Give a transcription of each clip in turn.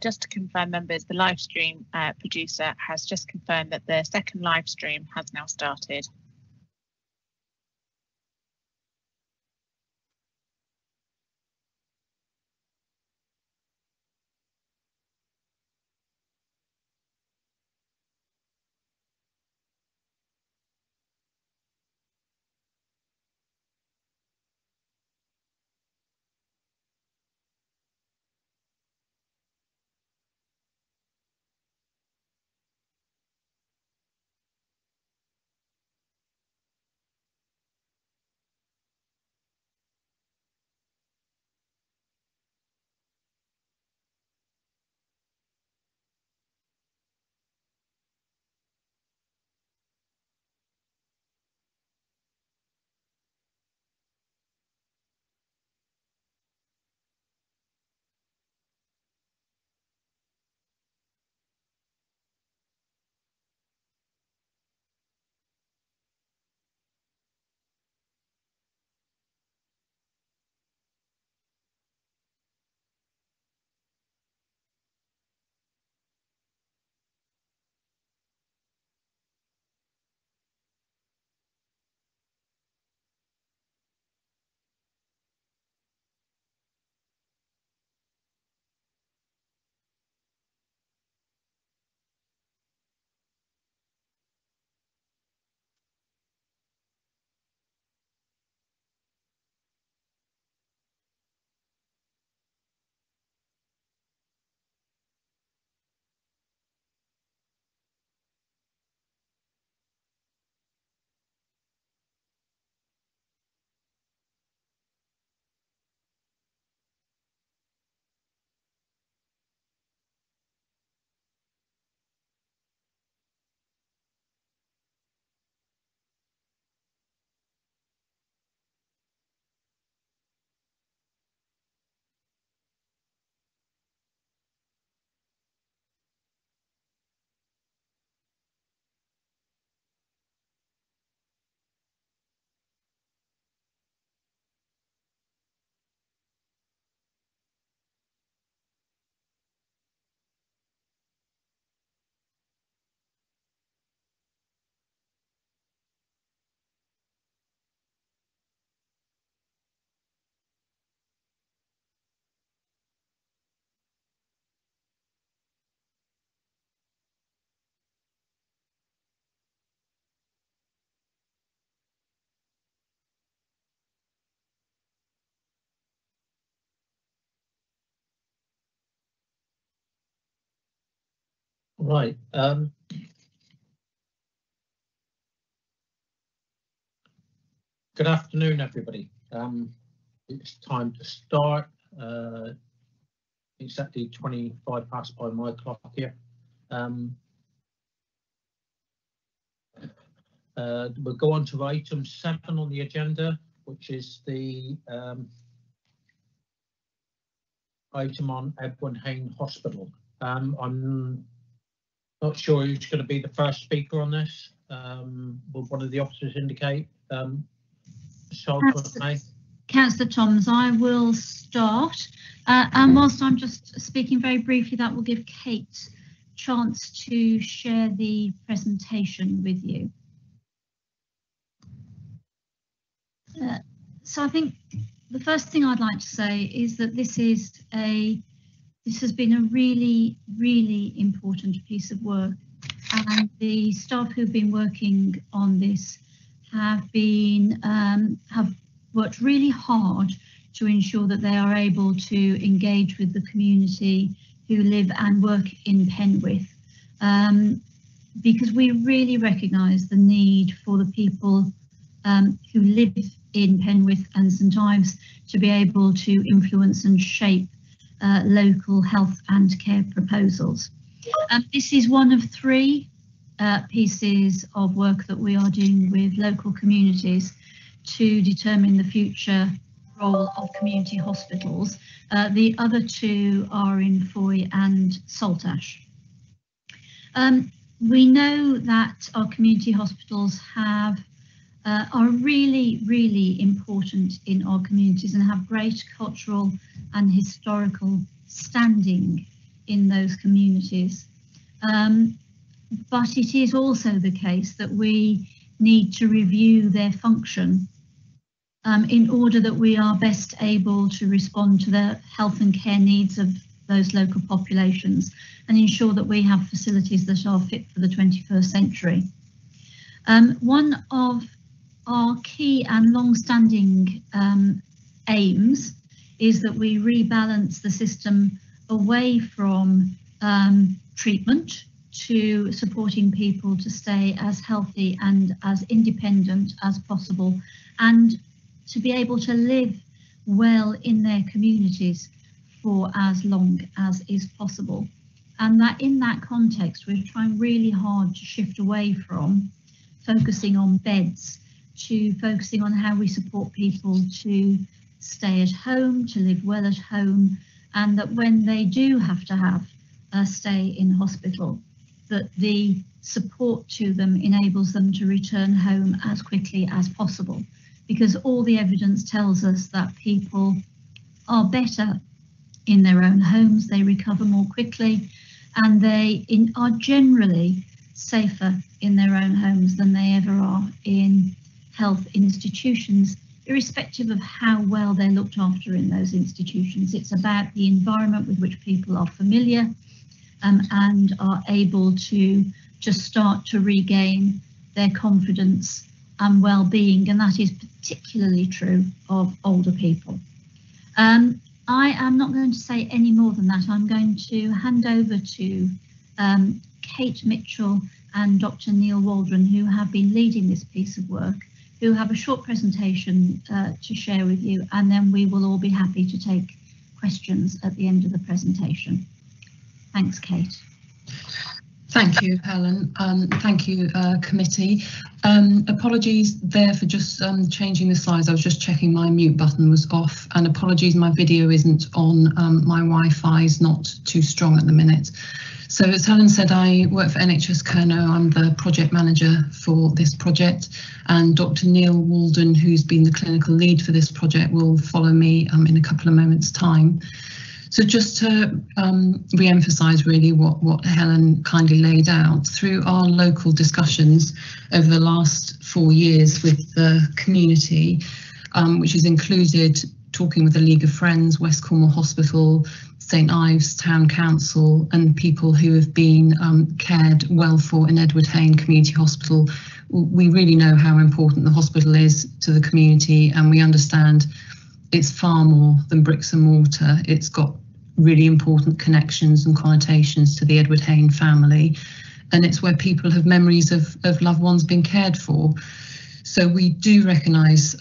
just to confirm, members, the live stream producer has just confirmed that the second live stream has now started. Right. Good afternoon, everybody. It's time to start. Exactly 25 past by my clock here. We'll go on to item 7 on the agenda, which is the item on Edwin Hain Hospital. I'm not sure who's going to be the first speaker on this. Will one of the officers indicate? Councillor Thoms, I will start. And whilst I'm just speaking very briefly, that will give Kate a chance to share the presentation with you. So I think the first thing I'd like to say is that this has been a really, really important piece of work, and the staff who've been working on this have worked really hard to ensure that they are able to engage with the community who live and work in Penwith, because we really recognise the need for the people who live in Penwith and St Ives to be able to influence and shape local health and care proposals. This is one of 3 pieces of work that we are doing with local communities to determine the future role of community hospitals. The other 2 are in Foy and Saltash. We know that our community hospitals are really, really important in our communities and have great cultural and historical standing in those communities. But it is also the case that we need to review their function in order that we are best able to respond to the health and care needs of those local populations and ensure that we have facilities that are fit for the 21st century. One of our key and long-standing aims is that we rebalance the system away from treatment to supporting people to stay as healthy and as independent as possible, and to be able to live well in their communities for as long as is possible. And that in that context, we're trying really hard to shift away from focusing on beds to focusing on how we support people to stay at home, to live well at home, and that when they do have to have a stay in hospital, that the support to them enables them to return home as quickly as possible. Because all the evidence tells us that people are better in their own homes, they recover more quickly, and they are generally safer in their own homes than they ever are in health institutions, irrespective of how well they're looked after in those institutions. It's about the environment with which people are familiar and are able to just start to regain their confidence and well-being, and that is particularly true of older people. I am not going to say any more than that. I'm going to hand over to Kate Mitchell and Dr. Neil Waldron, who have been leading this piece of work, who have a short presentation to share with you, and then we will all be happy to take questions at the end of the presentation. Thanks, Kate. Thank you, Helen. Thank you, committee. Apologies there for just changing the slides. I was just checking my mute button was off, and apologies my video isn't on. My Wi-Fi is not too strong at the minute. So as Helen said, I work for NHS Kernow. I'm the project manager for this project, and Dr. Neil Waldron, who's been the clinical lead for this project, will follow me in a couple of moments' time. So just to re-emphasise really what Helen kindly laid out, through our local discussions over the last 4 years with the community, which has included talking with the League of Friends, West Cornwall Hospital, St Ives Town Council, and people who have been cared well for in Edward Hain Community Hospital, we really know how important the hospital is to the community, and we understand it's far more than bricks and mortar. It's got really important connections and connotations to the Edward Hain family, and it's where people have memories of loved ones being cared for. So we do recognise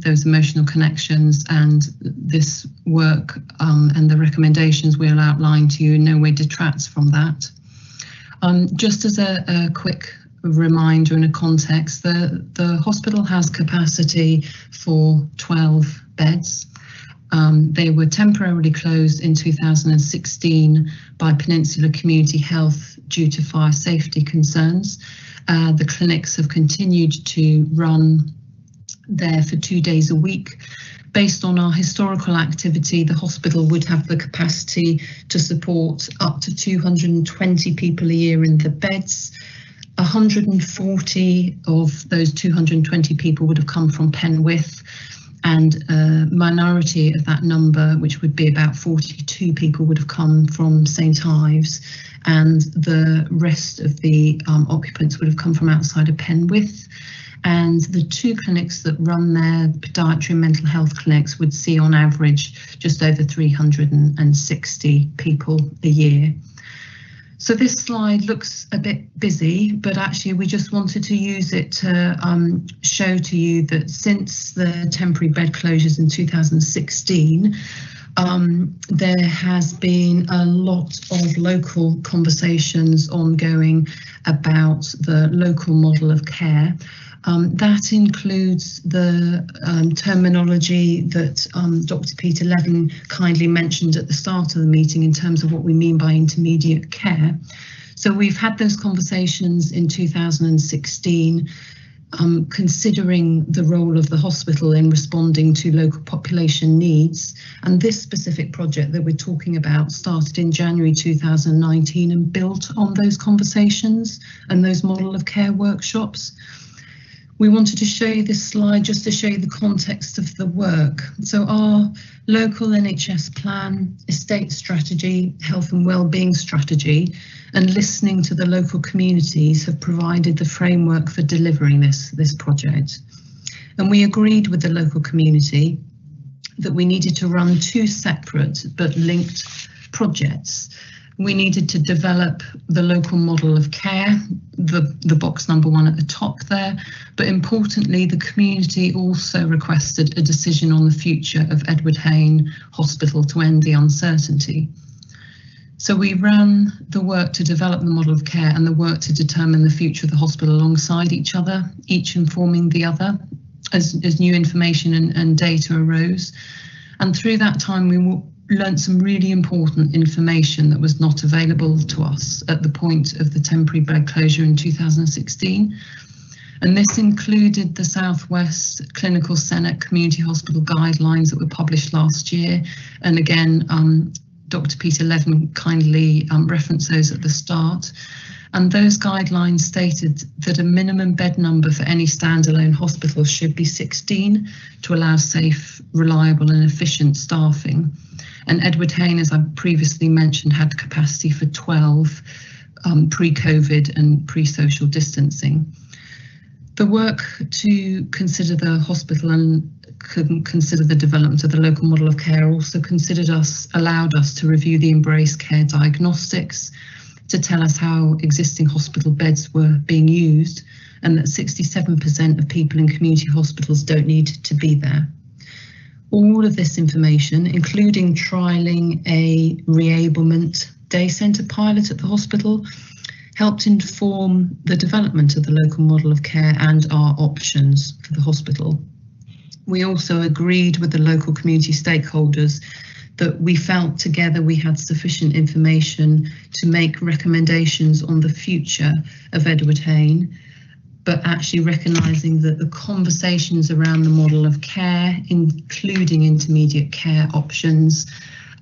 those emotional connections, and this work and the recommendations we'll outline to you in no way detracts from that. Just as a quick reminder and a context, the hospital has capacity for 12 beds. They were temporarily closed in 2016 by Peninsula Community Health due to fire safety concerns. The clinics have continued to run there for 2 days a week. Based on our historical activity, the hospital would have the capacity to support up to 220 people a year in the beds. 140 of those 220 people would have come from Penwith, and a minority of that number, which would be about 42 people, would have come from St Ives, and the rest of the occupants would have come from outside of Penwith. And the 2 clinics that run their podiatry and mental health clinics would see on average just over 360 people a year. So this slide looks a bit busy, but actually we just wanted to use it to show to you that since the temporary bed closures in 2016, there has been a lot of local conversations ongoing about the local model of care. That includes the terminology that Dr. Peter Levin kindly mentioned at the start of the meeting in terms of what we mean by intermediate care. So we've had those conversations in 2016. considering the role of the hospital in responding to local population needs. And this specific project that we're talking about started in January 2019 and built on those conversations and those model of care workshops. We wanted to show you this slide just to show you the context of the work. So our local NHS plan, estate strategy, health and wellbeing strategy, and listening to the local communities have provided the framework for delivering this project. And we agreed with the local community that we needed to run two separate but linked projects. We needed to develop the local model of care, the box number 1 at the top there, but importantly, the community also requested a decision on the future of Edward Hain Hospital to end the uncertainty. So we ran the work to develop the model of care and the work to determine the future of the hospital alongside each other, each informing the other as new information and data arose. And through that time, we learnt some really important information that was not available to us at the point of the temporary bed closure in 2016. And this included the South West Clinical Senate Community Hospital Guidelines that were published last year. And again, Dr. Peter Levin kindly referenced those at the start. And those guidelines stated that a minimum bed number for any standalone hospital should be 16 to allow safe, reliable and efficient staffing. And Edward Hain, as I previously mentioned, had capacity for 12 pre-COVID and pre-social distancing. The work to consider the hospital and consider the development of the local model of care also allowed us to review the Embrace Care diagnostics, to tell us how existing hospital beds were being used, and that 67% of people in community hospitals don't need to be there. All of this information, including trialling a reablement day centre pilot at the hospital, helped inform the development of the local model of care and our options for the hospital. We also agreed with the local community stakeholders that we felt together we had sufficient information to make recommendations on the future of Edward Hain, but actually recognising that the conversations around the model of care, including intermediate care options,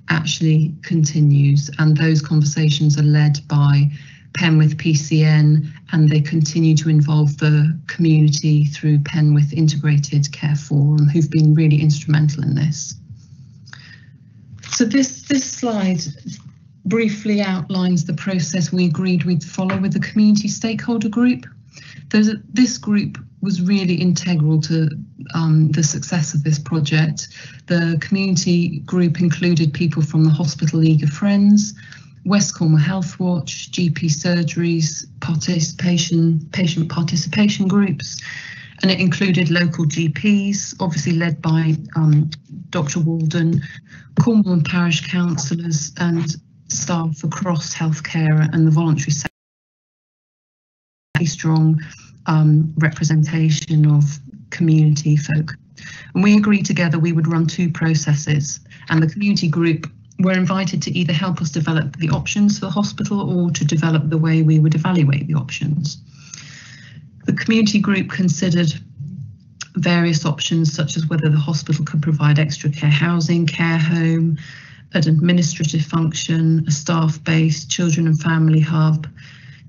actually continues. And those conversations are led by Penwith PCN, and they continue to involve the community through Penwith Integrated Care Forum, who've been really instrumental in this. So this slide briefly outlines the process we agreed we'd follow with the community stakeholder group. This group was really integral to the success of this project. The community group included people from the Hospital League of Friends, West Cornwall Health Watch, GP surgeries, patient participation groups, and it included local GPs, obviously led by Dr. Walden, Cornwall and parish councillors and staff across healthcare and the voluntary sector. Strong representation of community folk. And we agreed together we would run two processes, and the community group were invited to either help us develop the options for the hospital or to develop the way we would evaluate the options. The community group considered various options such as whether the hospital could provide extra care housing, care home, an administrative function, a staff-based children and family hub,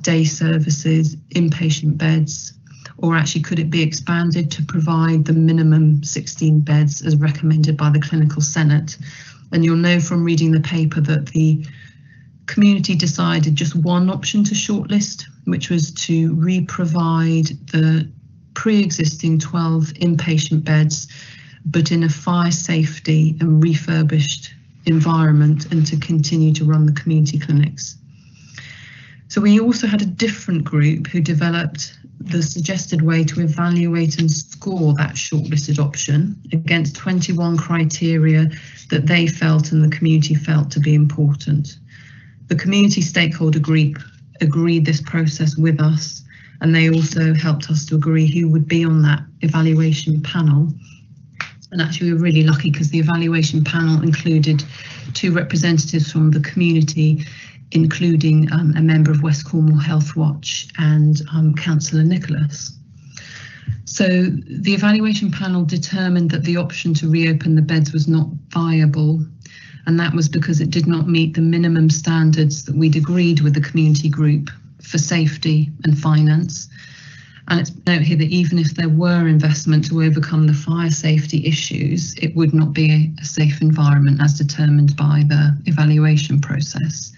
day services, inpatient beds, or actually could it be expanded to provide the minimum 16 beds as recommended by the Clinical Senate. And you'll know from reading the paper that the community decided just one option to shortlist, which was to re-provide the pre-existing 12 inpatient beds, but in a fire safety and refurbished environment, and to continue to run the community clinics. So we also had a different group who developed the suggested way to evaluate and score that shortlisted option against 21 criteria that they felt and the community felt to be important. The community stakeholder group agreed this process with us, and they also helped us to agree who would be on that evaluation panel. And actually we were really lucky because the evaluation panel included two representatives from the community, including a member of West Cornwall Health Watch and Councillor Nicholas. So the evaluation panel determined that the option to reopen the beds was not viable, and that was because it did not meet the minimum standards that we'd agreed with the community group for safety and finance. And it's note here that even if there were investment to overcome the fire safety issues, it would not be a safe environment as determined by the evaluation process.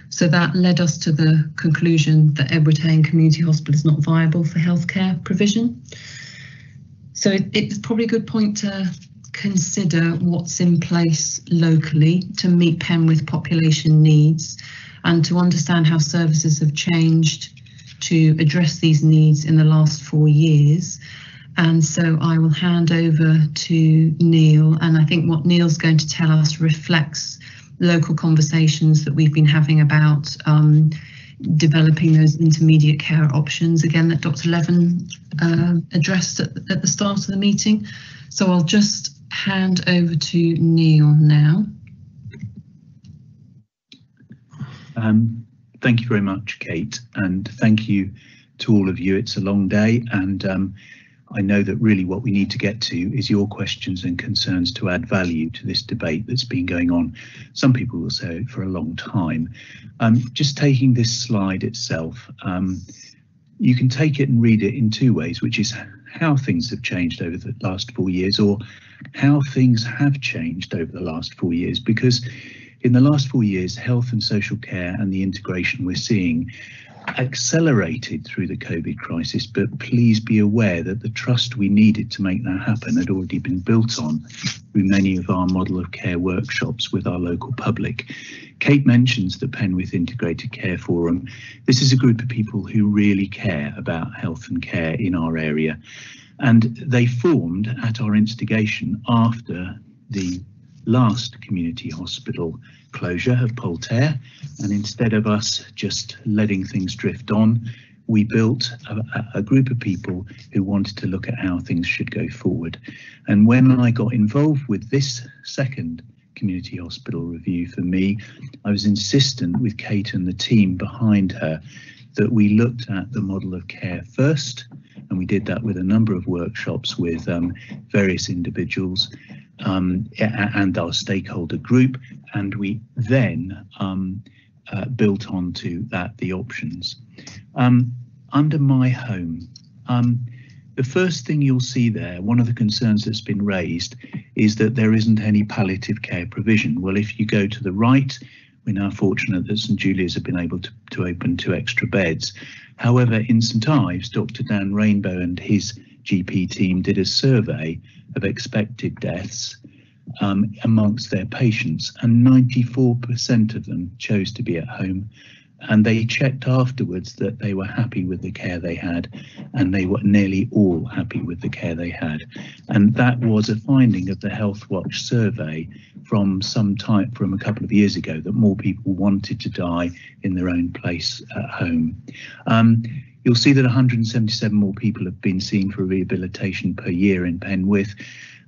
So that led us to the conclusion that Edward Hain Community Hospital is not viable for healthcare provision. So it's probably a good point to consider what's in place locally to meet Penwith population needs and to understand how services have changed to address these needs in the last 4 years. And so I will hand over to Neil, and I think what Neil's going to tell us reflects local conversations that we've been having about developing those intermediate care options, again, that Dr. Levin addressed at the start of the meeting. So I'll just hand over to Neil now. Thank you very much, Kate, and thank you to all of you. It's a long day, and I know that really what we need to get to is your questions and concerns to add value to this debate that's been going on. Some people will say for a long time. Just taking this slide itself, you can take it and read it in two ways, which is how things have changed over the last 4 years, or how things have changed over the last 4 years, because in the last 4 years, health and social care and the integration we're seeing accelerated through the COVID crisis, but please be aware that the trust we needed to make that happen had already been built on through many of our model of care workshops with our local public. Kate mentions the Penwith Integrated Care Forum. This is a group of people who really care about health and care in our area, and they formed at our instigation after the last community hospital closure of Polterre, and instead of us just letting things drift on, we built a group of people who wanted to look at how things should go forward. And when I got involved with this second community hospital review for me, I was insistent with Kate and the team behind her that we looked at the model of care first, and we did that with a number of workshops with various individuals and our stakeholder group, and we then built onto that the options. Under my home, the first thing you'll see there, one of the concerns that's been raised is that there isn't any palliative care provision. Well, if you go to the right, we're now fortunate that St Julia's have been able to open 2 extra beds. However, in St Ives, Dr. Dan Rainbow and his GP team did a survey of expected deaths amongst their patients, and 94% of them chose to be at home, and they checked afterwards that they were happy with the care they had, and they were nearly all happy with the care they had. And that was a finding of the Health Watch survey from a couple of years ago, that more people wanted to die in their own place at home. You'll see that 177 more people have been seen for rehabilitation per year in Penwith.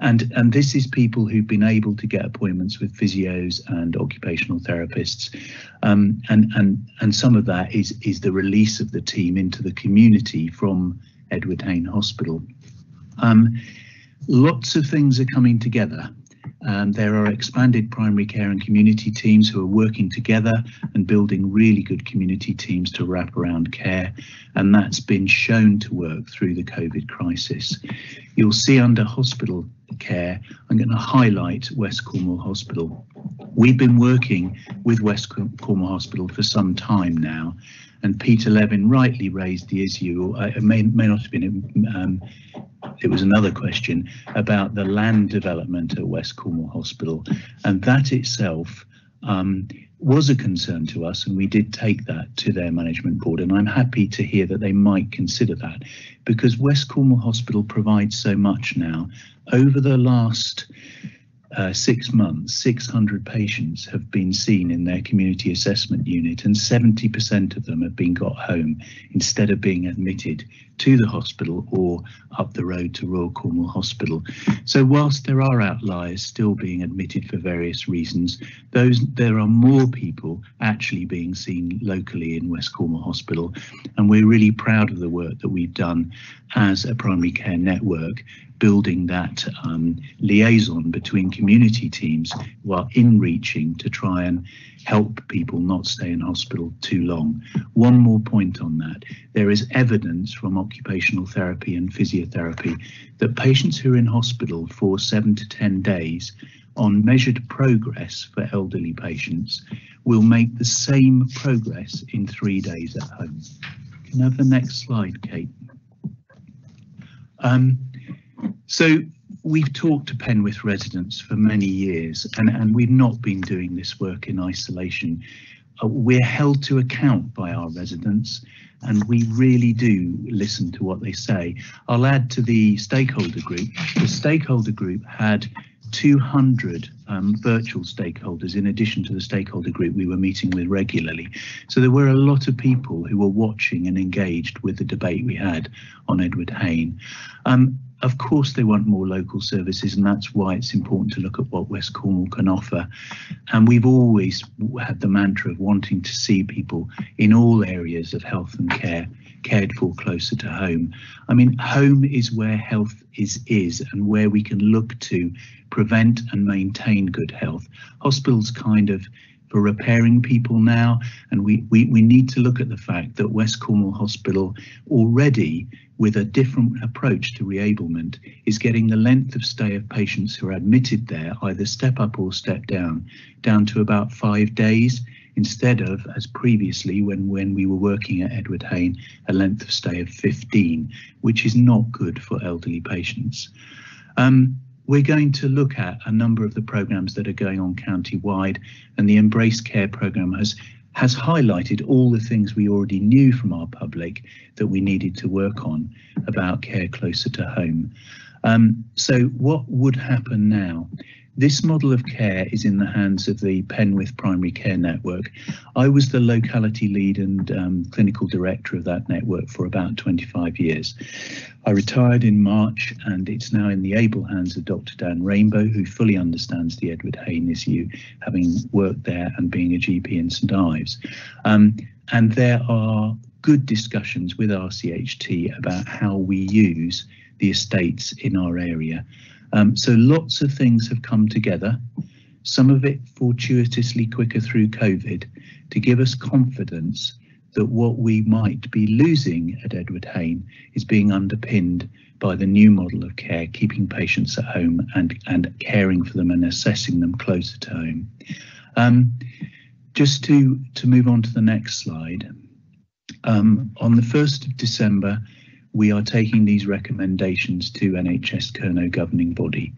And this is people who've been able to get appointments with physios and occupational therapists. And some of that is the release of the team into the community from Edward Hain Hospital. Lots of things are coming together. There are expanded primary care and community teams who are working together and building really good community teams to wrap around care, and that's been shown to work through the COVID crisis. You'll see under hospital care, I'm going to highlight West Cornwall Hospital. We've been working with West Cornwall Hospital for some time now, and Peter Levin rightly raised the issue, it may not have been, it was another question about the land development at West Cornwall Hospital, and that itself was a concern to us, and we did take that to their management board, and I'm happy to hear that they might consider that, because West Cornwall Hospital provides so much now. Over the last 6 months, 600 patients have been seen in their community assessment unit, and 70% of them have been got home instead of being admitted to the hospital or up the road to Royal Cornwall Hospital. So whilst there are outliers still being admitted for various reasons, there are more people actually being seen locally in West Cornwall Hospital, and we're really proud of the work that we've done as a primary care network, building that liaison between community teams while in-reaching to try and help people not stay in hospital too long. One more point on that. There is evidence from occupational therapy and physiotherapy that patients who are in hospital for 7 to 10 days on measured progress for elderly patients will make the same progress in 3 days at home. Can I have the next slide, Kate? So we've talked to Penwith residents for many years, and we've not been doing this work in isolation. We're held to account by our residents, and we really do listen to what they say. I'll add to the stakeholder group. The stakeholder group had 200 virtual stakeholders in addition to the stakeholder group we were meeting with regularly. So there were a lot of people who were watching and engaged with the debate we had on Edward Hain. Of course they want more local services, and that's why it's important to look at what West Cornwall can offer. And we've always had the mantra of wanting to see people in all areas of health and care cared for closer to home. I mean, home is where health is and where we can look to prevent and maintain good health. Hospitals kind of for repairing people now, and we need to look at the fact that West Cornwall Hospital already, with a different approach to reablement, is getting the length of stay of patients who are admitted there, either step up or step down to about 5 days, instead of, as previously when we were working at Edward Hain, a length of stay of 15, which is not good for elderly patients. We're going to look at a number of the programmes that are going on county-wide, and the Embrace Care programme has highlighted all the things we already knew from our public that we needed to work on about care closer to home. So what would happen now? This model of care is in the hands of the Penwith Primary Care Network. I was the locality lead and clinical director of that network for about 25 years. I retired in March, and it's now in the able hands of Dr. Dan Rainbow, who fully understands the Edward Hain issue, having worked there and being a GP in St Ives. And there are good discussions with RCHT about how we use the estates in our area. So lots of things have come together, some of it fortuitously quicker through COVID, to give us confidence that what we might be losing at Edward Hain is being underpinned by the new model of care, keeping patients at home and caring for them and assessing them closer to home. Just to move on to the next slide, on the 1st of December, we are taking these recommendations to NHS Kernow governing body.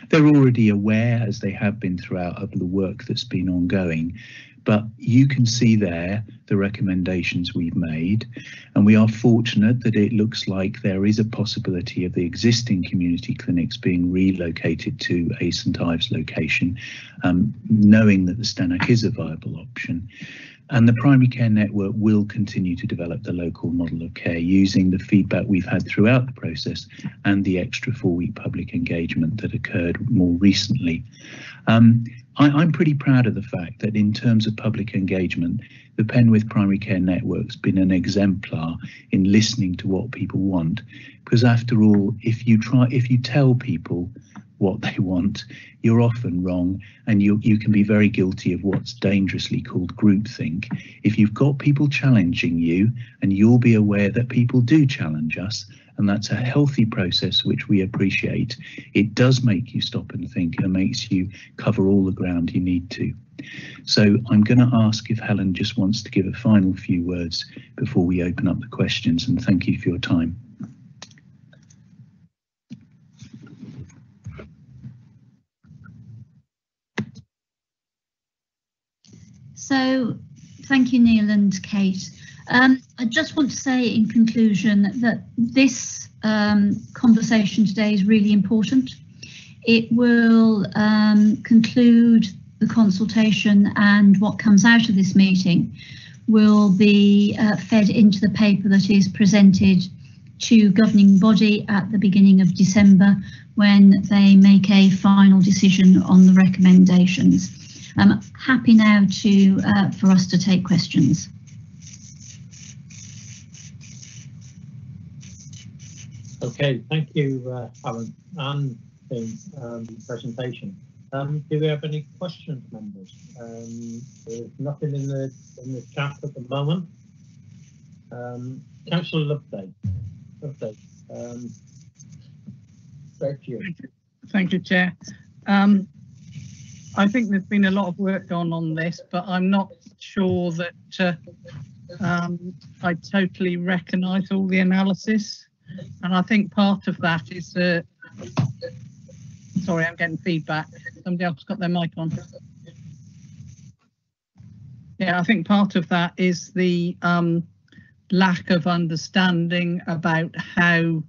They're already aware, as they have been throughout, of the work that's been ongoing, but you can see there the recommendations we've made, and we are fortunate that it looks like there is a possibility of the existing community clinics being relocated to a St Ives location, knowing that the Stenach is a viable option. And the primary care network will continue to develop the local model of care using the feedback we've had throughout the process and the extra 4-week public engagement that occurred more recently. I'm pretty proud of the fact that in terms of public engagement, the Penwith Primary Care Network's been an exemplar in listening to what people want, because after all, if you tell people what they want, you're often wrong, and you can be very guilty of what's dangerously called groupthink. If you've got people challenging you, and you'll be aware that people do challenge us, and that's a healthy process which we appreciate, it does make you stop and think and makes you cover all the ground you need to. So I'm going to ask if Helen just wants to give a final few words before we open up the questions, and thank you for your time. So thank you, Neil and Kate. I just want to say in conclusion that this conversation today is really important. It will conclude the consultation, and what comes out of this meeting will be fed into the paper that is presented to governing body at the beginning of December, when they make a final decision on the recommendations. I'm happy now for us to take questions. Okay, thank you, Alan, and the presentation. Do we have any questions, members? There's nothing in the chat at the moment. Councillor update. Thank you. Thank you, Chair. I think there's been a lot of work done on this, but I'm not sure that I totally recognise all the analysis. And I think part of that is, sorry, I'm getting feedback. Somebody else got their mic on. Yeah, I think part of that is the lack of understanding about how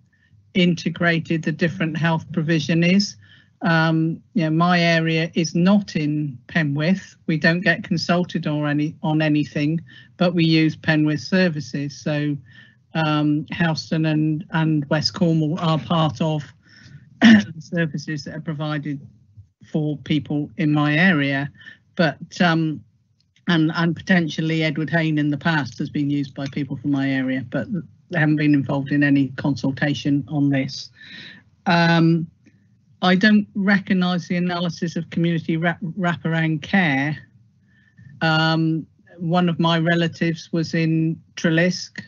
integrated the different health provision is. My area is not in Penwith. We don't get consulted on anything, but we use Penwith services. So Houston and West Cornwall are part of services that are provided for people in my area, but and potentially Edward Hain in the past has been used by people from my area, but they haven't been involved in any consultation on this. I don't recognise the analysis of community wraparound care. One of my relatives was in Trelisk,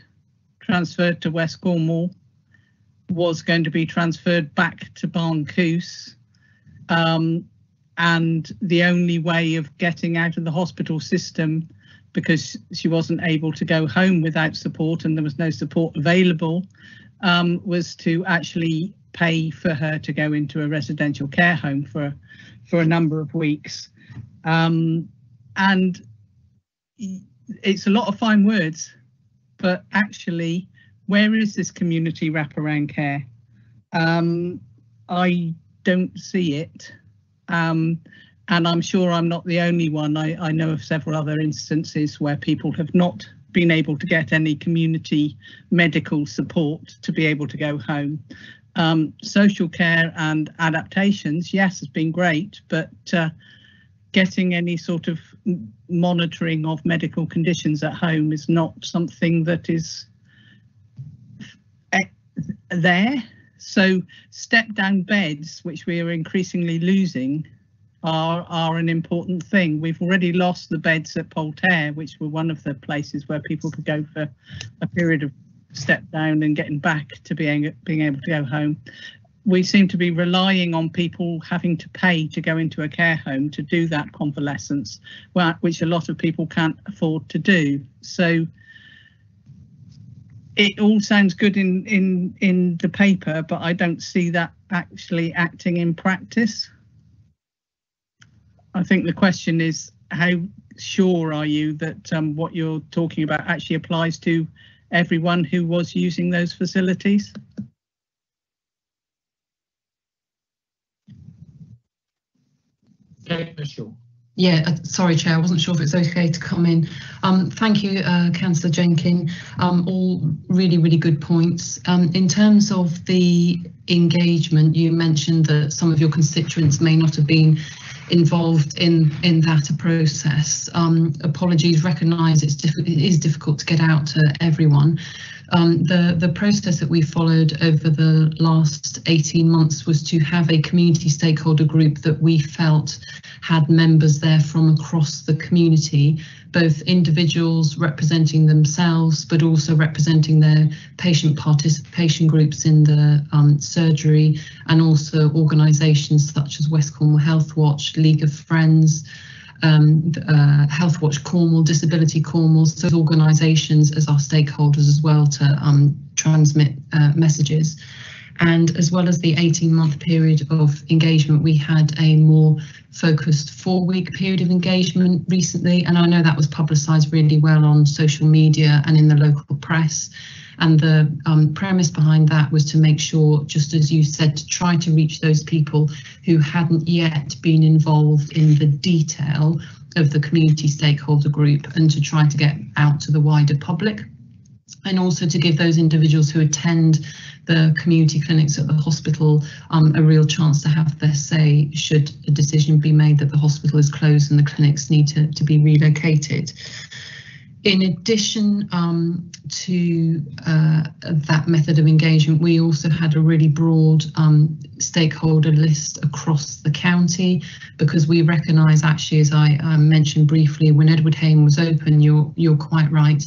transferred to West Cornwall, was going to be transferred back to Barncuse, and the only way of getting out of the hospital system, because she wasn't able to go home without support and there was no support available, was to actually pay for her to go into a residential care home for a number of weeks. And it's a lot of fine words, but actually, where is this community wraparound care? I don't see it. And I'm sure I'm not the only one. I know of several other instances where people have not been able to get any community medical support to be able to go home. Social care and adaptations, yes, has been great, but getting any sort of monitoring of medical conditions at home is not something that is there. So step down beds, which we are increasingly losing, are an important thing. We've already lost the beds at Poltaire, which were one of the places where people could go for a period of step down and getting back to being able to go home. We seem to be relying on people having to pay to go into a care home to do that convalescence, which a lot of people can't afford to do. So it all sounds good in the paper, but I don't see that actually acting in practice. I think the question is, how sure are you that what you're talking about actually applies to everyone who was using those facilities? Sure. Yeah, sorry, Chair, I wasn't sure if it's okay to come in. Thank you, Councillor Jenkin. All really, really good points. In terms of the engagement, you mentioned that some of your constituents may not have been involved in that process. Apologies, recognise it is difficult to get out to everyone. The process that we followed over the last 18 months was to have a community stakeholder group that we felt had members there from across the community, both individuals representing themselves, but also representing their patient participation groups in the surgery, and also organisations such as West Cornwall Health Watch, League of Friends, Health Watch Cornwall, Disability Cornwall, so those organisations as our stakeholders as well to transmit messages. And as well as the 18-month period of engagement, we had a more focused 4-week period of engagement recently, and I know that was publicised really well on social media and in the local press. And the premise behind that was to make sure, just as you said, to try to reach those people who hadn't yet been involved in the detail of the community stakeholder group, and to try to get out to the wider public, and also to give those individuals who attend the community clinics at the hospital a real chance to have their say should a decision be made that the hospital is closed and the clinics need to be relocated. In addition to that method of engagement, we also had a really broad stakeholder list across the county, because we recognise, actually, as I mentioned briefly, when Edward Hain was open, you're quite right,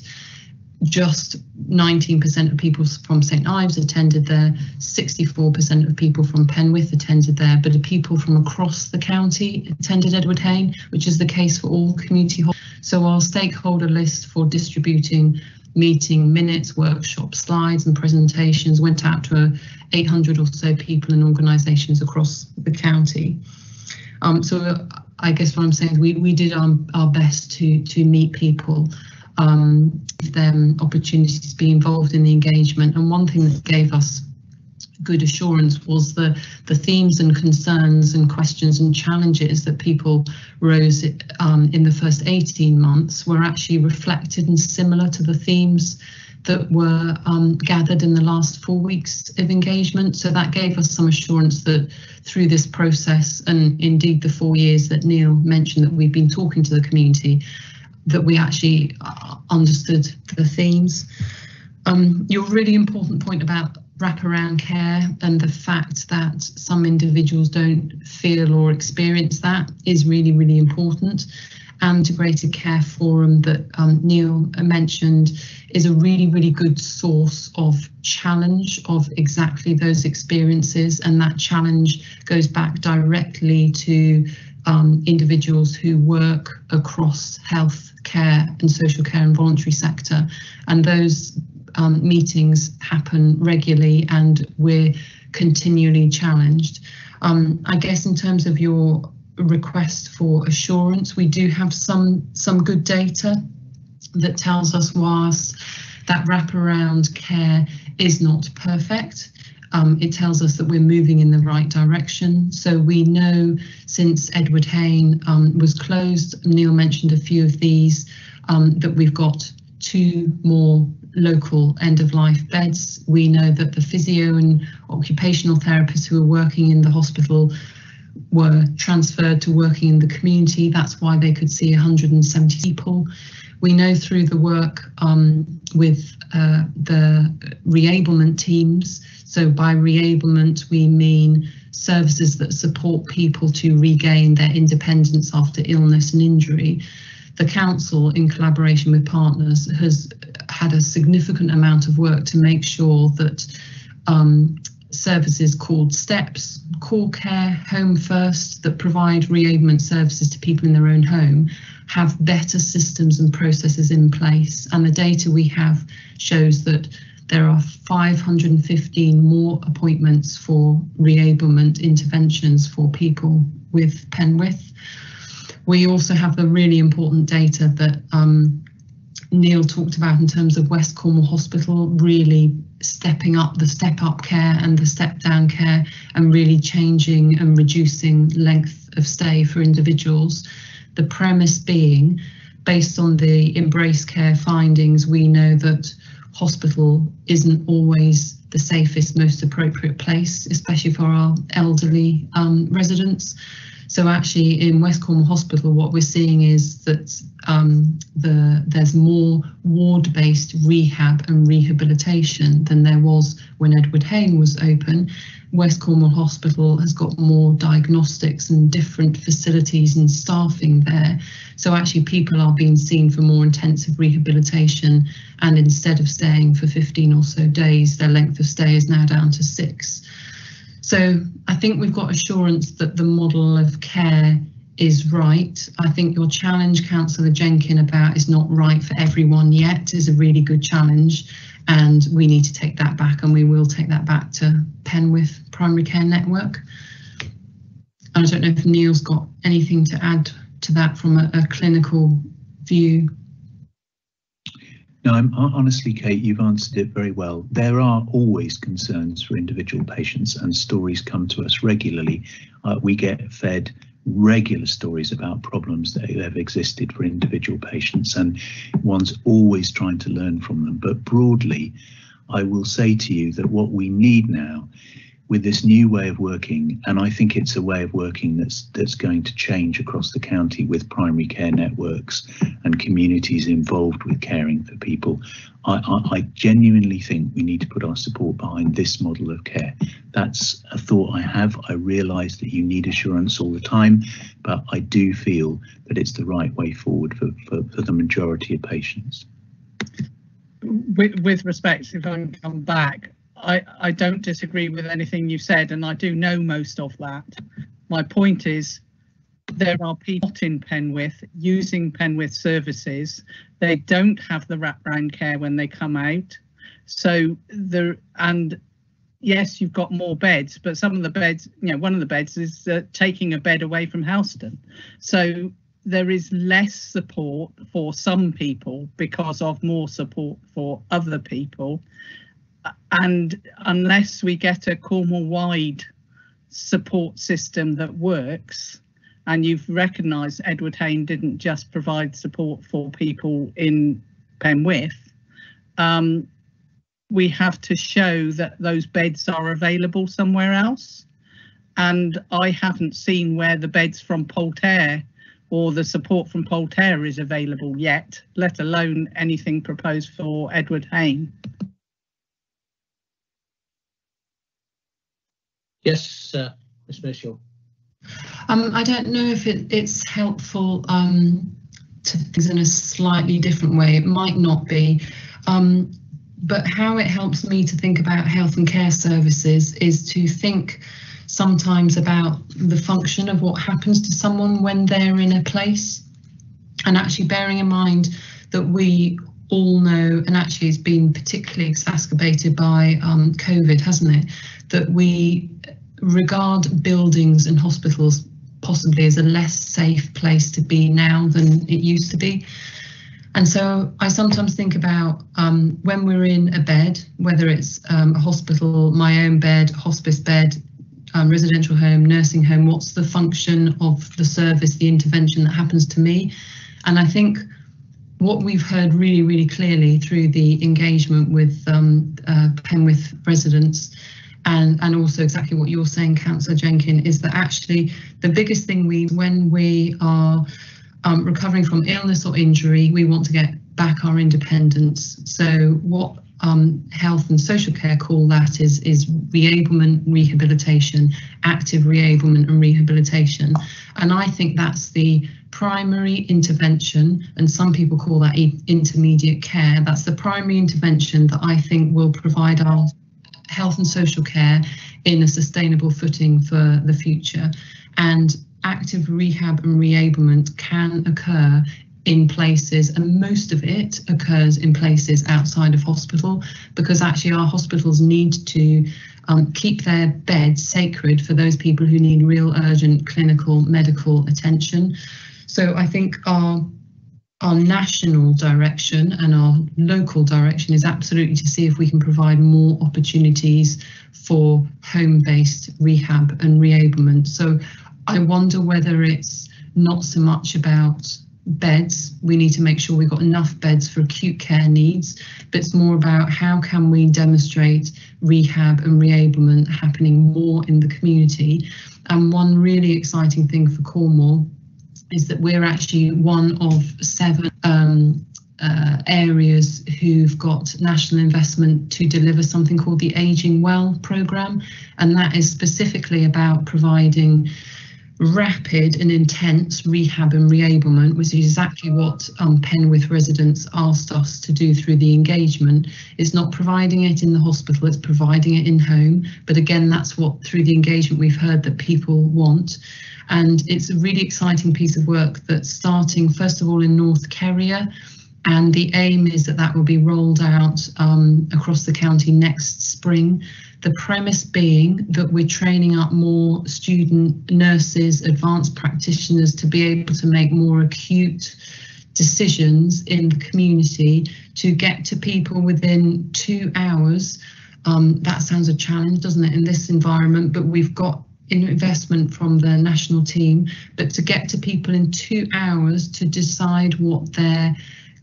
just 19% of people from St Ives attended there, 64% of people from Penwith attended there, but people from across the county attended Edward Hain, which is the case for all community halls. So our stakeholder list for distributing meeting minutes, workshops, slides and presentations went out to 800 or so people and organisations across the county. So I guess what I'm saying is we did our best to meet people, give them opportunities to be involved in the engagement. And one thing that gave us good assurance was the themes and concerns and questions and challenges that people rose in the first 18 months were actually reflected and similar to the themes that were gathered in the last 4 weeks of engagement. So that gave us some assurance that through this process, and indeed the 4 years that Neil mentioned that we've been talking to the community, that we actually understood the themes. Your really important point about wraparound care and the fact that some individuals don't feel or experience that is really, really important. And Integrated Care Forum that Neil mentioned is a really, really good source of challenge of exactly those experiences. And that challenge goes back directly to individuals who work across health care and social care and voluntary sector. And those meetings happen regularly and we're continually challenged. I guess in terms of your request for assurance, we do have some good data that tells us whilst that wraparound care is not perfect, it tells us that we're moving in the right direction. So we know since Edward Hain was closed, Neil mentioned a few of these, that we've got 2 more local end-of-life beds. We know that the physio and occupational therapists who are working in the hospital were transferred to working in the community. That's why they could see 170 people. We know through the work with the reablement teams, so by reablement we mean services that support people to regain their independence after illness and injury. The council, in collaboration with partners, has had a significant amount of work to make sure that services called STEPS, Core Care, Home First, that provide reablement services to people in their own home, have better systems and processes in place. And the data we have shows that there are 515 more appointments for reablement interventions for people with Penwith. We also have the really important data that Neil talked about in terms of West Cornwall Hospital really stepping up the step-up care and the step-down care and really changing and reducing length of stay for individuals. The premise being, based on the Embrace Care findings, we know that hospital isn't always the safest, most appropriate place, especially for our elderly residents. So actually in West Cornwall Hospital, what we're seeing is that there's more ward-based rehab and rehabilitation than there was when Edward Hain was open. West Cornwall Hospital has got more diagnostics and different facilities and staffing there. So actually people are being seen for more intensive rehabilitation, and instead of staying for 15 or so days, their length of stay is now down to 6. So I think we've got assurance that the model of care is right. I think your challenge, Councillor Jenkin, about is not right for everyone yet is a really good challenge, and we need to take that back, and we will take that back to Penwith Primary Care Network. I don't know if Neil's got anything to add to that from a clinical view. No, honestly, Kate, you've answered it very well. There are always concerns for individual patients, and stories come to us regularly. We get fed regular stories about problems that have existed for individual patients, and one's always trying to learn from them. But broadly, I will say to you that what we need now with this new way of working, and I think it's a way of working that's going to change across the county with primary care networks and communities involved with caring for people. I genuinely think we need to put our support behind this model of care. That's a thought I have. I realise that you need assurance all the time, but I do feel that it's the right way forward for the majority of patients. With respect, if I can come back, I don't disagree with anything you said, and I do know most of that. My point is, there are people not in Penwith using Penwith services. They don't have the wraparound care when they come out. So and yes, you've got more beds, but some of the beds, one of the beds is taking a bed away from Houston. So there is less support for some people because of more support for other people. And unless we get a Cornwall-wide support system that works, and you've recognised Edward Hain didn't just provide support for people in Penwith, we have to show that those beds are available somewhere else. And I haven't seen where the beds from Polterre or the support from Polterre is available yet, let alone anything proposed for Edward Hain. Yes, Ms. Mitchell. I don't know if it's helpful to things in a slightly different way. It might not be, but how it helps me to think about health and care services is to think sometimes about the function of what happens to someone when they're in a place, and actually bearing in mind that we all know, and actually it's been particularly exacerbated by COVID, hasn't it, that we regard buildings and hospitals possibly as a less safe place to be now than it used to be. And so I sometimes think about when we're in a bed, whether it's a hospital, my own bed, hospice bed, residential home, nursing home, what's the function of the service, the intervention that happens to me? And I think what we've heard really, really clearly through the engagement with Penwith residents, and also exactly what you're saying, Councillor Jenkin, is that actually the biggest thing when we are recovering from illness or injury, we want to get back our independence. So what health and social care call that is reablement, rehabilitation, active reablement and rehabilitation. And I think that's the primary intervention, and some people call that intermediate care. That's the primary intervention that I think will provide our health and social care in a sustainable footing for the future. And active rehab and reablement can occur in places, and most of it occurs in places outside of hospital, because actually our hospitals need to keep their beds sacred for those people who need real urgent clinical medical attention. So I think our national direction and our local direction is absolutely to see if we can provide more opportunities for home-based rehab and reablement. So I wonder whether it's not so much about beds. We need to make sure we've got enough beds for acute care needs, but it's more about how can we demonstrate rehab and reablement happening more in the community. And one really exciting thing for Cornwall is that we're actually one of 7 areas who've got national investment to deliver something called the Ageing Well programme, and that is specifically about providing rapid and intense rehab and reablement, which is exactly what Penwith residents asked us to do through the engagement. It's not providing it in the hospital, it's providing it in home. But again, that's what through the engagement we've heard that people want. And it's a really exciting piece of work that's starting, first of all, in North Kernow. And the aim is that that will be rolled out across the county next spring. The premise being that we're training up more student nurses, advanced practitioners to be able to make more acute decisions in the community to get to people within 2 hours. That sounds a challenge, doesn't it, in this environment, but we've got investment from the national team, but to get to people in 2 hours to decide what their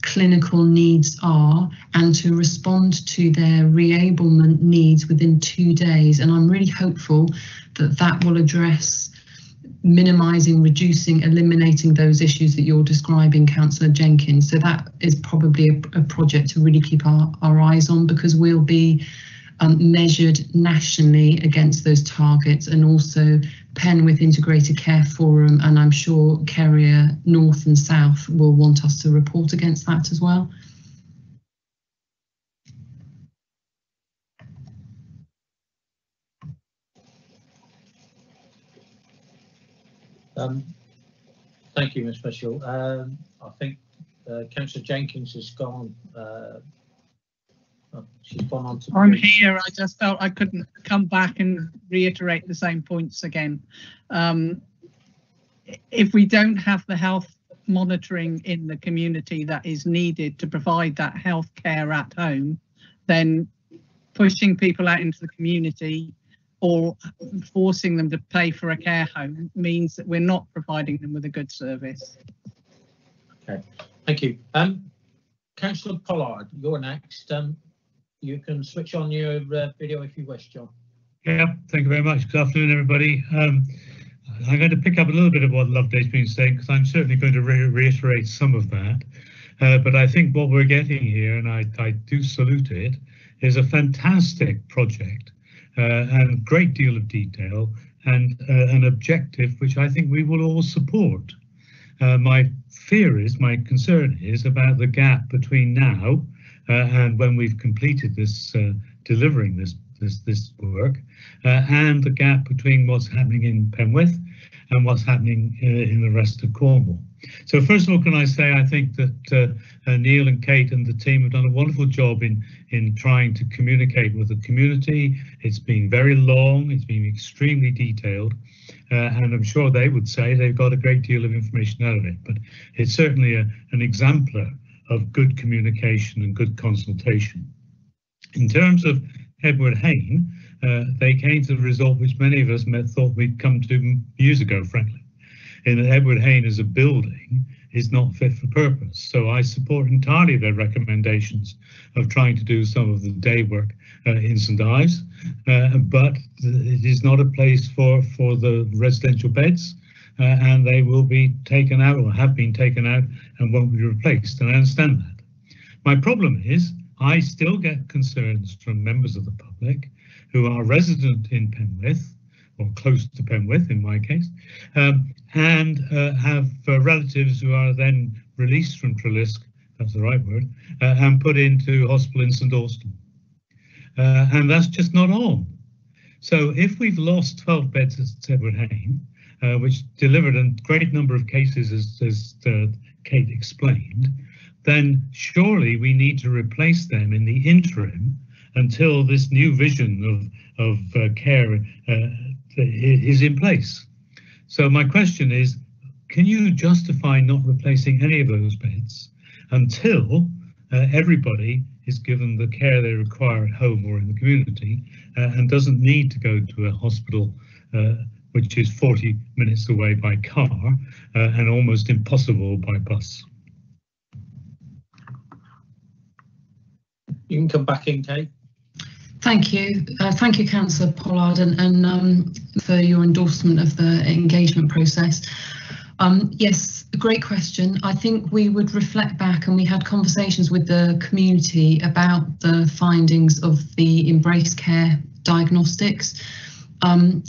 clinical needs are and to respond to their reablement needs within 2 days. And I'm really hopeful that that will address minimising, reducing, eliminating those issues that you're describing, Councillor Jenkins. So that is probably a project to really keep our eyes on, because we'll be measured nationally against those targets, and also Penwith Integrated Care Forum, and I'm sure Kernow North and South will want us to report against that as well. Thank you, Ms. Mitchell. I think Councillor Jenkins has gone. She's gone on to. I'm here. I just felt I couldn't come back and reiterate the same points again. If we don't have the health monitoring in the community that is needed to provide that health care at home, then pushing people out into the community or forcing them to pay for a care home means that we're not providing them with a good service. Okay, thank you. Councillor Pollard, you're next. You can switch on your video if you wish, John. Yeah, thank you very much. Good afternoon, everybody. I'm going to pick up a little bit of what Loveday's been saying, because I'm certainly going to reiterate some of that. But I think what we're getting here, and I do salute it, is a fantastic project and a great deal of detail and an objective which I think we will all support. My concern is about the gap between now and when we've completed this, delivering this work, and the gap between what's happening in Penwith and what's happening in the rest of Cornwall. So first of all, can I say I think that Neil and Kate and the team have done a wonderful job in trying to communicate with the community. It's been very long, it's been extremely detailed, and I'm sure they would say they've got a great deal of information out of it, but it's certainly an exemplar of good communication and good consultation. In terms of Edward Hain, they came to the result which many of us thought we'd come to years ago, frankly, in that Edward Hain as a building is not fit for purpose. So I support entirely their recommendations of trying to do some of the day work in St Ives, but it is not a place for the residential beds. And they will be taken out, or have been taken out, and won't be replaced, and I understand that. My problem is I still get concerns from members of the public who are resident in Penwith, or close to Penwith in my case, and have relatives who are then released from Trelisk, that's the right word, and put into hospital in St Austell. And that's just not on. So if we've lost 12 beds at Edward Hain, which delivered a great number of cases, as Kate explained, then surely we need to replace them in the interim until this new vision of care is in place. So my question is, can you justify not replacing any of those beds until everybody is given the care they require at home or in the community and doesn't need to go to a hospital which is 40 minutes away by car and almost impossible by bus? You can come back in, Kate. Thank you. Thank you, Councillor Pollard, and for your endorsement of the engagement process. Yes, a great question. I think we would reflect back, and we had conversations with the community about the findings of the Embrace Care diagnostics. And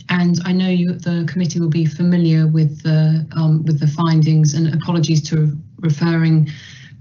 I know the committee will be familiar with the findings, and apologies to referring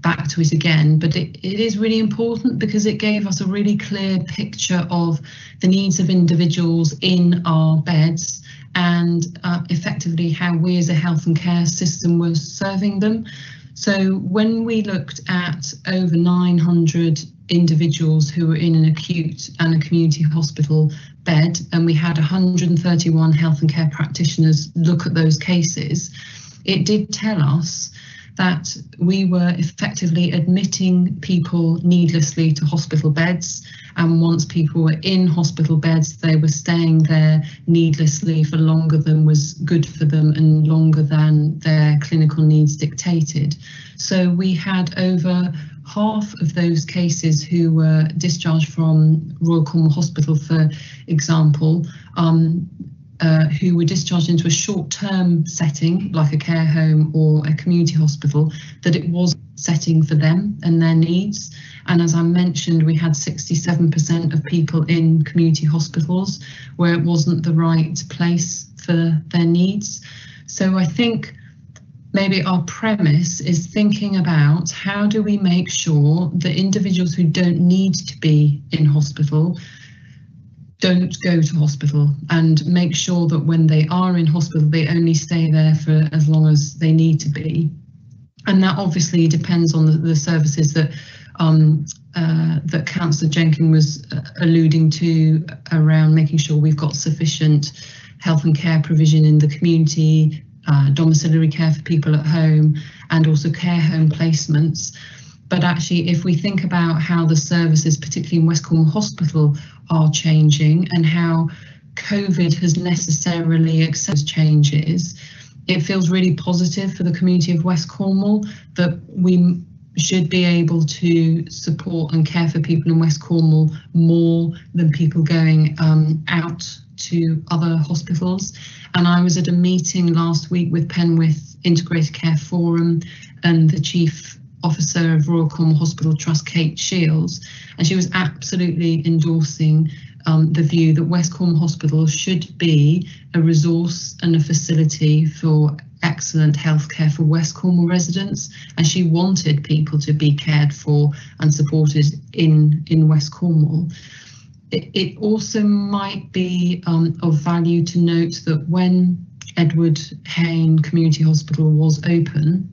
back to it again, but it is really important because it gave us a really clear picture of the needs of individuals in our beds and effectively how we as a health and care system were serving them. So when we looked at over 900 individuals who were in an acute and a community hospital bed, and we had 131 health and care practitioners look at those cases, it did tell us that we were effectively admitting people needlessly to hospital beds, and once people were in hospital beds, they were staying there needlessly for longer than was good for them and longer than their clinical needs dictated. So we had over half of those cases who were discharged from Royal Cornwall Hospital, for example, who were discharged into a short-term setting like a care home or a community hospital, that it was setting for them and their needs. And as I mentioned, we had 67% of people in community hospitals where it wasn't the right place for their needs. So I think maybe our premise is thinking about how do we make sure that individuals who don't need to be in hospital don't go to hospital, and make sure that when they are in hospital, they only stay there for as long as they need to be. And that obviously depends on the services that that Councillor Jenkins was alluding to, around making sure we've got sufficient health and care provision in the community, domiciliary care for people at home, and also care home placements. But actually, if we think about how the services, particularly in West Cornwall Hospital, are changing and how COVID has necessarily accelerated changes, it feels really positive for the community of West Cornwall that we should be able to support and care for people in West Cornwall more than people going out to other hospitals. And I was at a meeting last week with Penwith Integrated Care Forum and the Chief Officer of Royal Cornwall Hospital Trust, Kate Shields, and she was absolutely endorsing the view that West Cornwall Hospital should be a resource and a facility for excellent healthcare for West Cornwall residents, and she wanted people to be cared for and supported in West Cornwall. It also might be of value to note that when Edward Hain Community Hospital was open,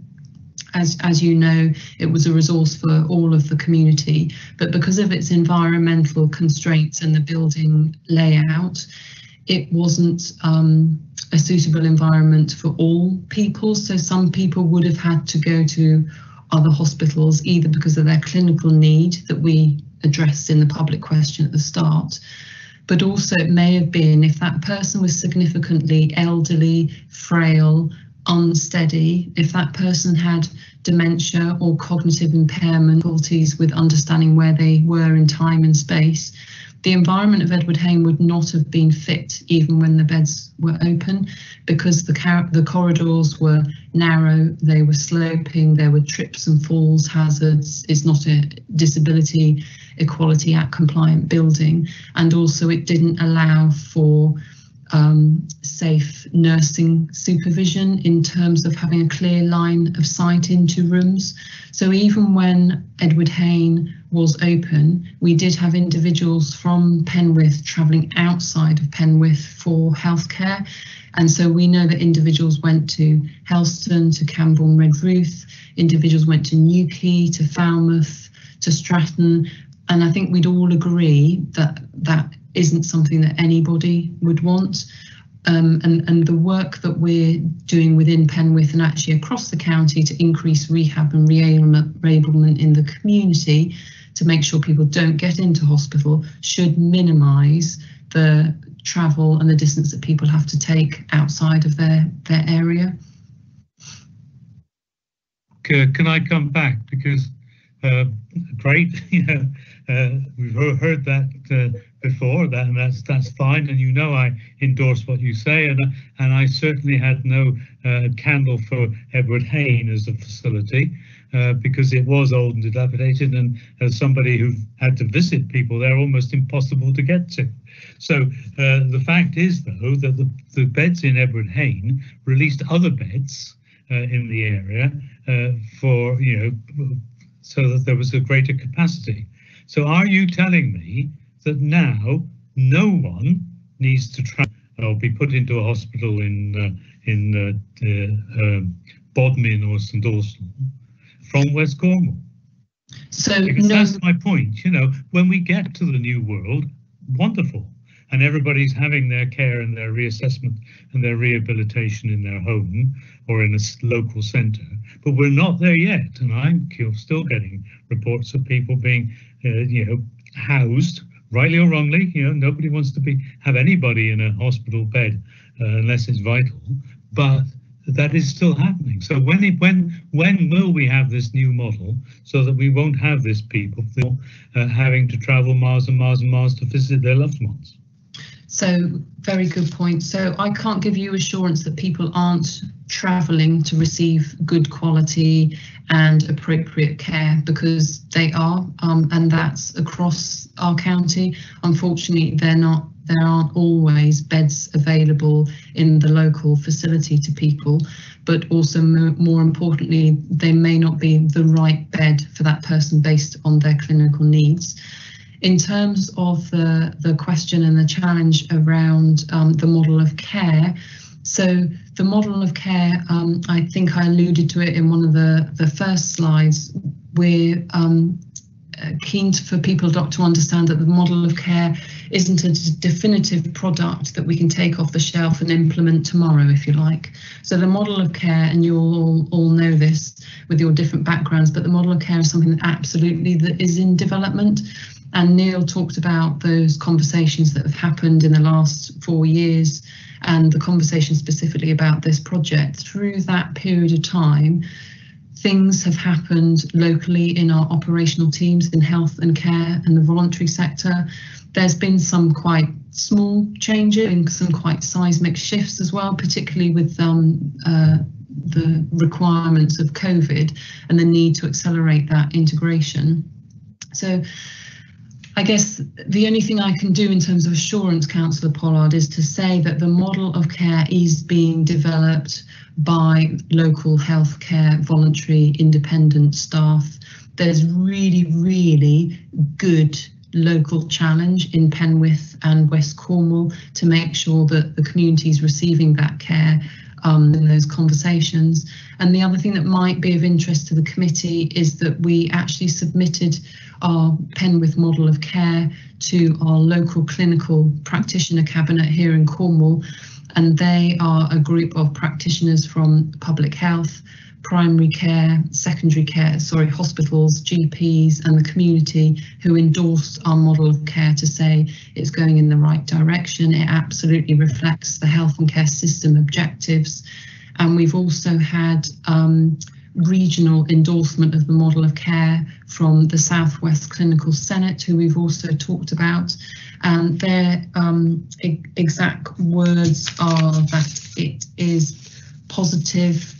as you know, it was a resource for all of the community, but because of its environmental constraints and the building layout, it wasn't a suitable environment for all people. So some people would have had to go to other hospitals, either because of their clinical need that we addressed in the public question at the start, but also it may have been if that person was significantly elderly, frail, unsteady, if that person had dementia or cognitive impairment, difficulties with understanding where they were in time and space, the environment of Edward Hain would not have been fit even when the beds were open, because the corridors were narrow, they were sloping, there were trips and falls hazards. It's not a Disability Equality Act compliant building, and also it didn't allow for safe nursing supervision in terms of having a clear line of sight into rooms. So even when Edward Hain was open, we did have individuals from Penwith travelling outside of Penwith for healthcare. And so we know that individuals went to Helston, to Camborne Redruth, individuals went to Newquay, to Falmouth, to Stratton. And I think we'd all agree that that isn't something that anybody would want. And the work that we're doing within Penwith and actually across the county to increase rehab and re-ablement in the community to make sure people don't get into hospital should minimise the travel and the distance that people have to take outside of their area. Can I come back? Because great, we've heard that before, and that's fine, and you know I endorse what you say, and I certainly had no candle for Edward Hain as a facility because it was old and dilapidated, and as somebody who had to visit people, they're almost impossible to get to. So the fact is, though, that the beds in Edward Hain released other beds in the area for, so that there was a greater capacity. So are you telling me that now no one needs to travel or be put into a hospital in Bodmin or St Austell from West Cornwall? So because no, that's my point. When we get to the new world, wonderful. and everybody's having their care and their reassessment and their rehabilitation in their home or in a local centre. But we're not there yet, and I'm still getting reports of people being, housed, rightly or wrongly. Nobody wants to have anybody in a hospital bed unless it's vital, but that is still happening. So when will we have this new model so that we won't have this people having to travel miles and miles and miles to visit their loved ones? So very good point. So I can't give you assurance that people aren't travelling to receive good quality and appropriate care, because they are, and that's across our county. Unfortunately, there aren't always beds available in the local facility to people, but also more importantly, they may not be the right bed for that person based on their clinical needs. In terms of the question and the challenge around the model of care, so the model of care, I think I alluded to it in one of the first slides. We're keen for people to understand that the model of care isn't a definitive product that we can take off the shelf and implement tomorrow, if you like. So the model of care, and you'll all know this with your different backgrounds, but the model of care is something that absolutely that is in development. And Neil talked about those conversations that have happened in the last 4 years and the conversation specifically about this project. Through that period of time, things have happened locally in our operational teams in health and care and the voluntary sector. There's been some quite small changes and some quite seismic shifts as well, particularly with the requirements of COVID and the need to accelerate that integration. So I guess the only thing I can do in terms of assurance, Councillor Pollard, is to say that the model of care is being developed by local healthcare, voluntary, independent staff. There's really, really good local challenge in Penwith and West Cornwall to make sure that the community is receiving that care in those conversations. And the other thing that might be of interest to the committee is that we actually submitted our Penwith model of care to our local clinical practitioner cabinet here in Cornwall, and they are a group of practitioners from public health, primary care, secondary care, hospitals, GPs and the community who endorsed our model of care to say it's going in the right direction. It absolutely reflects the health and care system objectives. And we've also had regional endorsement of the model of care from the South West Clinical Senate, who we've also talked about. And their exact words are that it is positive,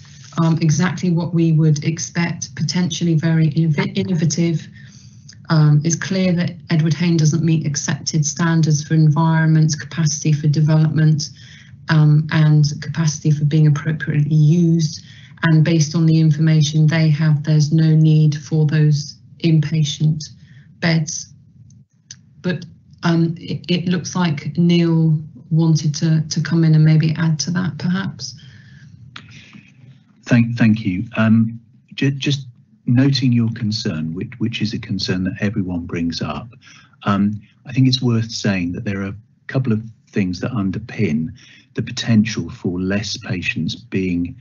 exactly what we would expect, potentially very innovative. It's clear that Edward Hain doesn't meet accepted standards for environment, capacity for development, and capacity for being appropriately used. And based on the information they have, there's no need for those inpatient beds. But it looks like Neil wanted to come in and maybe add to that, perhaps. Thank you. Just noting your concern, which is a concern that everyone brings up, I think it's worth saying that there are a couple of things that underpin the potential for less patients being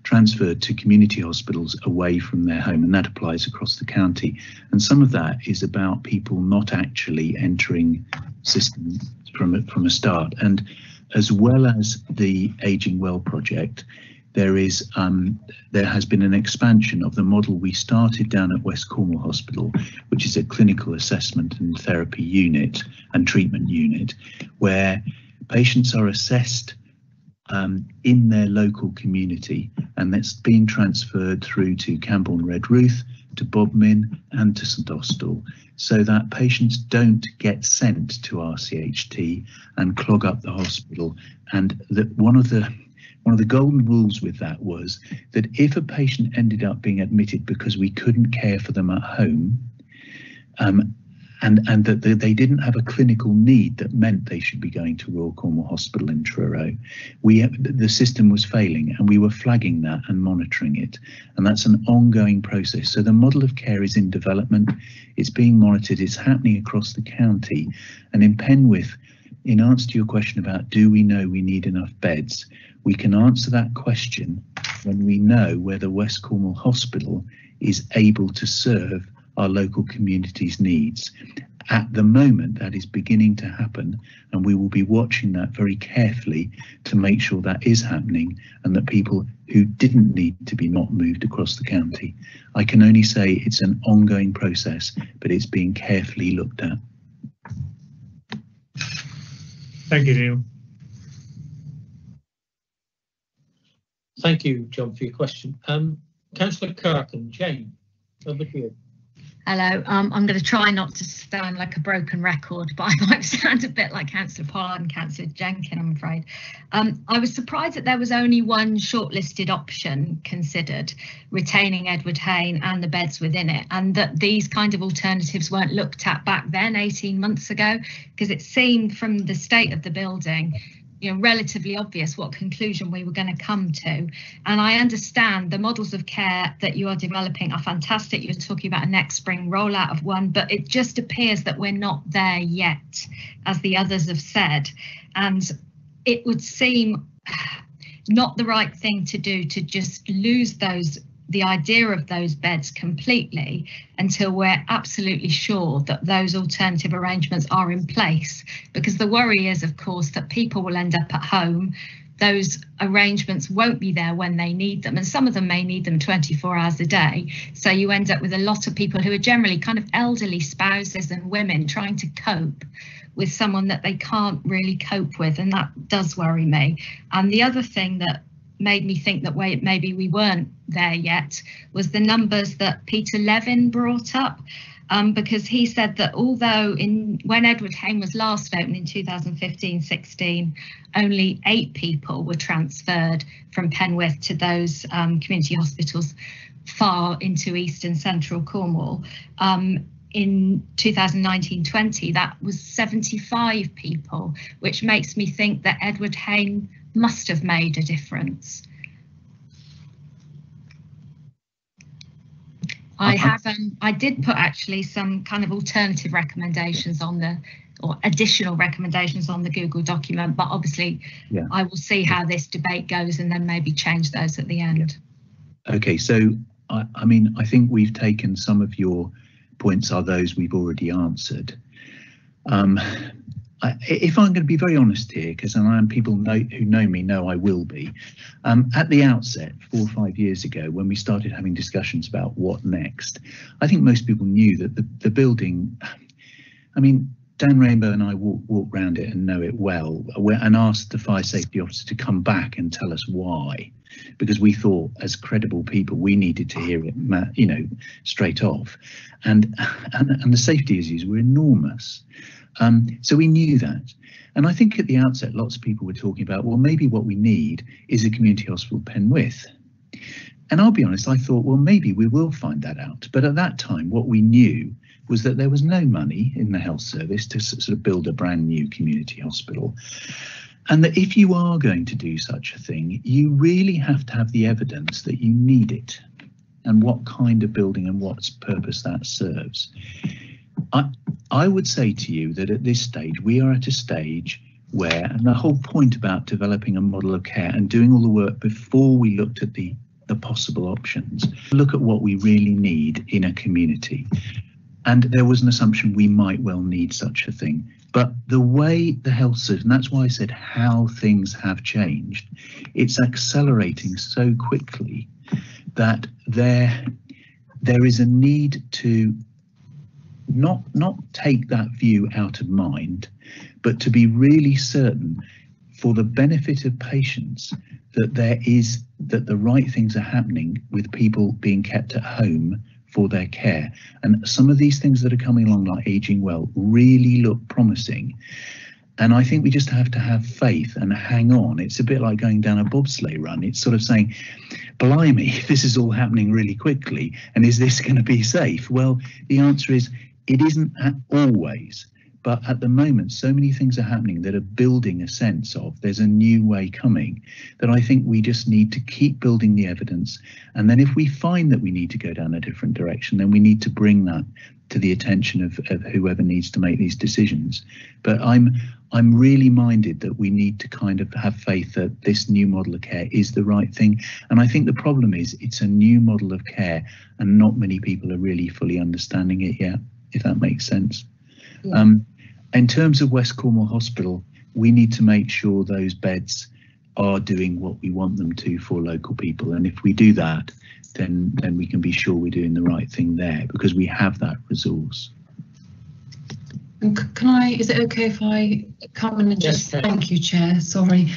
transferred to community hospitals away from their home, and that applies across the county. And some of that is about people not actually entering systems from a start. And as well as the Ageing Well project, there has been an expansion of the model we started down at West Cornwall Hospital, which is a clinical assessment and therapy unit and treatment unit, where patients are assessed in their local community, and that's being transferred through to Camborne Redruth, to Bodmin and to St Austell, so that patients don't get sent to RCHT and clog up the hospital. And that one of the golden rules with that was that if a patient ended up being admitted because we couldn't care for them at home, and that they didn't have a clinical need that meant they should be going to Royal Cornwall Hospital in Truro, the system was failing, and we were flagging that and monitoring it. And that's an ongoing process. So the model of care is in development, it's being monitored, it's happening across the county. And in Penwith, in answer to your question about do we know we need enough beds, we can answer that question when we know whether West Cornwall Hospital is able to serve our local community's needs. At the moment, that is beginning to happen, and we will be watching that very carefully to make sure that is happening and that people who didn't need to be not moved across the county. I can only say it's an ongoing process, but it's being carefully looked at. Thank you, Neil. Thank you, John, for your question. Councillor Kirk and Jane, over to you. Hello, I'm going to try not to sound like a broken record, but I might sound a bit like Councillor Pollard and Councillor Jenkin, I'm afraid. I was surprised that there was only one shortlisted option considered, retaining Edward Hain and the beds within it, and that these kind of alternatives weren't looked at back then, 18 months ago, because it seemed from the state of the building, you know, relatively obvious what conclusion we were going to come to. And I understand the models of care that you are developing are fantastic. You're talking about a next spring rollout of one, but it just appears that we're not there yet, as the others have said. And it would seem not the right thing to do to just lose the idea of those beds completely until we're absolutely sure that those alternative arrangements are in place, because the worry is, of course, that people will end up at home. Those arrangements won't be there when they need them, and some of them may need them 24 hours a day. So you end up with a lot of people who are generally kind of elderly spouses and women trying to cope with someone that they can't really cope with, and that does worry me. And the other thing that made me think that maybe we weren't there yet was the numbers that Peter Levin brought up, because he said that although when Edward Hain was last opened in 2015-16, only 8 people were transferred from Penwith to those community hospitals far into east and central Cornwall. In 2019-20, that was 75 people, which makes me think that Edward Hain must have made a difference. I did put actually some kind of alternative recommendations on or additional recommendations on the Google document, but obviously I will see how this debate goes and then maybe change those at the end. Okay, so I mean, I think we've taken some of your points are those we've already answered. If I'm going to be very honest here, because people who know me know I will be, at the outset 4 or 5 years ago when we started having discussions about what next, I think most people knew that the building, I mean, Dan Rainbow and I walk around it and know it well, and asked the fire safety officer to come back and tell us why, because we thought as credible people we needed to hear it, you know, straight off, and the safety issues were enormous. So we knew that, and I think at the outset lots of people were talking about, well, maybe what we need is a community hospital Penwith, and I'll be honest, I thought, well, maybe we will find that out, but at that time what we knew was that there was no money in the health service to sort of build a brand new community hospital, and that if you are going to do such a thing, you really have to have the evidence that you need it and what kind of building and what purpose that serves. I would say to you that at this stage, we are at a stage where, and the whole point about developing a model of care and doing all the work before we looked at the possible options, look at what we really need in a community. And there was an assumption we might well need such a thing. But the way the health system, and that's why I said how things have changed, it's accelerating so quickly that there is a need to not take that view out of mind, but to be really certain for the benefit of patients that the right things are happening with people being kept at home for their care. And some of these things that are coming along, like aging well, really look promising. And I think we just have to have faith and hang on. It's a bit like going down a bobsleigh run. It's sort of saying, blimey, this is all happening really quickly, and is this going to be safe? Well, the answer is it isn't always, but at the moment so many things are happening that are building a sense of there's a new way coming, that I think we just need to keep building the evidence, and then if we find that we need to go down a different direction, then we need to bring that to the attention of whoever needs to make these decisions. But I'm really minded that we need to kind of have faith that this new model of care is the right thing. And I think the problem is it's a new model of care and not many people are really fully understanding it yet, if that makes sense. Yeah. In terms of West Cornwall Hospital, we need to make sure those beds are doing what we want them to for local people. And if we do that, then we can be sure we're doing the right thing there because we have that resource. And is it okay if I come in and just, yes, thank you, Chair, sorry.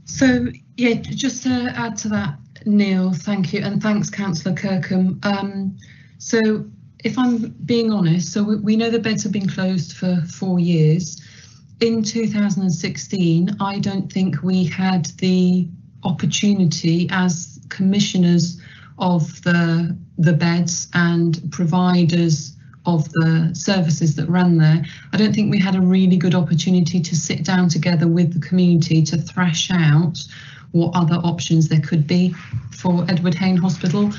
So yeah, just to add to that, Neil, thank you, and thanks, Councillor Kirkham. So if I'm being honest, so we know the beds have been closed for 4 years. In 2016, I don't think we had the opportunity as commissioners of the beds and providers of the services that ran there. I don't think we had a really good opportunity to sit down together with the community to thrash out what other options there could be for Edward Hain Hospital.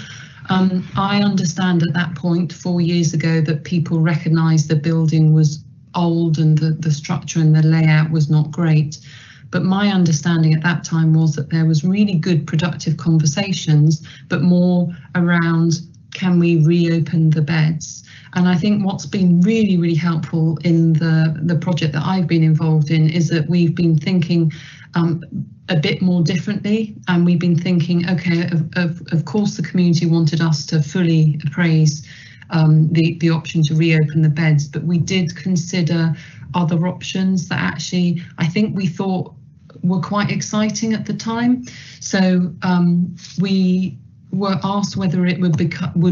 I understand at that point 4 years ago that people recognised the building was old and the structure and the layout was not great. But my understanding at that time was that there was really good productive conversations, but more around, can we reopen the beds? And I think what's been really, really helpful in the project that I've been involved in is that we've been thinking a bit more differently, and we've been thinking, okay, of course the community wanted us to fully appraise the option to reopen the beds, but we did consider other options that actually I think we thought were quite exciting at the time. So we were asked whether it would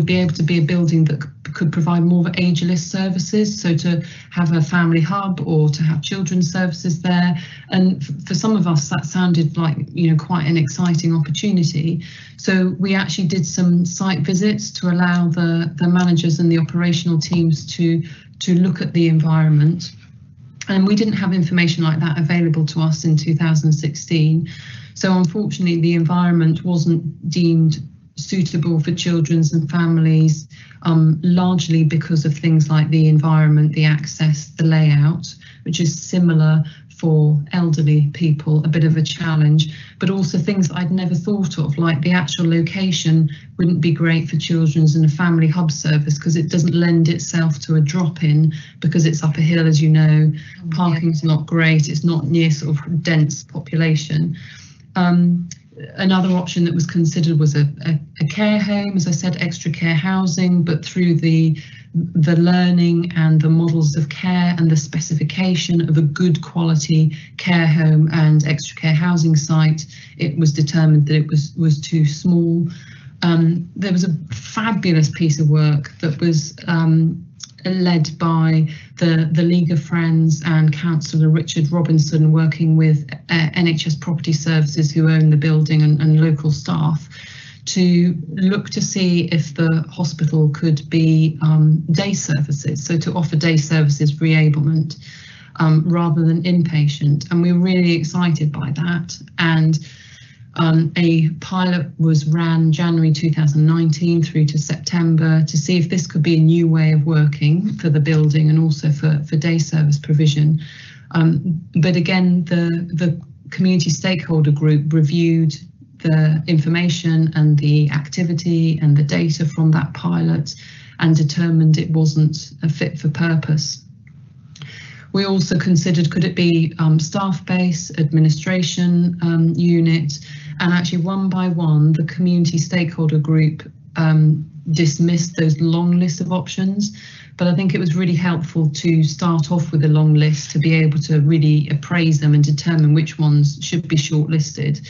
be able to be a building that could provide more of ageless services, so to have a family hub or to have children's services there. And for some of us that sounded like, you know, quite an exciting opportunity. So we actually did some site visits to allow the managers and the operational teams to look at the environment. And we didn't have information like that available to us in 2016. So unfortunately, the environment wasn't deemed suitable for children's and families, largely because of things like the environment, the access, the layout, which is similar for elderly people, a bit of a challenge, but also things that I'd never thought of, like the actual location wouldn't be great for children's and a family hub service because it doesn't lend itself to a drop-in because it's up a hill, as you know, parking's not great, it's not near sort of dense population. Another option that was considered was a care home, as I said, extra care housing, but through the learning and the models of care and the specification of a good quality care home and extra care housing site, it was determined that it was too small. There was a fabulous piece of work that was led by the League of Friends and Councillor Richard Robinson, working with NHS Property Services, who own the building, and local staff, to look to see if the hospital could be day services, so to offer day services reablement rather than inpatient. And we were really excited by that. And a pilot was ran January 2019 through to September to see if this could be a new way of working for the building and also for day service provision. But again, the community stakeholder group reviewed the information and the activity and the data from that pilot and determined it wasn't a fit for purpose. We also considered, could it be staff base, administration unit, and actually one by one, the community stakeholder group dismissed those long list of options. But I think it was really helpful to start off with a long list to be able to really appraise them and determine which ones should be shortlisted.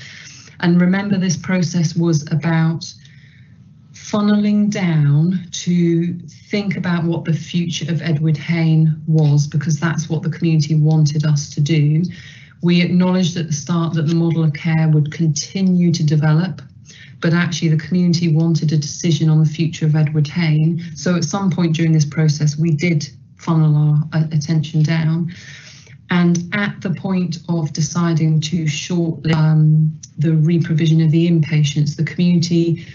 And remember, this process was about funneling down to think about what the future of Edward Hain was, because that's what the community wanted us to do. We acknowledged at the start that the model of care would continue to develop, but actually the community wanted a decision on the future of Edward Hain. So at some point during this process, we did funnel our attention down. And at the point of deciding to shortlist the reprovision of the inpatients, the community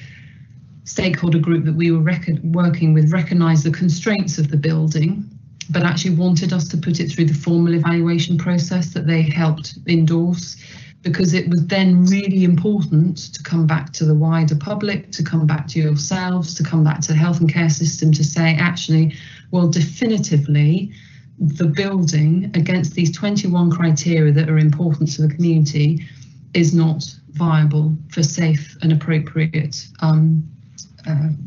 stakeholder group that we were working with recognised the constraints of the building but actually wanted us to put it through the formal evaluation process that they helped endorse, because it was then really important to come back to the wider public, to come back to yourselves, to come back to the health and care system to say, actually, well, definitively, the building against these 21 criteria that are important to the community is not viable for safe and appropriate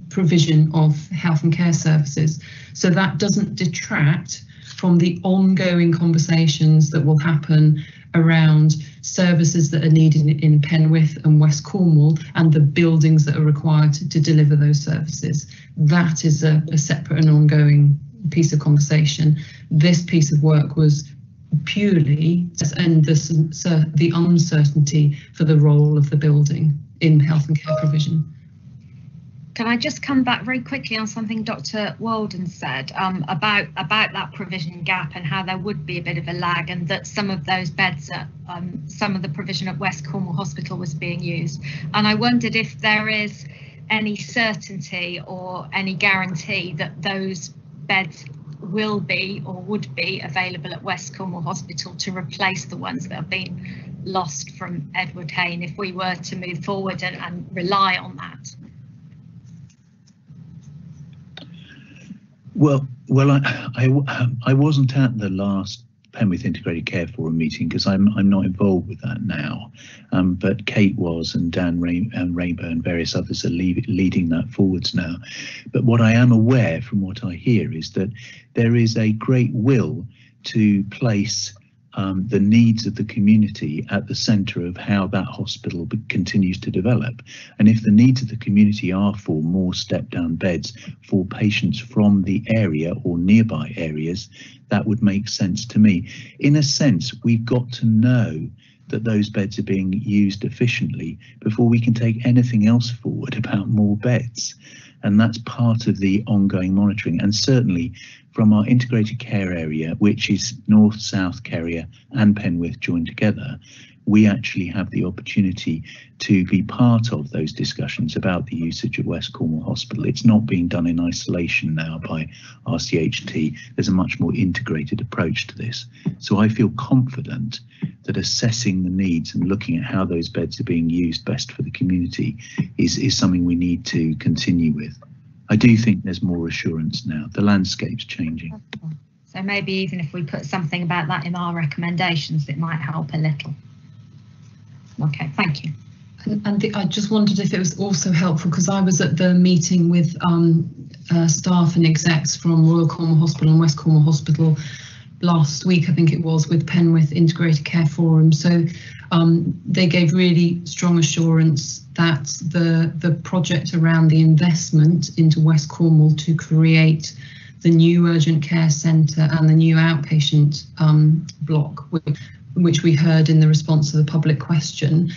provision of health and care services. So that doesn't detract from the ongoing conversations that will happen around services that are needed in Penwith and West Cornwall and the buildings that are required to deliver those services. That is a separate and ongoing piece of conversation. This piece of work was purely and the uncertainty for the role of the building in health and care provision. Can I just come back very quickly on something Dr. Walden said about that provision gap and how there would be a bit of a lag, and that some of those beds at some of the provision at West Cornwall Hospital was being used. And I wondered if there is any certainty or any guarantee that those beds will be or would be available at West Cornwall Hospital to replace the ones that have been lost from Edward Hain, if we were to move forward and rely on that. Well, I wasn't at the last Penwith Integrated Care Forum meeting because I'm not involved with that now, but Kate was, and Dan Rainbow and various others are leading that forwards now. But what I am aware from what I hear is that there is a great will to place the needs of the community at the centre of how that hospital continues to develop. And if the needs of the community are for more step-down beds for patients from the area or nearby areas, that would make sense to me. In a sense, we've got to know that those beds are being used efficiently before we can take anything else forward about more beds. And that's part of the ongoing monitoring. And certainly from our integrated care area, which is North, South, Kernow and Penwith joined together, we actually have the opportunity to be part of those discussions about the usage of West Cornwall Hospital. It's not being done in isolation now by RCHT. There's a much more integrated approach to this. So I feel confident that assessing the needs and looking at how those beds are being used best for the community is something we need to continue with. I do think there's more assurance now. The landscape's changing. So maybe even if we put something about that in our recommendations, it might help a little. Okay, thank you. And I just wondered if it was also helpful, because I was at the meeting with staff and execs from Royal Cornwall Hospital and West Cornwall Hospital last week, I think it was, with Penwith Integrated Care Forum. So they gave really strong assurance that the project around the investment into West Cornwall to create the new urgent care centre and the new outpatient block, which we heard in the response to the public question,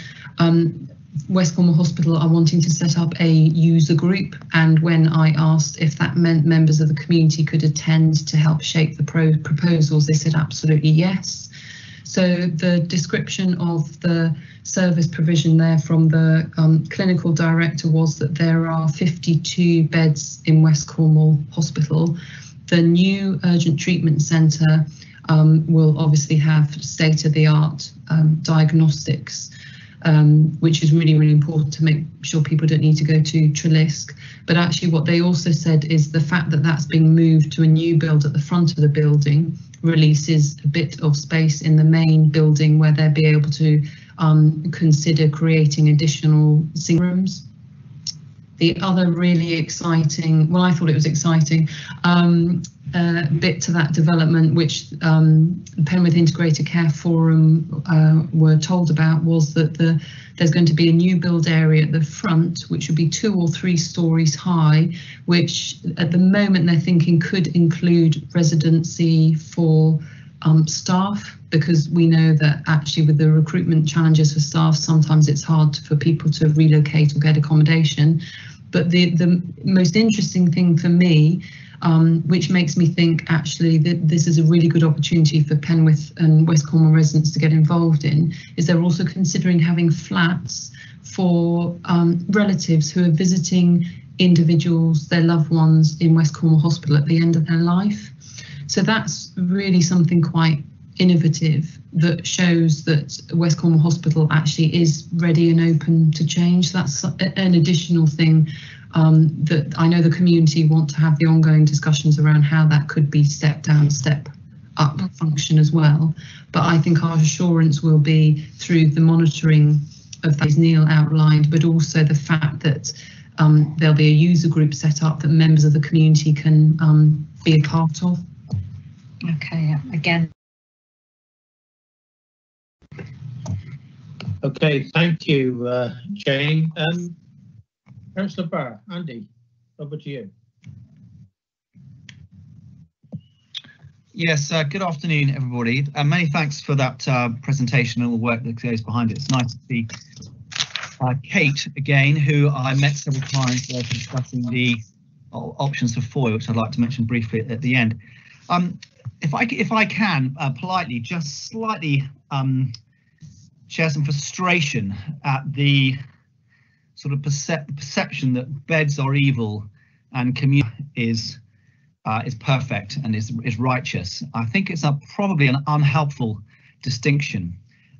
West Cornwall Hospital are wanting to set up a user group, and when I asked if that meant members of the community could attend to help shape the proposals, they said absolutely yes. So the description of the service provision there from the clinical director was that there are 52 beds in West Cornwall Hospital. The new urgent treatment centre will obviously have state-of-the-art diagnostics, which is really, really important to make sure people don't need to go to Trelisk. But actually what they also said is the fact that that's being moved to a new build at the front of the building releases a bit of space in the main building where they'll be able to consider creating additional single rooms. The other really exciting, well, I thought it was exciting, bit to that development, which Penwith Integrated Care Forum were told about, was that there's going to be a new build area at the front, which would be 2 or 3 stories high, which at the moment they're thinking could include residency for staff, because we know that actually with the recruitment challenges for staff, sometimes it's hard for people to relocate or get accommodation. But the most interesting thing for me, which makes me think actually that this is a really good opportunity for Penwith and West Cornwall residents to get involved in, is they're also considering having flats for relatives who are visiting individuals, their loved ones in West Cornwall Hospital at the end of their life. So that's really something quite innovative that shows that West Cornwall Hospital actually is ready and open to change. That's an additional thing that I know the community want to have the ongoing discussions around how that could be step down, step up function as well. But I think our assurance will be through the monitoring of that, as Neil outlined, but also the fact that there'll be a user group set up that members of the community can be a part of. Okay, yeah, again. Okay, thank you, Jane. Councillor Barr, Andy, over to you. Yes, good afternoon, everybody. Many thanks for that presentation and all the work that goes behind it. It's nice to see Kate again, who I met several times discussing the options for FOI, which I'd like to mention briefly at the end. If I can politely, just slightly share some frustration at the sort of perception that beds are evil and community is perfect and is righteous. I think it's probably an unhelpful distinction,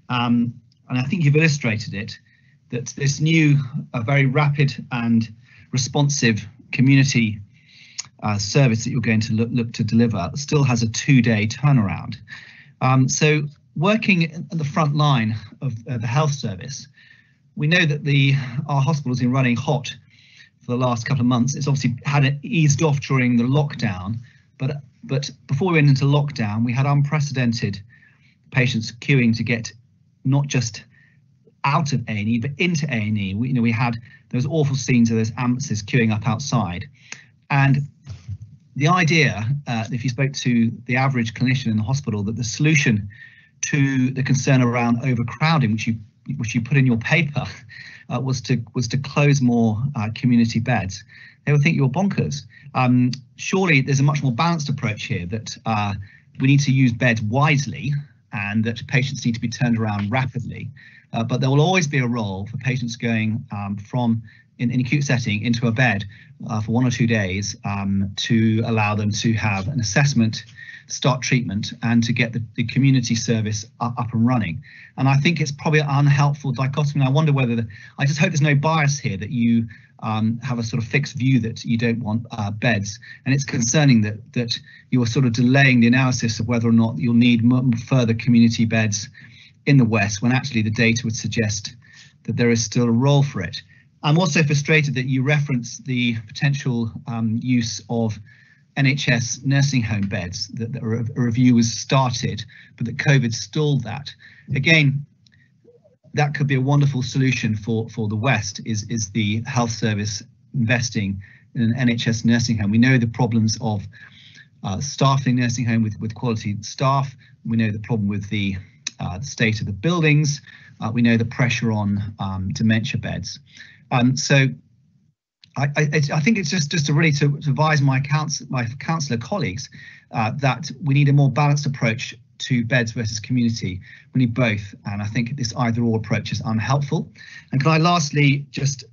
and I think you've illustrated it, that this new, very rapid and responsive community service that you're going to look to deliver still has a 2-day turnaround. So working at the front line of the health service, we know that our hospital has been running hot for the last couple of months. It's obviously eased off during the lockdown, but before we went into lockdown, we had unprecedented patients queuing to get not just out of A&E but into A&E. We had those awful scenes of those ambulances queuing up outside, and the idea, if you spoke to the average clinician in the hospital, that the solution to the concern around overcrowding, which you put in your paper, was to close more community beds, they would think you're bonkers. Surely there's a much more balanced approach here, that we need to use beds wisely and that patients need to be turned around rapidly. But there will always be a role for patients going from in acute setting into a bed for 1 or 2 days to allow them to have an assessment, start treatment, and to get the community service up and running. And I think it's probably an unhelpful dichotomy. I wonder whether I just hope there's no bias here, that you have a sort of fixed view that you don't want beds, and it's concerning that you're sort of delaying the analysis of whether or not you'll need further community beds in the West, when actually the data would suggest that there is still a role for it. I'm also frustrated that you reference the potential use of NHS nursing home beds, that a review was started, but that COVID stalled that. Again, that could be a wonderful solution for the West, is the health service investing in an NHS nursing home. We know the problems of staffing nursing home with quality staff. We know the problem with the state of the buildings. We know the pressure on dementia beds. So I think it's just to really to advise my councillor colleagues that we need a more balanced approach to beds versus community. We need both, and I think this either-or approach is unhelpful. And can I lastly just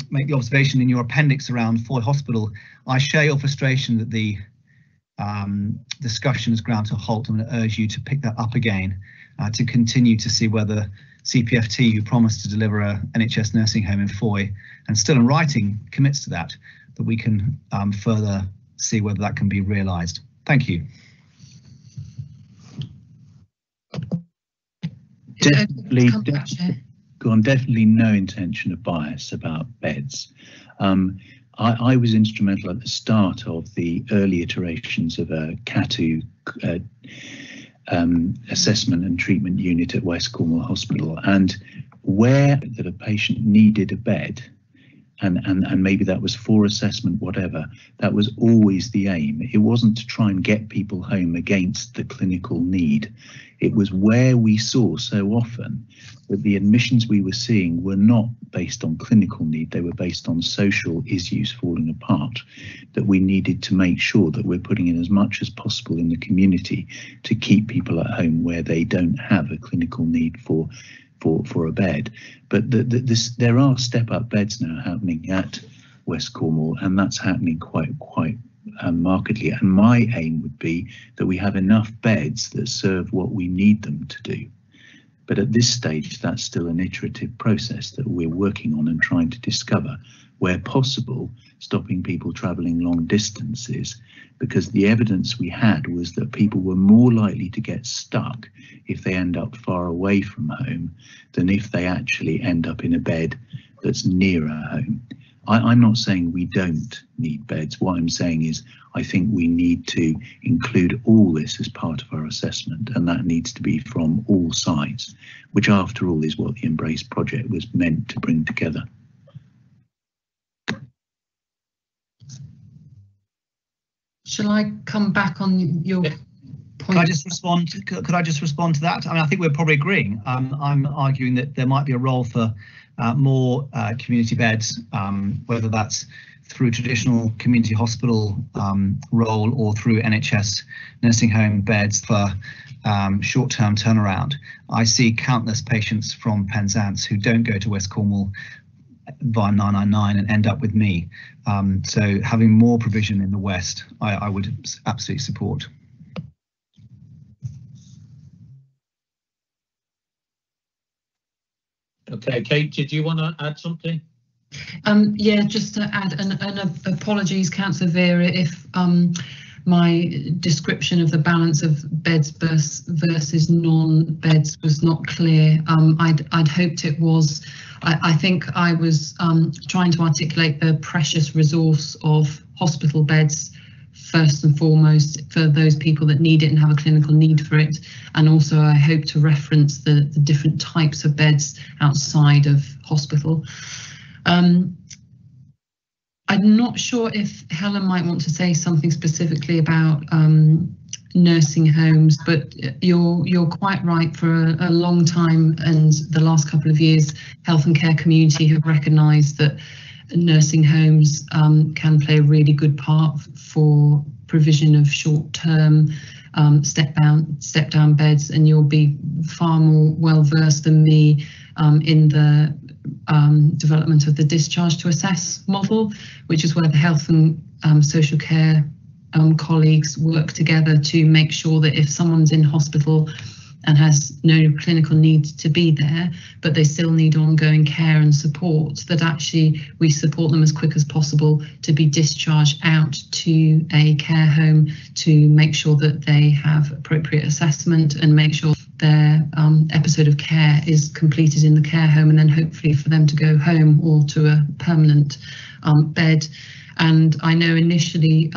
make the observation in your appendix around Foy Hospital? I share your frustration that the discussion has ground to a halt. I'm going to urge you to pick that up again, to continue to see whether CPFT, who promised to deliver a NHS nursing home in Foy, and still in writing commits to that we can further see whether that can be realised. Thank you. Definitely no intention of bias about beds. I was instrumental at the start of the early iterations of a CATU assessment and treatment unit at West Cornwall Hospital, and where that a patient needed a bed, and maybe that was for assessment, whatever, that was always the aim. It wasn't to try and get people home against the clinical need. It was where we saw so often that the admissions we were seeing were not based on clinical need, they were based on social issues falling apart, that we needed to make sure that we're putting in as much as possible in the community to keep people at home where they don't have a clinical need for a bed. But there are step-up beds now happening at West Cornwall, and that's happening quite markedly, and my aim would be that we have enough beds that serve what we need them to do. But at this stage, that's still an iterative process that we're working on and trying to discover, where possible, stopping people travelling long distances, because the evidence we had was that people were more likely to get stuck if they end up far away from home than if they actually end up in a bed that's nearer home. I'm not saying we don't need beds. What I'm saying is I think we need to include all this as part of our assessment, and that needs to be from all sides, which after all is what the Embrace project was meant to bring together. Shall I come back on your point? Could I just respond to that? I mean, I think we're probably agreeing. I'm arguing that there might be a role for more community beds, whether that's through traditional community hospital role or through NHS nursing home beds for short-term turnaround. I see countless patients from Penzance who don't go to West Cornwall via 999 and end up with me. So having more provision in the West, I would absolutely support. Okay, Kate, did you want to add something? Yeah, just to add, and apologies, Councillor Vera, if my description of the balance of beds versus non-beds was not clear. I'd hoped it was. I think I was trying to articulate the precious resource of hospital beds first and foremost for those people that need it and have a clinical need for it. And also I hope to reference the different types of beds outside of hospital. I'm not sure if Helen might want to say something specifically about nursing homes, but you're quite right. For a long time and the last couple of years, health and care community have recognised that nursing homes can play a really good part for provision of short-term step down beds, and you'll be far more well versed than me in the development of the discharge to assess model, which is where the health and social care colleagues work together to make sure that if someone's in hospital and has no clinical need to be there, but they still need ongoing care and support, that actually we support them as quick as possible to be discharged out to a care home to make sure that they have appropriate assessment and make sure their episode of care is completed in the care home, and then hopefully for them to go home or to a permanent bed. And I know initially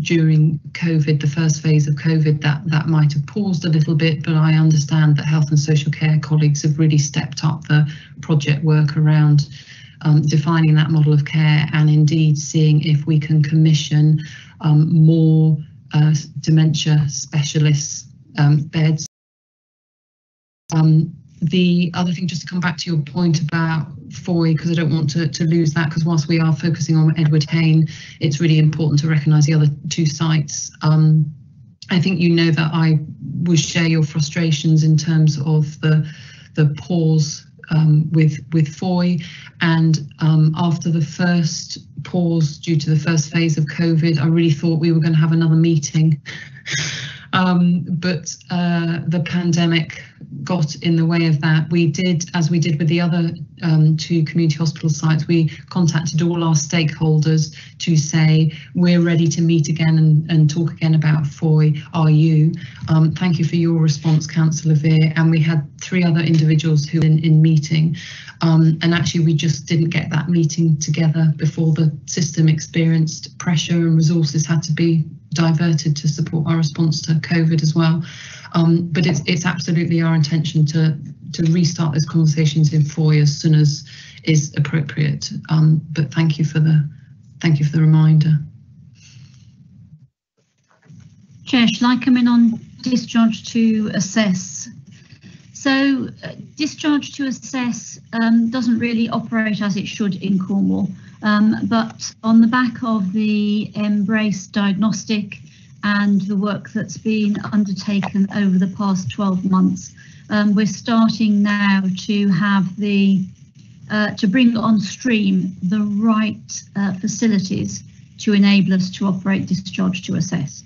during COVID, the first phase of COVID, that might have paused a little bit, but I understand that health and social care colleagues have really stepped up the project work around defining that model of care, and indeed seeing if we can commission more dementia specialist beds. The other thing, just to come back to your point about Foy, because I don't want to lose that, because whilst we are focusing on Edward Hain, it's really important to recognise the other two sites. I think you know that I would share your frustrations in terms of the pause with Foy, and after the first pause due to the first phase of COVID, I really thought we were going to have another meeting. But the pandemic got in the way of that. We did, as we did with the other two community hospital sites, we contacted all our stakeholders to say we're ready to meet again and talk again about Foy. Are you? Thank you for your response, Councillor Veer. And we had 3 other individuals who were in meeting. And actually we just didn't get that meeting together before the system experienced pressure and resources had to be diverted to support our response to COVID as well. But it's absolutely our intention to restart those conversations in Foy as soon as is appropriate. But thank you for the reminder. Chair, shall I come in on discharge to assess? So discharge to assess doesn't really operate as it should in Cornwall, but on the back of the Embrace diagnostic and the work that's been undertaken over the past 12 months, we're starting now to have to bring on stream the right facilities to enable us to operate discharge to assess.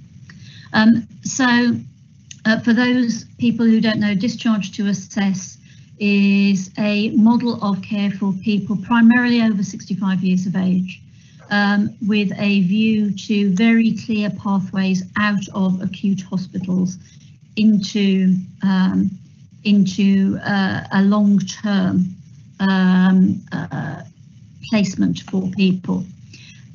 For those people who don't know, discharge to assess is a model of care for people primarily over 65 years of age, with a view to very clear pathways out of acute hospitals into a long-term placement for people.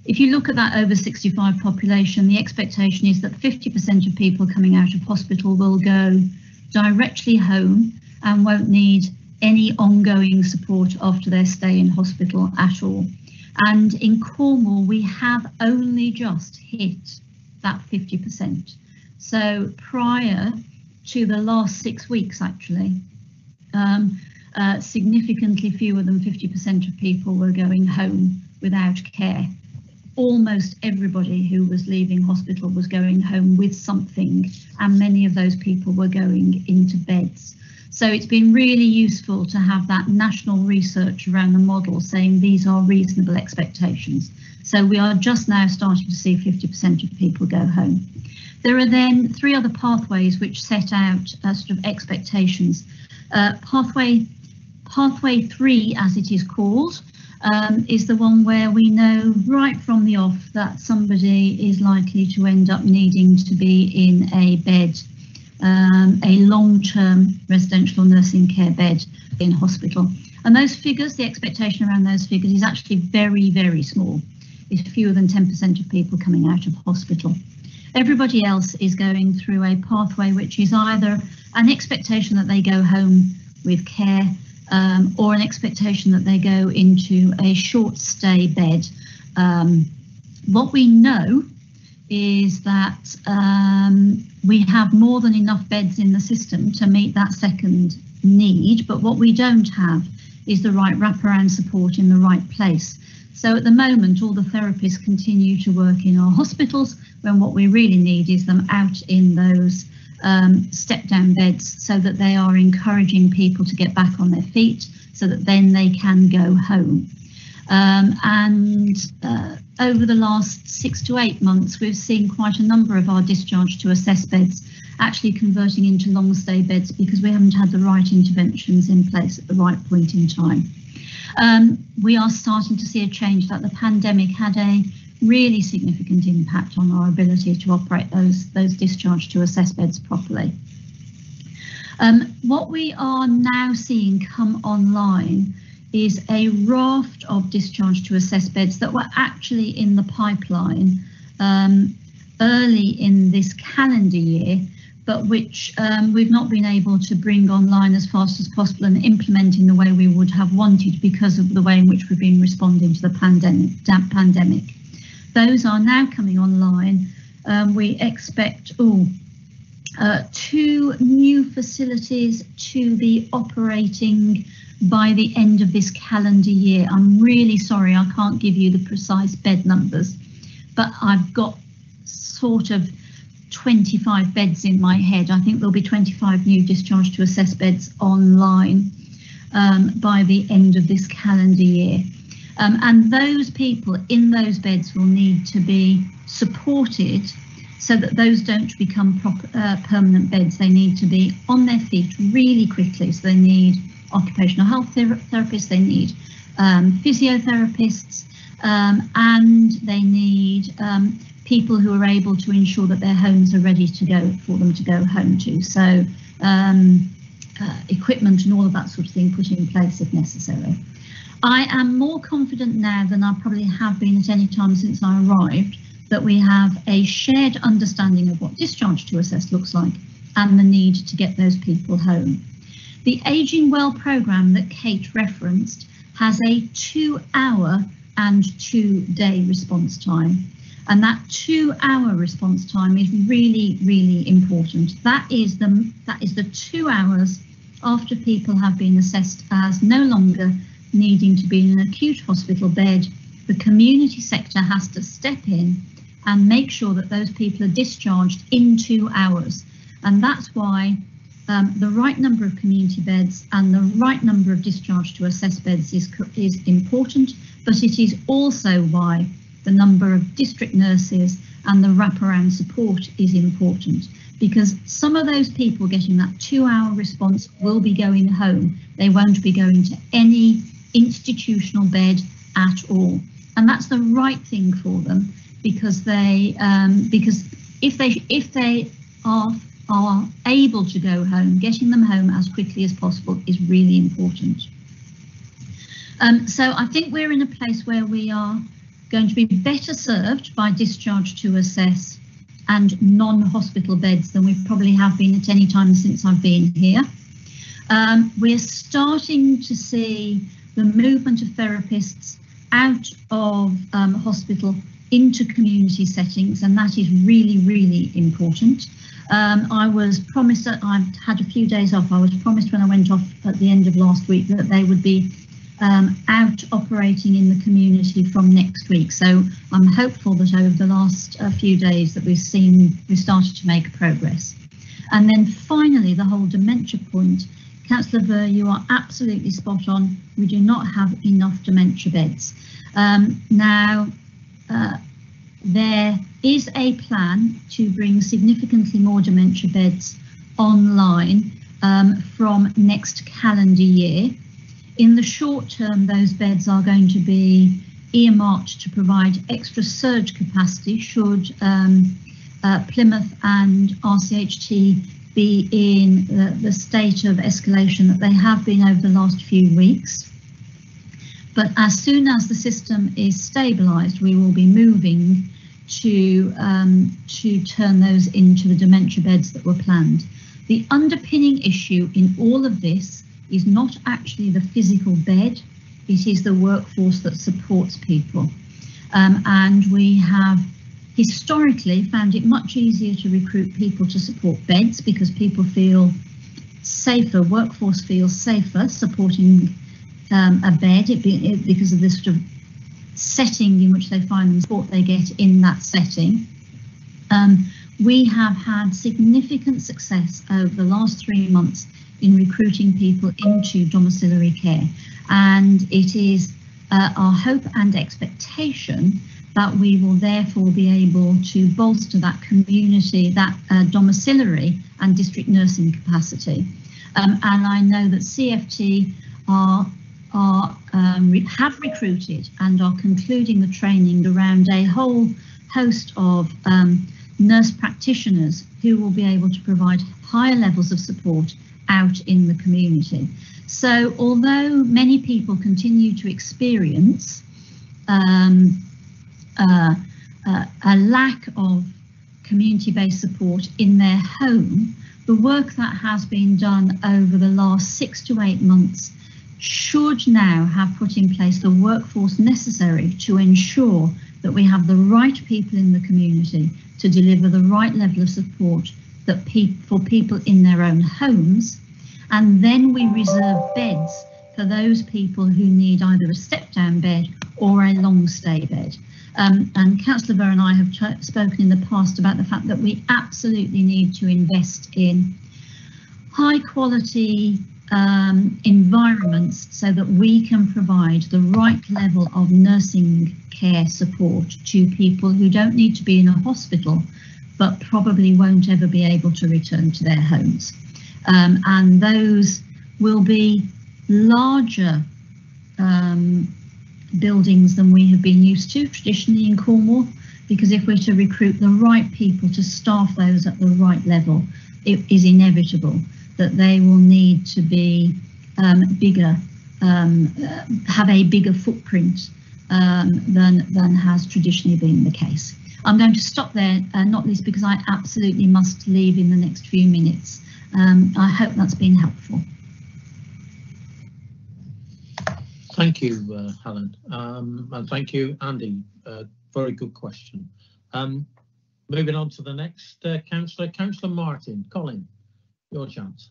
If you look at that over 65 population, the expectation is that 50% of people coming out of hospital will go directly home and won't need any ongoing support after their stay in hospital at all. And in Cornwall, we have only just hit that 50%. So prior to the last 6 weeks, actually, significantly fewer than 50% of people were going home without care. Almost everybody who was leaving hospital was going home with something, and many of those people were going into beds. So it's been really useful to have that national research around the model saying these are reasonable expectations. So we are just now starting to see 50% of people go home. There are then 3 other pathways which set out sort of expectations. Pathway 3, as it is called, is the one where we know right from the off that somebody is likely to end up needing to be in a bed, a long-term residential nursing care bed in hospital. And those figures, the expectation around those figures is actually very, very small. It's fewer than 10% of people coming out of hospital. Everybody else is going through a pathway which is either an expectation that they go home with care, or an expectation that they go into a short stay bed. What we know is that we have more than enough beds in the system to meet that second need, but what we don't have is the right wraparound support in the right place. So at the moment, all the therapists continue to work in our hospitals, when what we really need is them out in those step-down beds, so that they are encouraging people to get back on their feet, so that then they can go home. Over the last 6 to 8 months, we've seen quite a number of our discharge to assess beds actually converting into long stay beds, because we haven't had the right interventions in place at the right point in time. We are starting to see a change, that the pandemic had a really significant impact on our ability to operate those discharge to assess beds properly. What we are now seeing come online is a raft of discharge to assess beds that were actually in the pipeline early in this calendar year, but which we've not been able to bring online as fast as possible and implement in the way we would have wanted because of the way in which we've been responding to the pandemic. Those are now coming online. We expect 2 new facilities to be operating by the end of this calendar year. I'm really sorry, I can't give you the precise bed numbers, but I've got sort of 25 beds in my head. I think there'll be 25 new discharge to assess beds online by the end of this calendar year. And those people in those beds will need to be supported so that those don't become permanent beds. They need to be on their feet really quickly. So they need occupational health therapists, they need physiotherapists, and they need people who are able to ensure that their homes are ready to go for them to go home to. So equipment and all of that sort of thing put in place if necessary. I am more confident now than I probably have been at any time since I arrived that we have a shared understanding of what discharge to assess looks like and the need to get those people home. The Ageing Well programme that Kate referenced has a 2-hour and 2-day response time. And that 2-hour response time is really, really important. That is the 2 hours after people have been assessed as no longer needing to be in an acute hospital bed. The community sector has to step in and make sure that those people are discharged in 2 hours. And that's why the right number of community beds and the right number of discharge to assess beds is important, but it is also why the number of district nurses and the wraparound support is important, because some of those people getting that 2-hour response will be going home. They won't be going to any institutional bed at all. And that's the right thing for them, because because if they are able to go home, getting them home as quickly as possible is really important. So I think we're in a place where we are going to be better served by discharge to assess and non-hospital beds than we probably have been at any time since I've been here. We're starting to see the movement of therapists out of hospital into community settings, and that is really, really important. I was promised that I've had a few days off. I was promised when I went off at the end of last week that they would be out operating in the community from next week. So I'm hopeful that over the last few days that we've started to make progress. And then finally, the whole dementia point. Councillor Burr, you are absolutely spot on. We do not have enough dementia beds. There is a plan to bring significantly more dementia beds online from next calendar year. In the short term, those beds are going to be earmarked to provide extra surge capacity should Plymouth and RCHT be in the state of escalation that they have been over the last few weeks. But as soon as the system is stabilised, we will be moving to turn those into the dementia beds that were planned. The underpinning issue in all of this is not actually the physical bed, it is the workforce that supports people. And we have historically found it much easier to recruit people to support beds because people feel safer, workforce feels safer supporting a bed because of the sort of setting in which they find them, support they get in that setting. We have had significant success over the last 3 months in recruiting people into domiciliary care, and it is our hope and expectation that we will therefore be able to bolster that community, that domiciliary and district nursing capacity. And I know that CFT have recruited and are concluding the training around a whole host of nurse practitioners who will be able to provide higher levels of support out in the community. So although many people continue to experience a lack of community-based support in their home, the work that has been done over the last 6 to 8 months should now have put in place the workforce necessary to ensure that we have the right people in the community to deliver the right level of support that for people in their own homes, and then we reserve beds for those people who need either a step-down bed or a long-stay bed. And Councillor Burr and I have spoken in the past about the fact that we absolutely need to invest in high-quality environments so that we can provide the right level of nursing care support to people who don't need to be in a hospital but probably won't ever be able to return to their homes. And those will be larger buildings than we have been used to traditionally in Cornwall, because if we're to recruit the right people to staff those at the right level, it is inevitable that they will need to be bigger, have a bigger footprint than has traditionally been the case. I'm going to stop there, not least because I absolutely must leave in the next few minutes. I hope that's been helpful. Thank you, Helen, and thank you, Andy. Very good question. Moving on to the next councillor, Councillor Martin. Colin, your chance.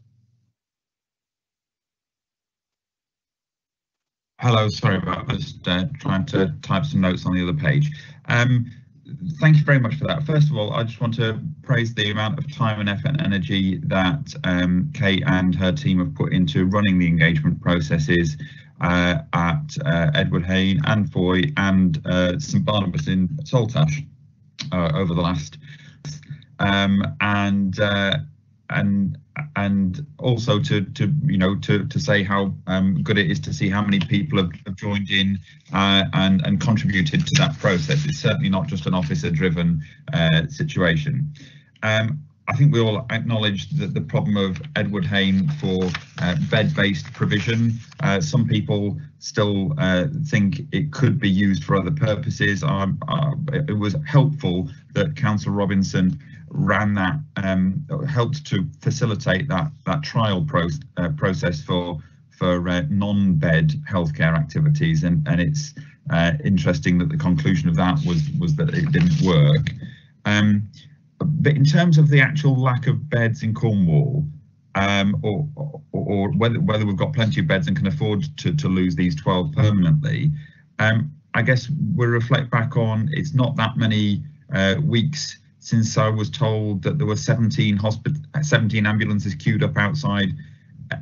Hello, sorry about this, trying to type some notes on the other page. thank you very much for that. First of all, I just want to praise the amount of time and effort and energy that Kate and her team have put into running the engagement processes at Edward Hain and Foy and St Barnabas in Saltash over the last and also to say how good it is to see how many people have joined in and contributed to that process. It's certainly not just an officer-driven situation. I think we all acknowledge that the problem of Edward Hain for bed-based provision. Some people still think it could be used for other purposes. It was helpful that Councillor Robinson ran that, helped to facilitate that trial process for non-bed healthcare activities, and it's interesting that the conclusion of that was that it didn't work. But in terms of the actual lack of beds in Cornwall, or whether we've got plenty of beds and can afford to lose these 12 permanently, I guess we'll reflect back on it's not that many weeks since I was told that there were 17 ambulances queued up outside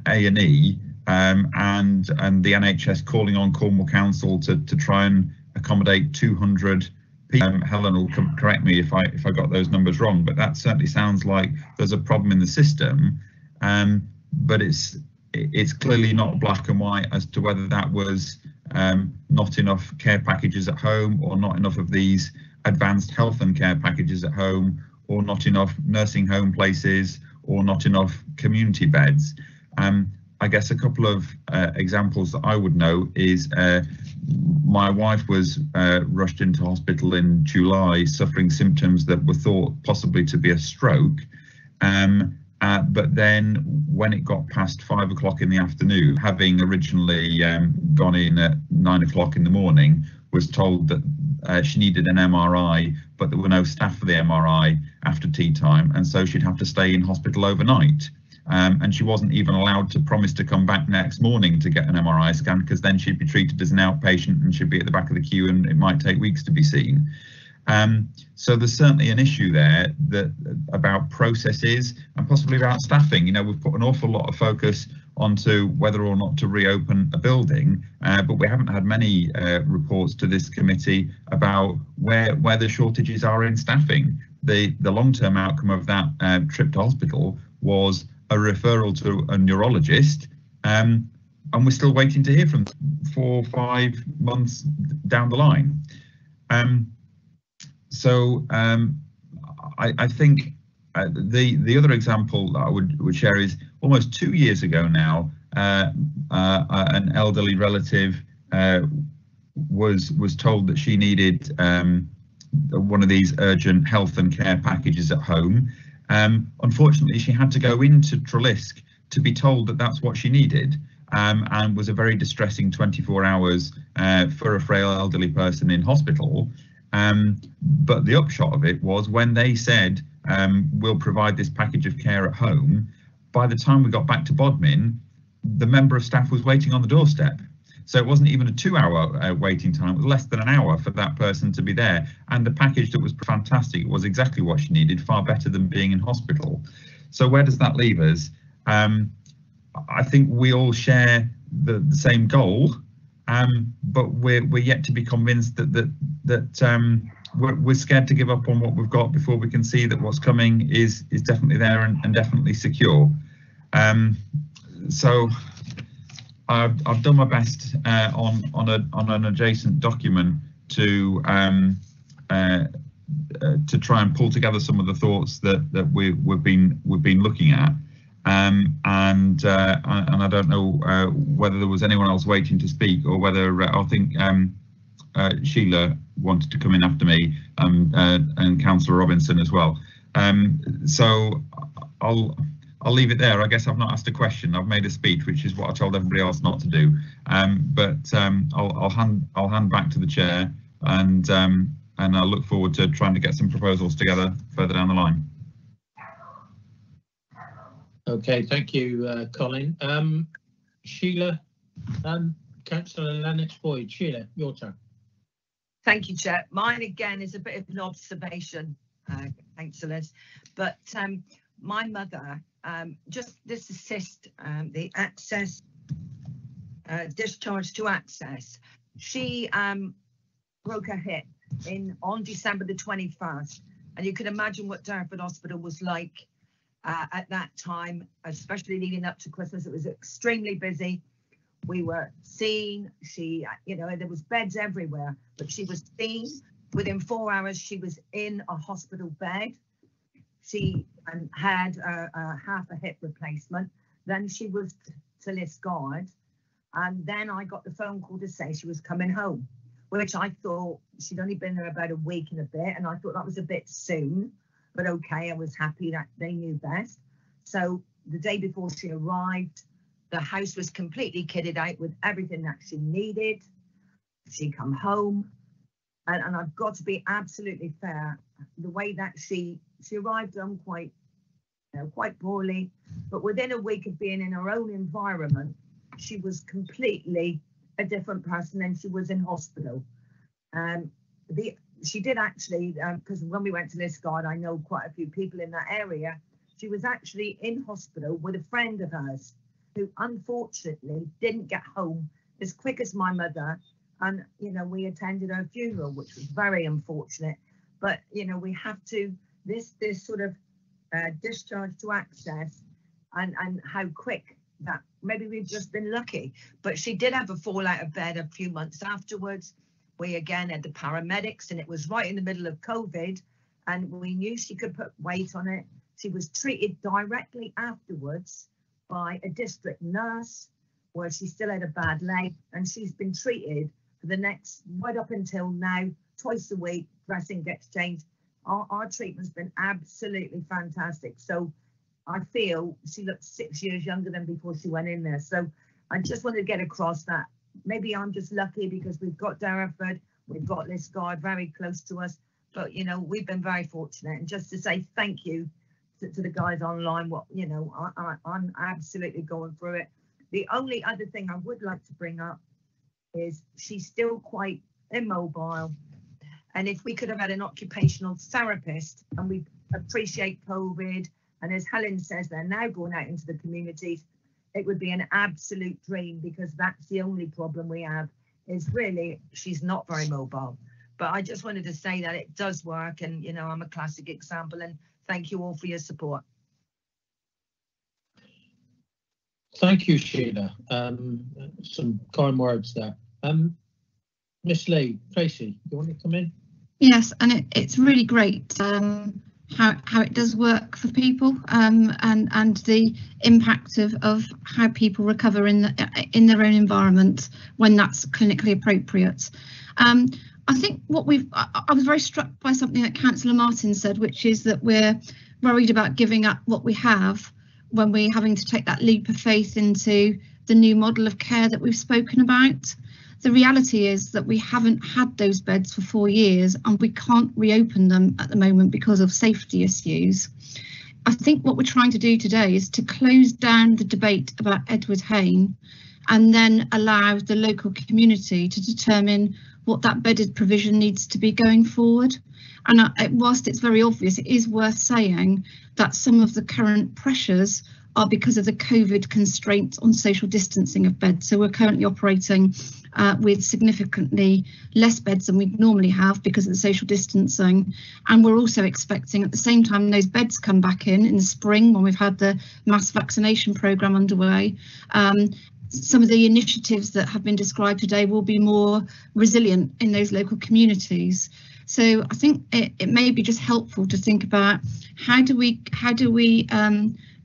A&E, and the NHS calling on Cornwall Council to try and accommodate 200 people. Helen will correct me if I got those numbers wrong, but that certainly sounds like there's a problem in the system. But it's clearly not black and white as to whether that was not enough care packages at home, or not enough of these advanced health and care packages at home, or not enough nursing home places, or not enough community beds. I guess a couple of examples that I would know is my wife was rushed into hospital in July suffering symptoms that were thought possibly to be a stroke. But then when it got past 5 o'clock in the afternoon, having originally gone in at 9 o'clock in the morning, was told that she needed an MRI, but there were no staff for the MRI after tea time, and so she'd have to stay in hospital overnight. And she wasn't even allowed to promise to come back next morning to get an MRI scan, because then she'd be treated as an outpatient and she'd be at the back of the queue, and it might take weeks to be seen. So there's certainly an issue there about processes and possibly about staffing. We've put an awful lot of focus onto whether or not to reopen a building, but we haven't had many reports to this committee about where the shortages are in staffing. The long-term outcome of that trip to hospital was a referral to a neurologist, and we're still waiting to hear from 4 or 5 months down the line. I think the other example that I would share is almost 2 years ago now, an elderly relative was told that she needed one of these urgent health and care packages at home. Unfortunately, she had to go into Trelisk to be told that that's what she needed, and was a very distressing 24 hours for a frail elderly person in hospital. But the upshot of it was, when they said, we'll provide this package of care at home, by the time we got back to Bodmin, the member of staff was waiting on the doorstep. So it wasn't even a 2-hour waiting time, it was less than an hour for that person to be there. And the package that was fantastic was exactly what she needed, far better than being in hospital. So where does that leave us? I think we all share the same goal, but we're yet to be convinced that we're scared to give up on what we've got before we can see that what's coming is definitely there and definitely secure. So I've done my best on an adjacent document to try and pull together some of the thoughts that we've been looking at, and I don't know whether there was anyone else waiting to speak, or whether I think Sheila wanted to come in after me, and Councillor Robinson as well. So I'll leave it there. I guess I've not asked a question. I've made a speech, which is what I told everybody else not to do. But I'll hand back to the chair, and I look forward to trying to get some proposals together further down the line. Okay, thank you, Colin. Sheila, Councillor Lennox Boyd. Sheila, your turn. Thank you, Chair. Mine again is a bit of an observation, councillors, but my mother, just this assist, the access, discharge to access, she broke her hip on December the 21st, and you can imagine what Dartford Hospital was like at that time, especially leading up to Christmas. It was extremely busy. We were seen, she, you know, there was beds everywhere, but she was seen. Within 4 hours, she was in a hospital bed. She had half a hip replacement. Then she was to Liscard. And then I got the phone call to say she was coming home, which I thought she'd only been there about a week and a bit. And I thought that was a bit soon, but okay, I was happy that they knew best. So the day before she arrived, the house was completely kitted out with everything that she needed. She come home, and I've got to be absolutely fair. The way that she arrived home quite poorly, but within a week of being in her own environment, she was completely a different person than she was in hospital. She did actually, because when we went to Liscard, I know quite a few people in that area. She was actually in hospital with a friend of hers, who unfortunately didn't get home as quick as my mother. And, you know, we attended her funeral, which was very unfortunate. But, you know, we have to, this sort of discharge to access and how quick that, maybe we've just been lucky. But she did have a fall out of bed a few months afterwards. We again had the paramedics, and it was right in the middle of COVID, and we knew she could put weight on it. She was treated directly afterwards by a district nurse, where she still had a bad leg, and she's been treated for the next, right up until now, twice a week, dressing gets changed. Our treatment's been absolutely fantastic. So I feel she looks 6 years younger than before she went in there. So I just wanted to get across that. Maybe I'm just lucky because we've got Dartford, we've got Liscard very close to us, but you know, we've been very fortunate. And just to say thank you to the guys online, what, you know, I'm absolutely going through it. The only other thing I would like to bring up is she's still quite immobile, and if we could have had an occupational therapist, and we appreciate COVID, and as Helen says, they're now going out into the communities, it would be an absolute dream, because that's the only problem we have, is really she's not very mobile. But I just wanted to say that it does work, and you know, I'm a classic example, and thank you all for your support. Thank you, Sheila. Some kind words there. Miss Lee, Tracy, you want to come in? Yes, and it's really great how it does work for people, and the impact of how people recover in their own environment when that's clinically appropriate. I think I was very struck by something that Councillor Martin said, which is that we're worried about giving up what we have when we're having to take that leap of faith into the new model of care that we've spoken about. The reality is that we haven't had those beds for 4 years, and we can't reopen them at the moment because of safety issues. I think what we're trying to do today is to close down the debate about Edward Hain, and then allow the local community to determine what that bedded provision needs to be going forward. And whilst it's very obvious, it is worth saying that some of the current pressures are because of the COVID constraints on social distancing of beds. So we're currently operating with significantly less beds than we normally have because of the social distancing. And we're also expecting at the same time those beds come back in the spring when we've had the mass vaccination programme underway. Some of the initiatives that have been described today will be more resilient in those local communities. So I think it may be just helpful to think about how do we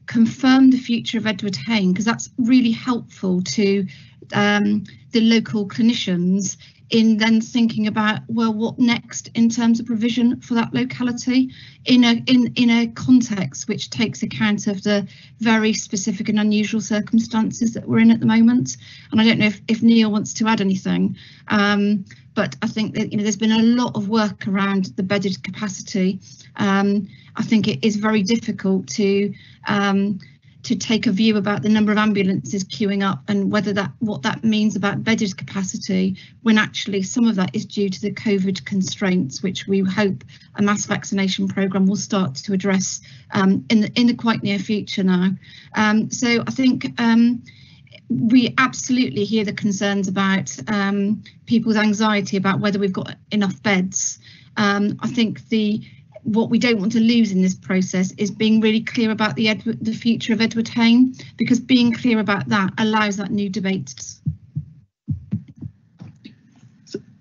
confirm the future of Edward Hain, because that's really helpful to the local clinicians in then thinking about, well, what next in terms of provision for that locality in a context which takes account of the very specific and unusual circumstances that we're in at the moment. And I don't know if Neil wants to add anything, but I think that, you know, there's been a lot of work around the bedded capacity. I think it is very difficult to to take a view about the number of ambulances queuing up and what that means about bedded capacity, when actually some of that is due to the COVID constraints, which we hope a mass vaccination programme will start to address in the quite near future now. So I think we absolutely hear the concerns about people's anxiety about whether we've got enough beds. I think what we don't want to lose in this process is being really clear about the future of Edward Hain, because being clear about that allows that new debate.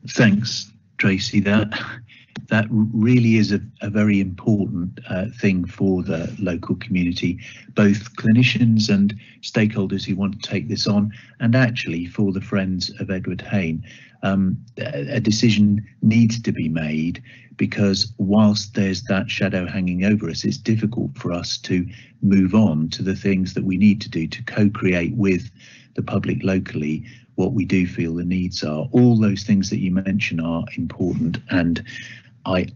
Thanks, Tracy. That really is a very important thing for the local community, both clinicians and stakeholders who want to take this on, and actually for the Friends of Edward Hain. A decision needs to be made, because whilst there's that shadow hanging over us, it's difficult for us to move on to the things that we need to do to co-create with the public locally what we do feel the needs are. All those things that you mention are important, and I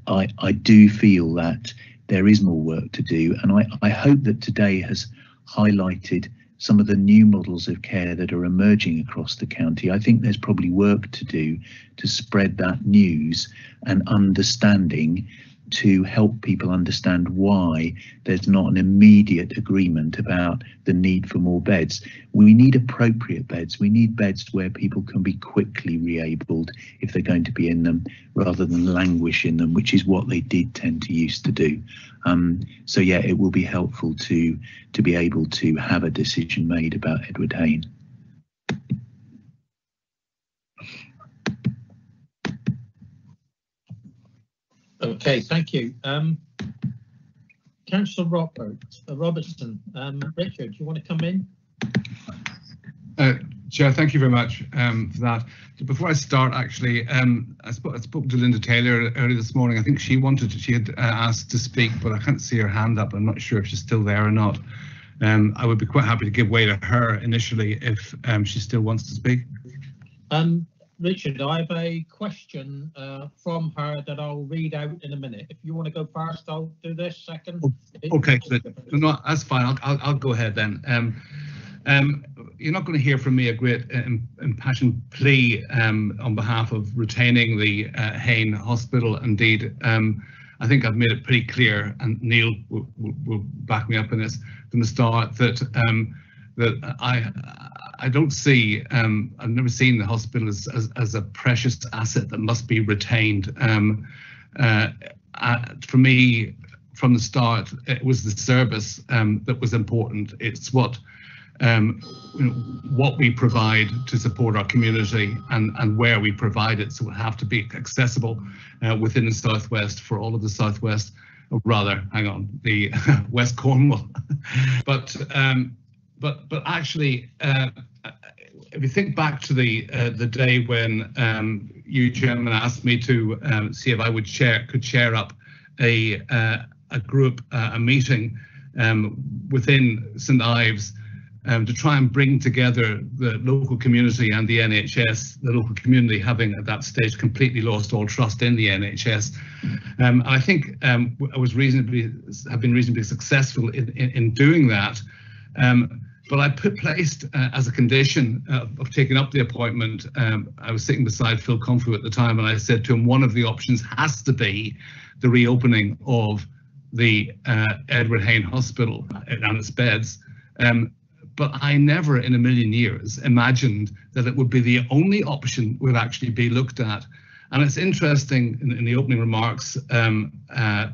do feel that there is more work to do, and I hope that today has highlighted some of the new models of care that are emerging across the county. I think there's probably work to do to spread that news and understanding, to help people understand why there's not an immediate agreement about the need for more beds. We need appropriate beds. We need beds where people can be quickly re-abled if they're going to be in them, rather than languish in them, which is what they did tend to used to do. So yeah, it will be helpful to be able to have a decision made about Edward Hain. Okay, thank you. Councillor Robertson, Richard, do you want to come in? Chair, thank you very much for that. Before I start, actually, I spoke to Linda Taylor earlier this morning. I think she had asked to speak, but I can't see her hand up. I'm not sure if she's still there or not. I would be quite happy to give way to her initially if she still wants to speak. Richard, I have a question from her that I'll read out in a minute. If you want to go first, I'll do this second. Okay, no, that's fine. I'll go ahead then. You're not going to hear from me a great impassioned plea on behalf of retaining the Hain Hospital. Indeed, I think I've made it pretty clear, and Neil will back me up in this from the start, that I don't see, I've never seen the hospital as a precious asset that must be retained. For me, from the start, it was the service that was important. It's what we provide to support our community and where we provide it. So it will have to be accessible within the Southwest for all of the Southwest, or rather, hang on, the West Cornwall. But actually, if you think back to the day when you, Chairman, asked me to see if I could share up a group, a meeting within St Ives to try and bring together the local community and the NHS, the local community having at that stage completely lost all trust in the NHS. I think I was have been reasonably successful in doing that. But I placed as a condition of taking up the appointment, I was sitting beside Phil Confu at the time, and I said to him, one of the options has to be the reopening of the Edward Hain Hospital and its beds. But I never in a million years imagined that it would be the only option would actually be looked at. And it's interesting in the opening remarks that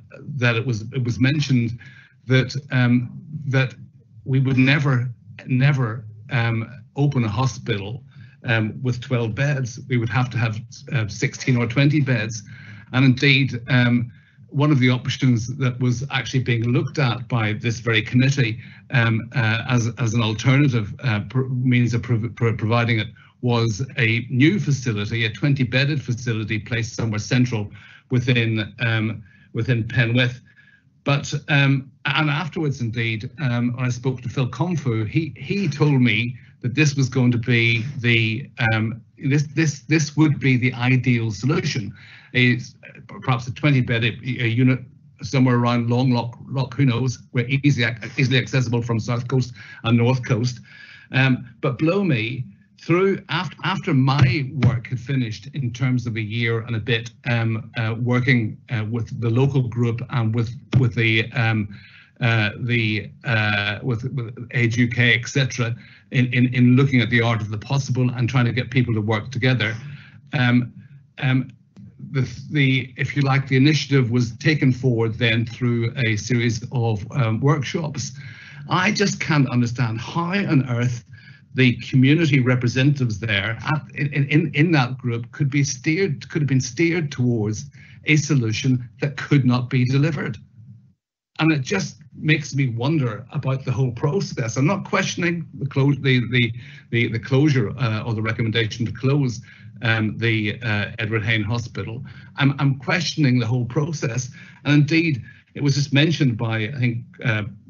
it was mentioned that that we would never open a hospital with 12 beds. We would have to have 16 or 20 beds. And indeed, one of the options that was actually being looked at by this very committee as an alternative means of providing it was a new facility, a 20-bedded facility placed somewhere central within Penwith. But and afterwards, indeed, when I spoke to Phil Confu, he told me that this was going to be the this would be the ideal solution. Perhaps a 20-bedded unit somewhere around Long Lock, who knows, we're easily accessible from South Coast and North Coast. But blow me, through after my work had finished in terms of a year and a bit working with the local group and with Age UK, etc., in looking at the art of the possible and trying to get people to work together. If you like, the initiative was taken forward then through a series of workshops. I just can't understand how on earth the community representatives there in that group could have been steered towards a solution that could not be delivered. And it just makes me wonder about the whole process. I'm not questioning the closure or the recommendation to close the Edward Hain Hospital. I'm questioning the whole process. And indeed, it was just mentioned by, I think,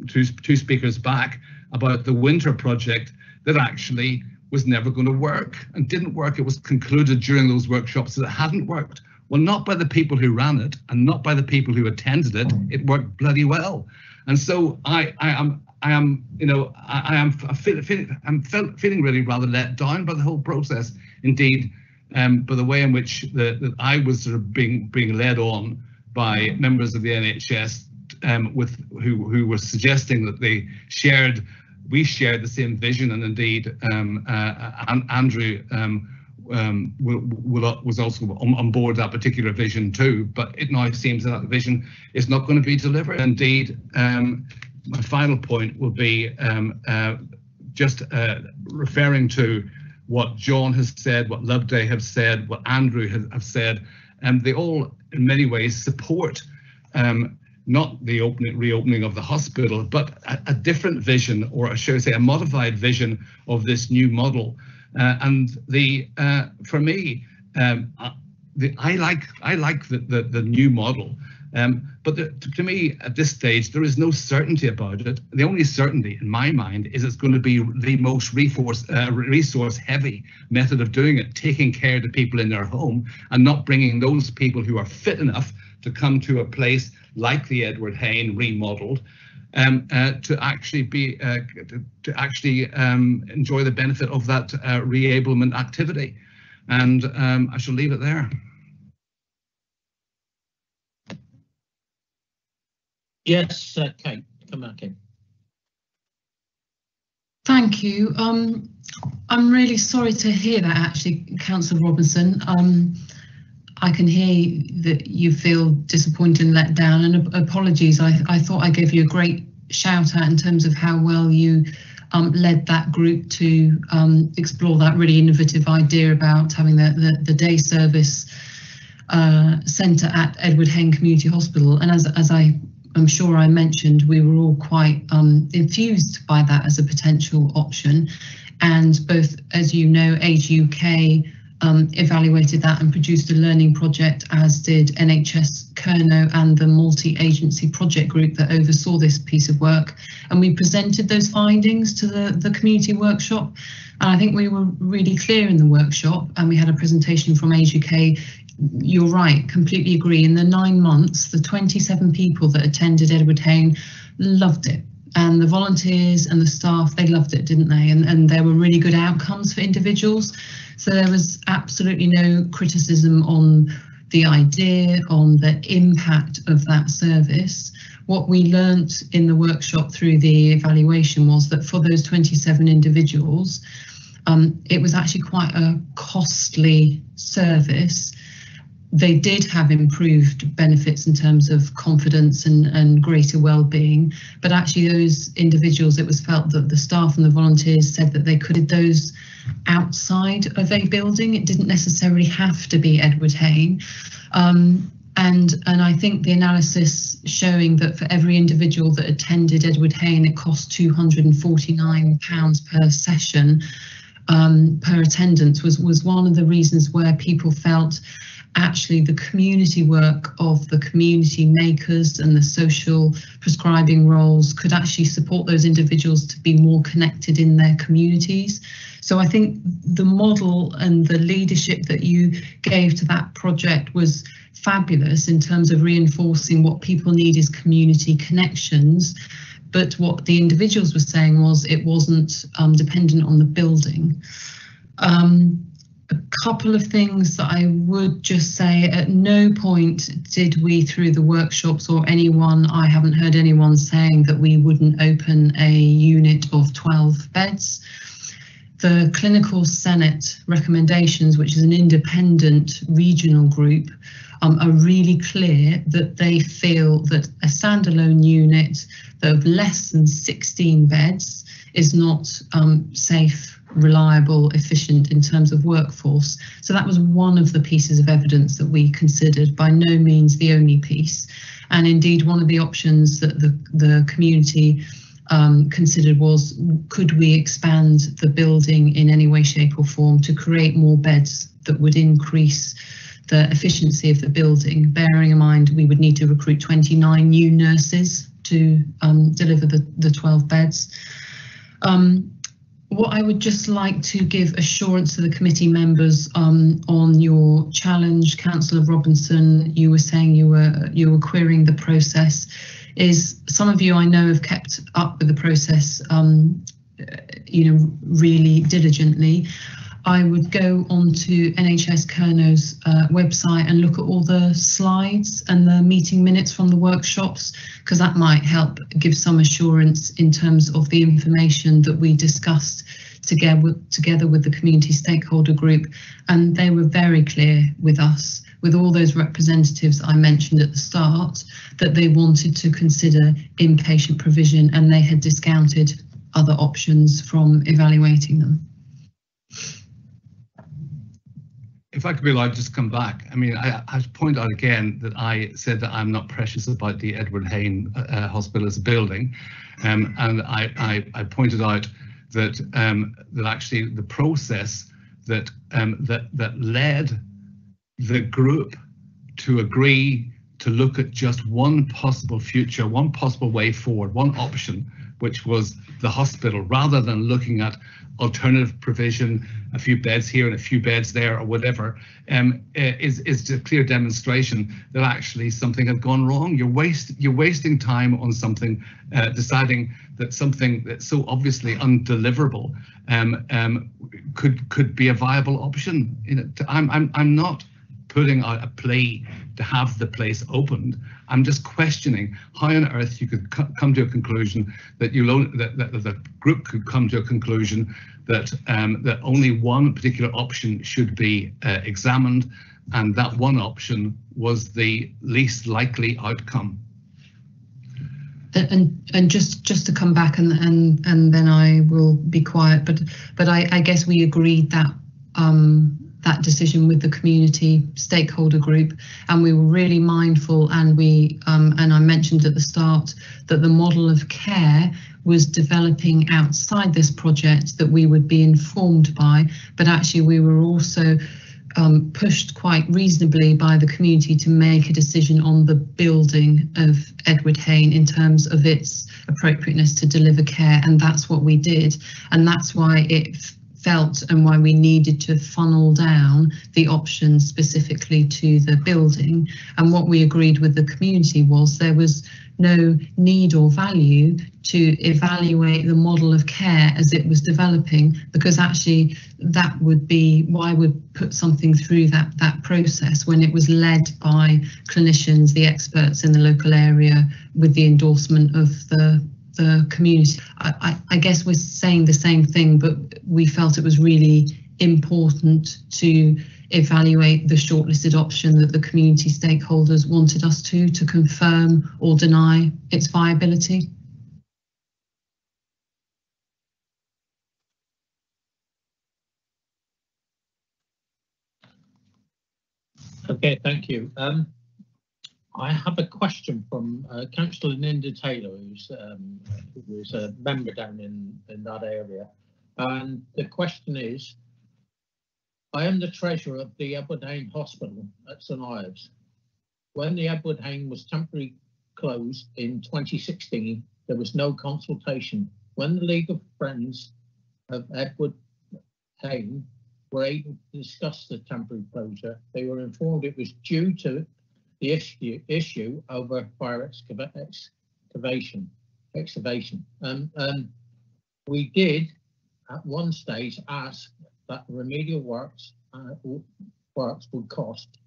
two speakers back about the winter project that actually was never going to work and didn't work. It was concluded during those workshops that it hadn't worked. Well, not by the people who ran it and not by the people who attended it. It worked bloody well. And so I'm feeling really rather let down by the whole process. Indeed, by the way in which that I was sort of being led on by members of the NHS who were suggesting that we shared the same vision, and indeed Andrew was also on board that particular vision too, but it now seems that the vision is not going to be delivered. Indeed, my final point will be just referring to what John has said, what Loveday have said, what Andrew have said, and they all in many ways support not the reopening of the hospital, but a different vision, or should I say a modified vision of this new model. And for me, I like the new model, but to me at this stage there is no certainty about it. The only certainty in my mind is it's going to be the most resource heavy method of doing it, taking care of the people in their home and not bringing those people who are fit enough to come to a place like the Edward Hain remodeled to actually enjoy the benefit of that reablement activity. And I shall leave it there. Yes, Kate, come back in. Thank you. I'm really sorry to hear that, actually, Councillor Robinson. I can hear that you feel disappointed and let down, and apologies. I thought I gave you a great shout out in terms of how well you led that group to explore that really innovative idea about having the day service centre at Edward Hain Community Hospital. And as I'm sure I mentioned, we were all quite enthused by that as a potential option. And both, as you know, Age UK evaluated that and produced a learning project, as did NHS Kernow and the multi-agency project group that oversaw this piece of work. And we presented those findings to the community workshop. And I think we were really clear in the workshop, and we had a presentation from Age UK. You're right, completely agree. In the 9 months, the 27 people that attended Edward Hain loved it. And the volunteers and the staff, they loved it, didn't they? And there were really good outcomes for individuals. So there was absolutely no criticism on the idea, on the impact of that service. What we learnt in the workshop through the evaluation was that for those 27 individuals, it was actually quite a costly service. They did have improved benefits in terms of confidence and greater well-being, but actually those individuals, it was felt that the staff and the volunteers said that they could have those outside of a building. It didn't necessarily have to be Edward Hain. And I think the analysis showing that for every individual that attended Edward Hain, it cost £249 per session per attendance was one of the reasons where people felt actually the community work of the community makers and the social prescribing roles could actually support those individuals to be more connected in their communities. So I think the model and the leadership that you gave to that project was fabulous in terms of reinforcing what people need is community connections. But what the individuals were saying was it wasn't dependent on the building. A couple of things that I would just say, at no point did we, through the workshops or anyone, I haven't heard anyone saying that we wouldn't open a unit of 12 beds. The Clinical Senate recommendations, which is an independent regional group, are really clear that they feel that a standalone unit of less than 16 beds is not safe, reliable, efficient in terms of workforce. So that was one of the pieces of evidence that we considered, by no means the only piece. And indeed, one of the options that the community considered was, could we expand the building in any way, shape or form to create more beds that would increase the efficiency of the building, bearing in mind we would need to recruit 29 new nurses to deliver the 12 beds. What I would just like to give assurance to the committee members on your challenge, Councillor Robinson, you were saying you were querying the process, is some of you I know have kept up with the process really diligently. I would go onto NHS Kernow's website and look at all the slides and the meeting minutes from the workshops, because that might help give some assurance in terms of the information that we discussed together with the community stakeholder group. And they were very clear with us, with all those representatives I mentioned at the start, that they wanted to consider inpatient provision, and they had discounted other options from evaluating them. If I could be allowed to just come back, I mean, I have to point out again that I said that I'm not precious about the Edward Hain Hospital as a building, and I pointed out that that actually the process that led the group to agree to look at just one possible future, one possible way forward, one option, which was the hospital, rather than looking at alternative provision, a few beds here and a few beds there or whatever, is a clear demonstration that actually something had gone wrong. You're wasting time on something, deciding that something that's so obviously undeliverable could be a viable option. I'm not putting out a plea to have the place opened. I'm just questioning how on earth you could come to a conclusion that the group could come to a conclusion that that only one particular option should be examined, and that one option was the least likely outcome. And just to come back and then I will be quiet, but I guess we agreed that that decision with the community stakeholder group, and we were really mindful, and and I mentioned at the start that the model of care was developing outside this project that we would be informed by, but actually we were also pushed quite reasonably by the community to make a decision on the building of Edward Hain in terms of its appropriateness to deliver care, and that's what we did, and that's why it felt and why we needed to funnel down the options specifically to the building. And what we agreed with the community was there was no need or value to evaluate the model of care as it was developing, because actually that would be why would put something through that process when it was led by clinicians, the experts in the local area, with the endorsement of the community. I guess we're saying the same thing, but we felt it was really important to evaluate the shortlisted option that the community stakeholders wanted us to confirm or deny its viability. Okay, thank you. I have a question from Councillor Linda Taylor, who's a member down in that area. And the question is, I am the treasurer of the Edward Hain Hospital at St Ives. When the Edward Hain was temporarily closed in 2016, there was no consultation. When the League of Friends of Edward Hain were able to discuss the temporary closure, they were informed it was due to the issue over fire excavation. We did at one stage ask that remedial works would cost,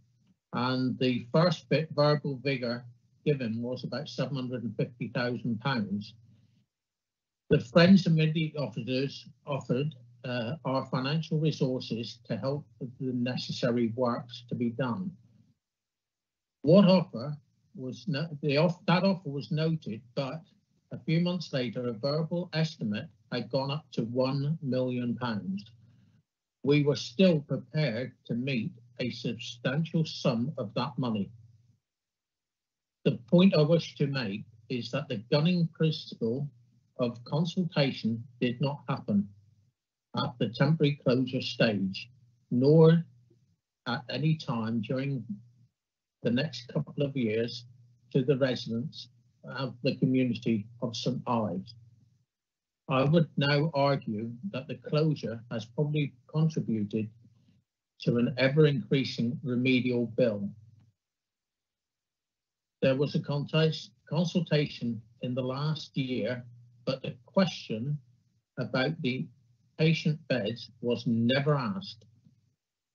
and the first verbal figure given was about £750,000. The Friends and Media officers offered our financial resources to help with the necessary works to be done. That offer was noted, but a few months later, a verbal estimate had gone up to £1 million. We were still prepared to meet a substantial sum of that money. The point I wish to make is that the gunning principle of consultation did not happen at the temporary closure stage, nor at any time during the next couple of years to the residents of the community of St Ives. I would now argue that the closure has probably contributed to an ever-increasing remedial bill. There was a consultation in the last year, but the question about the patient beds was never asked.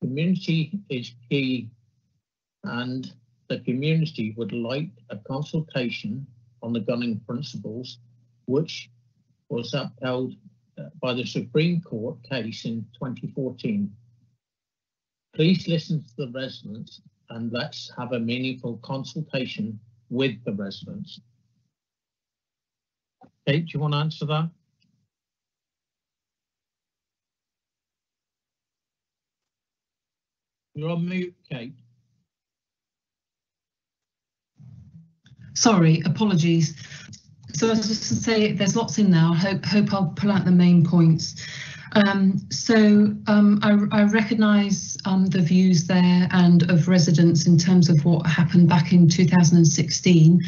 Community is key, and the community would like a consultation on the gunning principles, which was upheld by the Supreme Court case in 2014. Please listen to the residents and let's have a meaningful consultation with the residents. Kate, do you want to answer that? You're on mute, Kate. Sorry, apologies. So I was just to say, there's lots in there. I hope I'll pull out the main points. I recognise the views there and of residents in terms of what happened back in 2016.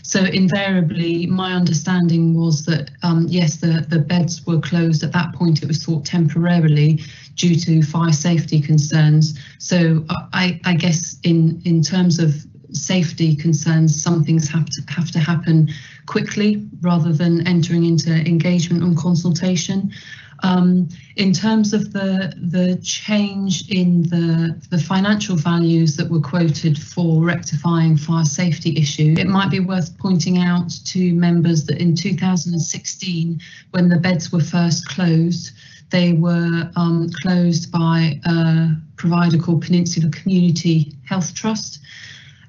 So invariably, my understanding was that, yes, the beds were closed. At that point, it was thought temporarily due to fire safety concerns. So I guess in terms of safety concerns, some things have to happen quickly rather than entering into engagement and consultation. In terms of the change in the financial values that were quoted for rectifying fire safety issue, it might be worth pointing out to members that in 2016, when the beds were first closed, they were closed by a provider called Peninsula Community Health Trust.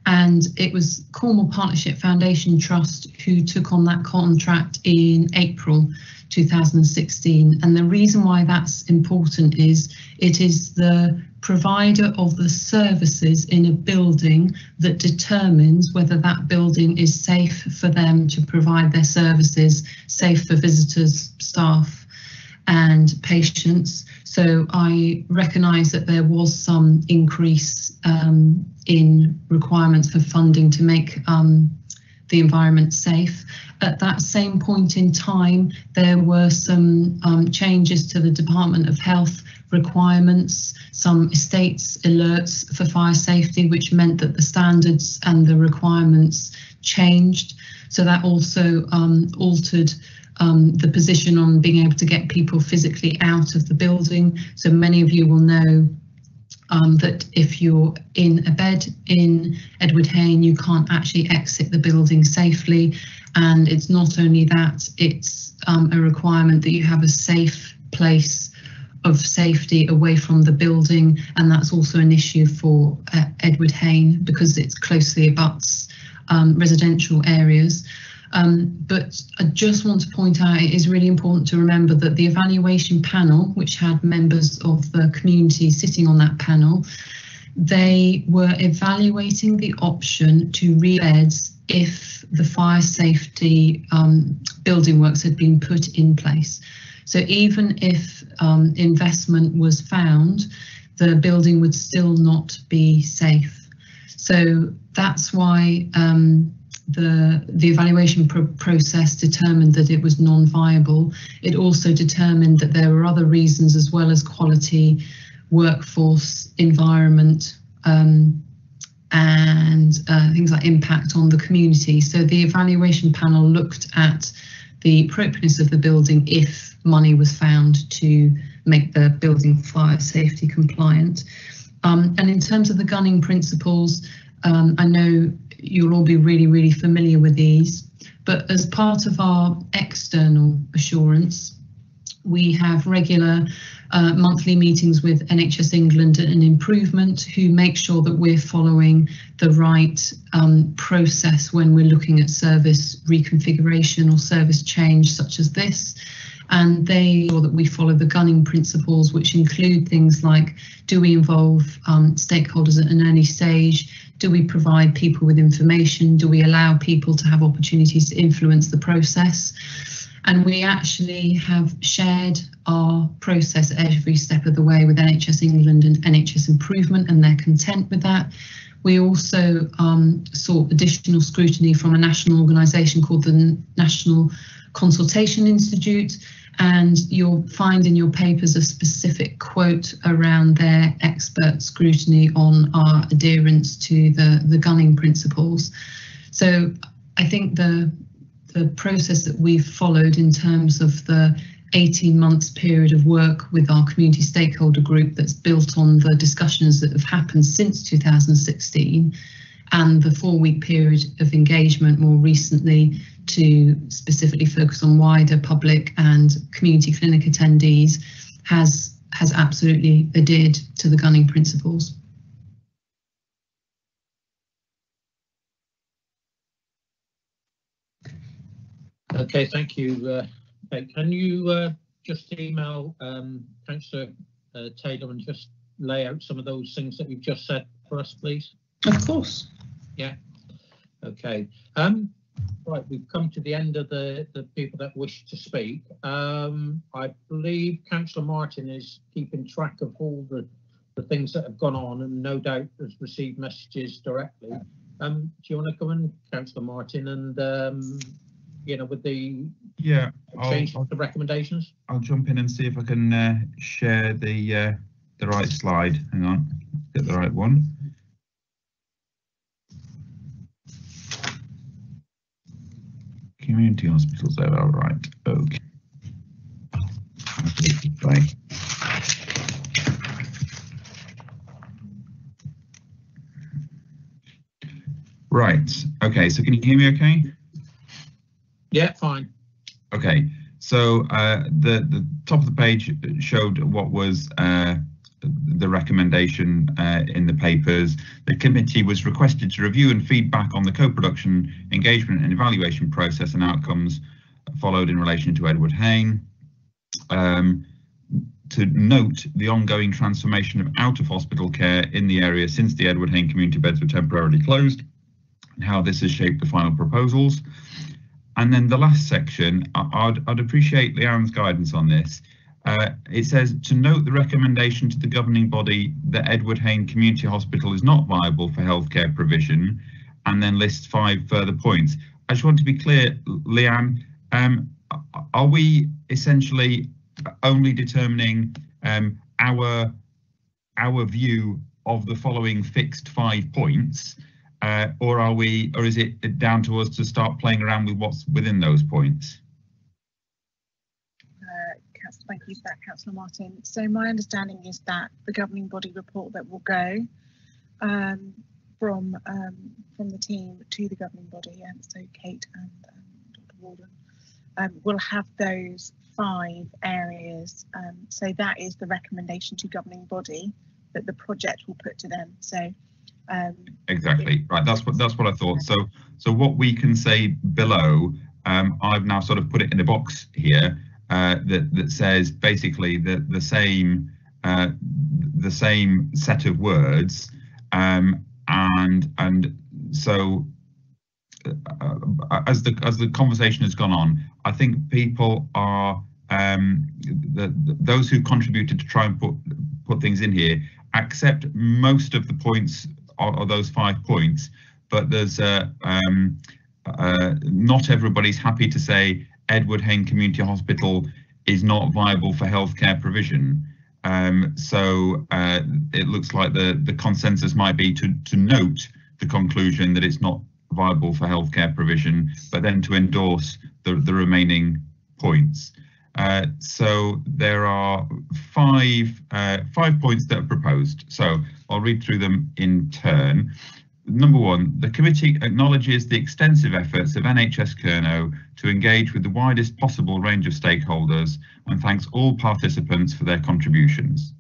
And it was Cornwall Partnership Foundation Trust who took on that contract in April 2016. And the reason why that's important is it is the provider of the services in a building that determines whether that building is safe for them to provide their services, safe for visitors, staff and patients. So I recognise that there was some increase in requirements for funding to make the environment safe. At that same point in time, there were some changes to the Department of Health requirements, some estates alerts for fire safety, which meant that the standards and the requirements changed. So that also altered the position on being able to get people physically out of the building. So many of you will know that if you're in a bed in Edward Hain, you can't actually exit the building safely. And it's not only that, it's a requirement that you have a safe place of safety away from the building. And that's also an issue for Edward Hain because it's closely abuts residential areas. But I just want to point out it is really important to remember that the evaluation panel, which had members of the community sitting on that panel, they were evaluating the option to re-beds if the fire safety building works had been put in place. So even if investment was found, the building would still not be safe. So that's why the evaluation process determined that it was non-viable. It also determined that there were other reasons as well as quality, workforce, environment, and things like impact on the community. So the evaluation panel looked at the appropriateness of the building if money was found to make the building fire safety compliant. And in terms of the gunning principles, I know you'll all be really familiar with these, but as part of our external assurance, we have regular monthly meetings with NHS England and Improvement, who make sure that we're following the right process when we're looking at service reconfiguration or service change such as this. And they ensure that we follow the gunning principles, which include things like, do we involve stakeholders at an early stage? Do we provide people with information? Do we allow people to have opportunities to influence the process? And we actually have shared our process every step of the way with NHS England and NHS Improvement, and they're content with that. We also sought additional scrutiny from a national organisation called the National Consultation Institute, and you'll find in your papers a specific quote around their expert scrutiny on our adherence to the gunning principles. So I think the process that we've followed in terms of the 18 months period of work with our community stakeholder group that's built on the discussions that have happened since 2016 and the 4-week period of engagement more recently to specifically focus on wider public and community clinic attendees has absolutely adhered to the gunning principles. Okay, thank you. Can you just email Councillor Taylor and just lay out some of those things that you've just said for us, please? Of course. Yeah. Okay. Right, we've come to the end of the people that wish to speak. I believe Councillor Martin is keeping track of all the things that have gone on and no doubt has received messages directly. Do you want to come in, Councillor Martin, and you know, with the change of the recommendations? I'll jump in and see if I can share the right slide. Hang on, get the right one. Community hospitals, they are right. Okay. Right. Okay. So can you hear me okay? Yeah, fine. Okay. So the top of the page showed what was the recommendation in the papers. The committee was requested to review and feedback on the co-production, engagement and evaluation process and outcomes followed in relation to Edward Hain. To note the ongoing transformation of out-of-hospital care in the area since the Edward Hain community beds were temporarily closed and how this has shaped the final proposals. And then the last section, I'd appreciate Leanne's guidance on this. It says to note the recommendation to the governing body that Edward Hain Community Hospital is not viable for healthcare provision, and then lists 5 further points. I just want to be clear, Leanne, are we essentially only determining our view of the following fixed 5 points, or is it down to us to start playing around with what's within those points? Thank you for that, Councillor Martin. So my understanding is that the governing body report that will go from the team to the governing body, and so Kate and Dr. Walden will have those 5 areas. So that is the recommendation to governing body that the project will put to them. So exactly right. That's what I thought. So what we can say below, I've now sort of put it in a box here. That says basically the same set of words, and so as the conversation has gone on, I think people are those who contributed to try and put things in here accept most of the points or those 5 points, but there's not everybody's happy to say Edward Hain Community Hospital is not viable for healthcare provision. So it looks like the consensus might be to note the conclusion that it's not viable for healthcare provision, but then to endorse the remaining points. So there are five points that are proposed. So I'll read through them in turn. Number one, the committee acknowledges the extensive efforts of NHS Kernow to engage with the widest possible range of stakeholders and thanks all participants for their contributions.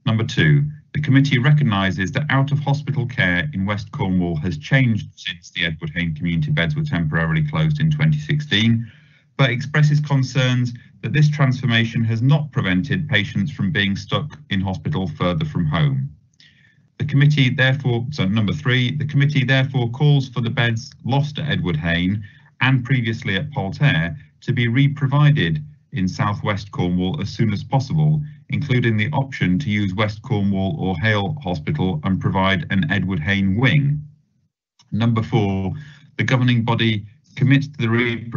Number two, the committee recognises that out-of-hospital care in West Cornwall has changed since the Edward Hain community beds were temporarily closed in 2016, but expresses concerns that this transformation has not prevented patients from being stuck in hospital further from home. The committee therefore, so number three, the committee therefore calls for the beds lost at Edward Hain and previously at Poltaire to be re-provided in South West Cornwall as soon as possible, including the option to use West Cornwall or Hale Hospital and provide an Edward Hain wing. Number four, the governing body commits to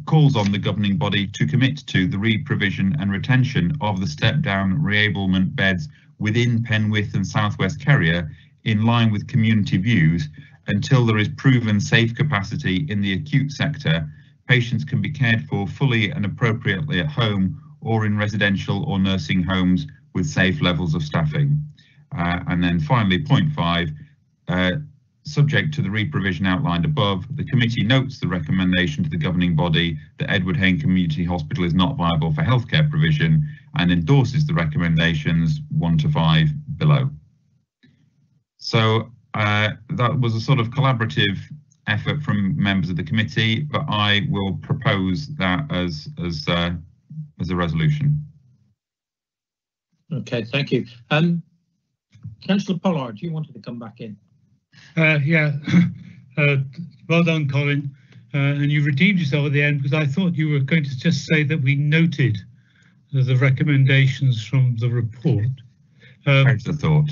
calls on the governing body to commit to the re-provision and retention of the step-down reablement beds within Penwith and South West Kerrier in line with community views until there is proven safe capacity in the acute sector. Patients can be cared for fully and appropriately at home or in residential or nursing homes with safe levels of staffing. And then finally, point five, subject to the re-provision outlined above, the committee notes the recommendation to the governing body that Edward Hain Community Hospital is not viable for healthcare provision and endorses the recommendations 1 to 5 below. So that was a sort of collaborative effort from members of the committee, but I will propose that as a resolution. Okay, thank you. Councillor Pollard, you wanted to come back in. Yeah, well done, Colin. And you redeemed yourself at the end, because I thought you were going to just say that we noted the recommendations from the report. There's the thought.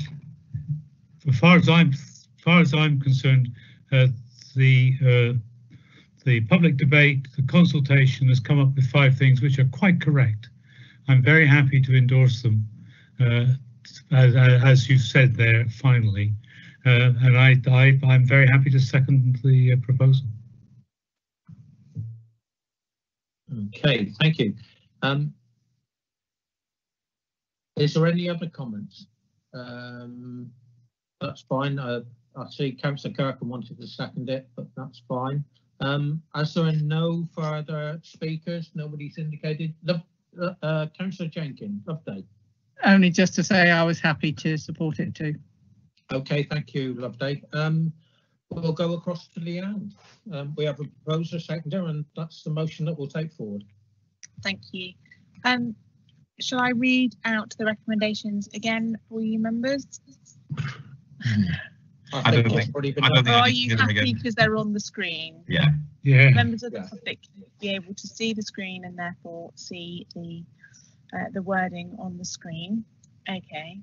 As far as I'm concerned, the public debate, the consultation has come up with 5 things which are quite correct. I'm very happy to endorse them, as you said there, finally. And I'm very happy to second the proposal. Okay, thank you. Is there any other comments? That's fine. I see Councillor Kirkham wanted to second it, but that's fine. As there are no further speakers, nobody's indicated. Councillor Jenkins, update. Only just to say I was happy to support it too. Okay, thank you, Loveday. We'll go across to Leanne. We have a proposer, seconder, and that's the motion that we'll take forward. Thank you. Shall I read out the recommendations again for you members? I don't think or are you happy because they're on the screen? Yeah. Yeah. Members of the public be able to see the screen and therefore see the wording on the screen. Okay.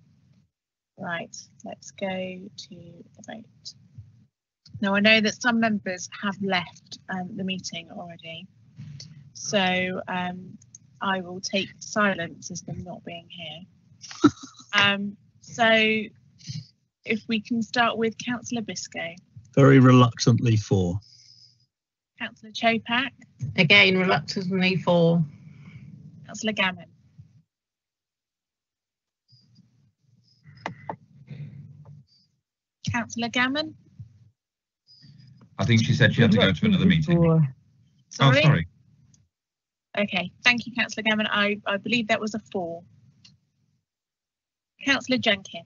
Right, let's go to the vote. Now I know that some members have left the meeting already, so I will take silence as them not being here. So if we can start with Councillor Biscoe. Very reluctantly for. Councillor Chopak. Again, reluctantly for. Councillor Gammon. Councillor Gammon. I think she said she had to go to another meeting. Sorry? Oh, sorry. Okay, thank you, Councillor Gammon. I believe that was a 4. Councillor Jenkins.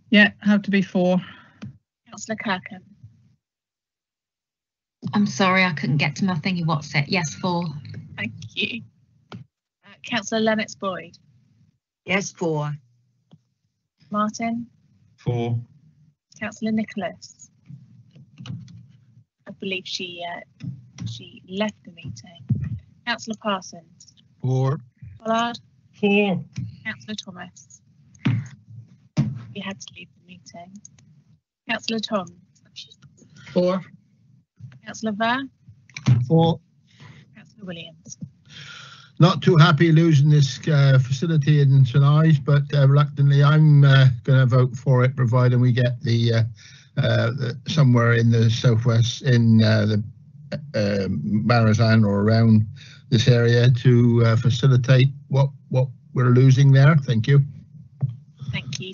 Yeah, have to be 4. Councillor Kirkham. I'm sorry, I couldn't get to my thingy. What's it? Yes, 4. Thank you. Councillor Lennox Boyd. Yes, 4. Martin. 4. Councillor Nicholas. I believe she left the meeting. Councillor Parsons. 4. Pollard. 4. Councillor Thomas. You had to leave the meeting. Councillor Tom. 4. Councillor Ver. 4. Councillor Williams. Not too happy losing this facility in St Ives, but reluctantly I'm going to vote for it, providing we get the somewhere in the southwest, in the Marazan or around this area, to facilitate what we're losing there? Thank you. Thank you.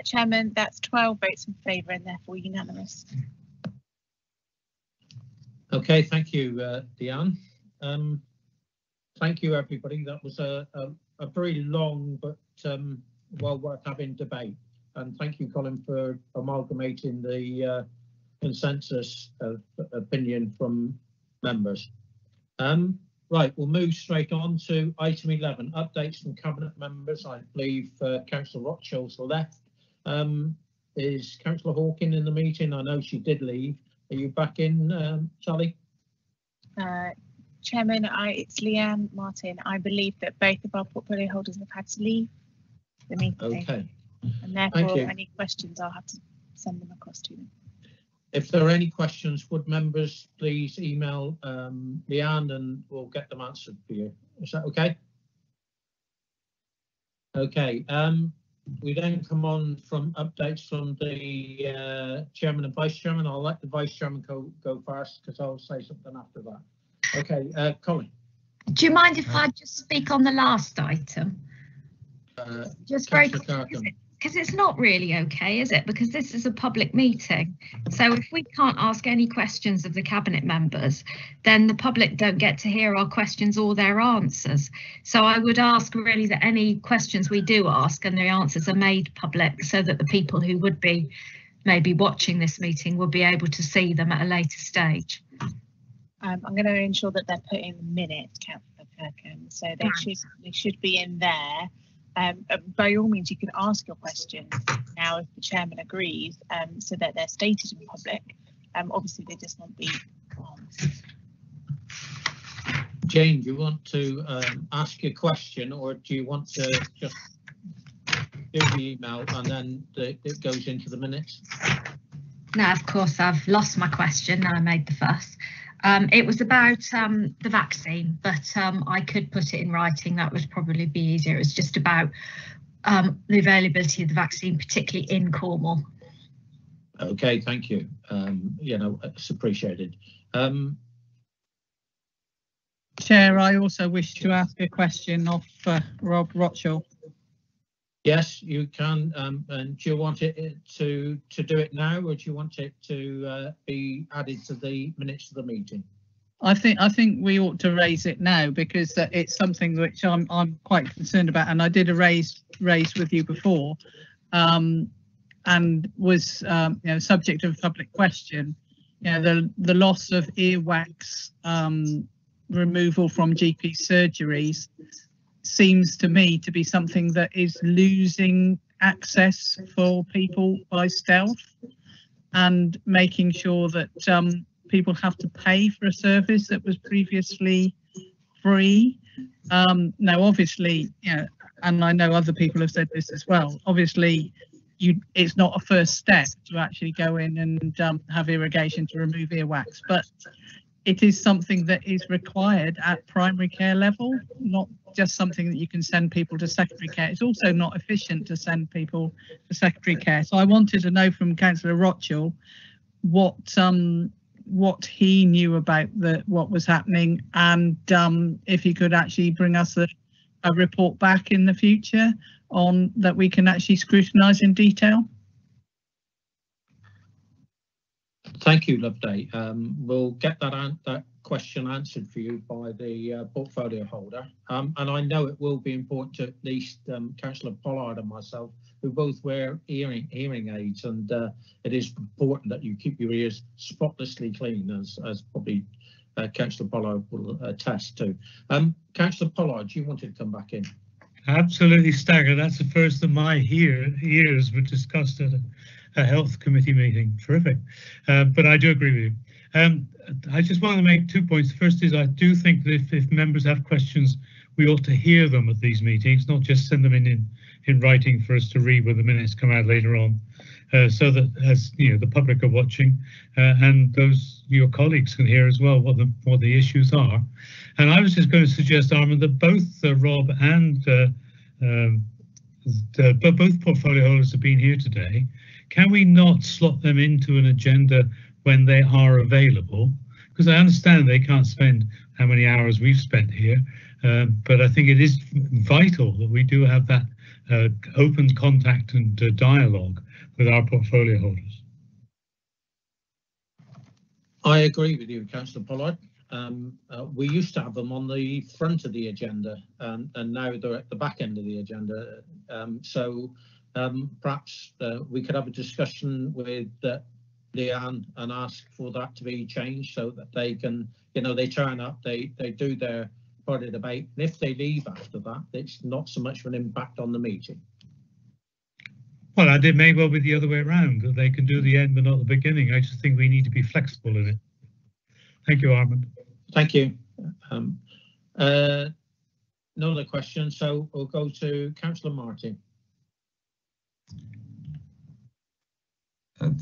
Chairman, that's 12 votes in favour and therefore unanimous. Okay, thank you, Deanne. Thank you, everybody. That was a very long but well worth having debate. And thank you, Colin, for amalgamating the consensus of opinion from members. Right, we'll move straight on to item 11, updates from Cabinet members. I believe Councillor Rothschild's left. Is Councillor Hawking in the meeting? I know she did leave. Are you back in, Sally? Chairman, it's Leanne Martin. I believe that both of our portfolio holders have had to leave the meeting. Okay. And therefore, any questions, I'll have to send them across to them. If there are any questions, would members please email Leanne and we'll get them answered for you. Is that okay? Okay. We then come on from updates from the chairman and vice chairman. I'll let the vice chairman go first because I'll say something after that. Okay, Colin. Do you mind if I just speak on the last item? Just very quickly, because it's not really okay, is it? Because this is a public meeting. So if we can't ask any questions of the cabinet members, then the public don't get to hear our questions or their answers. So I would ask really that any questions we do ask and the answers are made public so that the people who would be maybe watching this meeting will be able to see them at a later stage. I'm going to ensure that they're put in the minutes, Councillor Perkins, so they should be in there. By all means, you can ask your questions now if the chairman agrees, so that they're stated in public. Obviously, they just won't be answered. Jane, do you want to ask your question, or do you want to just do the email and then it goes into the minutes? No, of course, I've lost my question. Now I made the fuss. It was about the vaccine, but I could put it in writing. That would probably be easier. It was just about the availability of the vaccine, particularly in Cornwall. Okay, thank you. You know, it's appreciated. Chair, I also wish to ask a question of Rob Rothschild. Yes, you can. And do you want it to do it now, or do you want it to be added to the minutes of the meeting? I think we ought to raise it now because it's something which I'm quite concerned about, and I did a raise with you before, and was you know, subject of public question. You know, the loss of earwax removal from GP surgeries seems to me to be something that is losing access for people by stealth, and making sure that people have to pay for a service that was previously free. Now, obviously, you know, and I know other people have said this as well, obviously it's not a first step to actually go in and have irrigation to remove earwax, but it is something that is required at primary care level, not just something that you can send people to secondary care. It's also not efficient to send people to secondary care. So I wanted to know from Councillor Rothschild what he knew about what was happening, and if he could actually bring us a report back in the future on that we can actually scrutinise in detail. Thank you, Loveday. We'll get that question answered for you by the portfolio holder. And I know it will be important to at least Councillor Pollard and myself, who both wear hearing aids, and it is important that you keep your ears spotlessly clean, as probably Councillor Pollard will attest to. Councillor Pollard, you wanted to come back in. Absolutely staggered. That's the first that my ears were discussed at a health committee meeting. Terrific. But I do agree with you. I just want to make 2 points. The first is I do think that if members have questions, we ought to hear them at these meetings, not just send them in writing for us to read when the minutes come out later on, so that, as you know, the public are watching, and those your colleagues can hear as well what the issues are. And I was just going to suggest, Armin, that both Rob and both portfolio holders have been here today. can we not slot them into an agenda when they are available? Because I understand they can't spend how many hours we've spent here, but I think it is vital that we do have that open contact and dialogue with our portfolio holders. I agree with you, Councillor Pollard. We used to have them on the front of the agenda, and now they're at the back end of the agenda. Perhaps we could have a discussion with Leanne and ask for that to be changed so that they can, they turn up, they do their part of the debate. And if they leave after that, it's not so much of an impact on the meeting. Well, and it may well be the other way around, that they can do the end but not the beginning. I just think we need to be flexible in it. Thank you, Armand. Thank you. No other questions, so we'll go to Councillor Martin.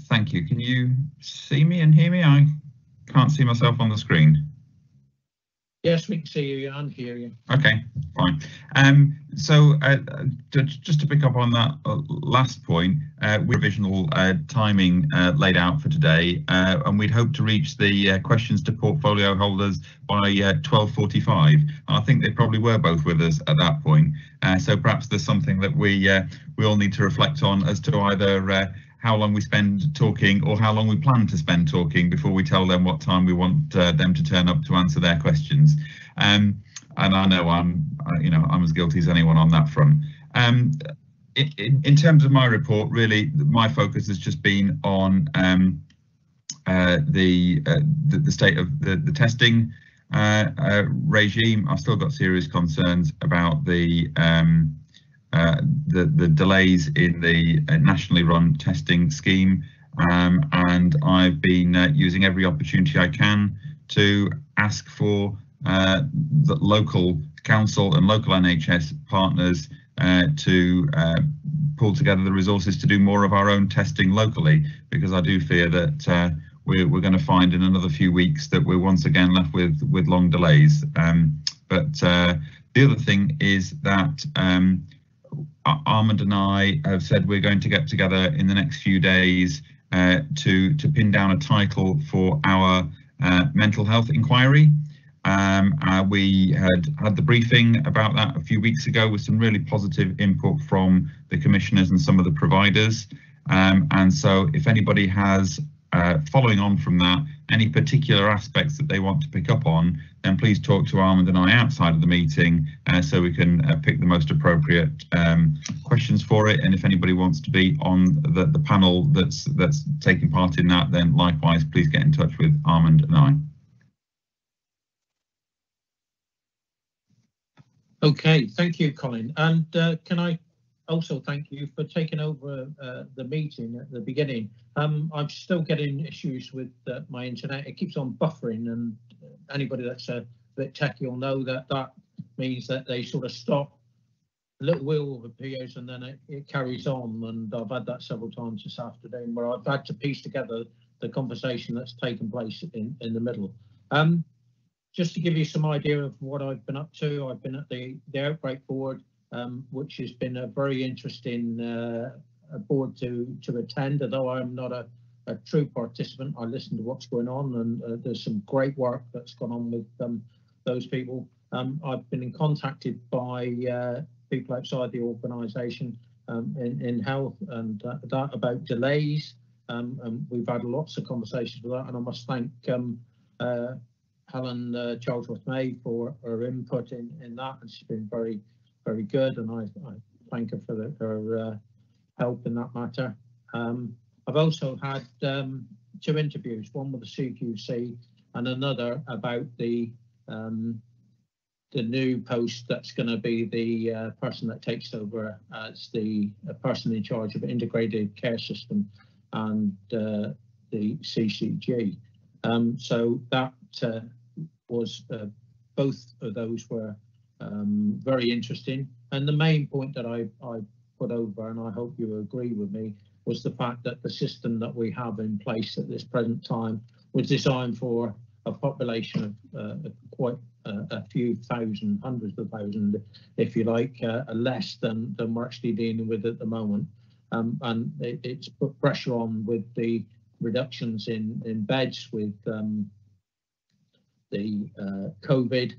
Thank you. Can you see me and hear me? I can't see myself on the screen. Yes, we can see you and hear you. Okay, fine. Just to pick up on that last point, with provisional timing laid out for today, and we'd hope to reach the questions to portfolio holders by 12:45. I think they probably were both with us at that point. So perhaps there's something that we all need to reflect on as to either how long we spend talking or how long we plan to spend talking before we tell them what time we want them to turn up to answer their questions. And I know I'm as guilty as anyone on that front. In terms of my report, really, my focus has just been on the state of the testing regime. I've still got serious concerns about the delays in the nationally run testing scheme, and I've been using every opportunity I can to ask for the local council and local NHS partners to pull together the resources to do more of our own testing locally, because I do fear that we're going to find in another few weeks that we're once again left with long delays. But the other thing is that Armand and I have said we're going to get together in the next few days to pin down a title for our mental health inquiry. We had the briefing about that a few weeks ago with some really positive input from the commissioners and some of the providers. And so if anybody has, following on from that, any particular aspects that they want to pick up on, then please talk to Armand and I outside of the meeting so we can pick the most appropriate questions for it. And if anybody wants to be on the panel that's taking part in that, then likewise, please get in touch with Armand and I. Okay, thank you, Colin. And can I also thank you for taking over the meeting at the beginning. I'm still getting issues with my internet. It keeps on buffering, and anybody that's a bit techy will know that that means that they sort of stop, a little wheel appears and then it carries on. And I've had that several times this afternoon where I've had to piece together the conversation that's taken place in the middle. Just to give you some idea of what I've been up to, I've been at the Outbreak Board, which has been a very interesting board to attend. Although I'm not a true participant, I listen to what's going on, and there's some great work that's gone on with those people. I've been contacted by people outside the organisation in health and that about delays, and we've had lots of conversations with that, and I must thank Helen Charlesworth-May for her input in that, and she's been very, very good, and I thank her for her help in that matter. I've also had 2 interviews, one with the CQC and another about the new post that's going to be the person that takes over as the person in charge of integrated care system and the CCG. So that was both of those were very interesting, and the main point that I put over, and I hope you agree with me, was the fact that the system that we have in place at this present time was designed for a population of quite a few thousand, hundreds of thousands, if you like, less than we're actually dealing with at the moment. and it's put pressure on with the reductions in beds, with the COVID,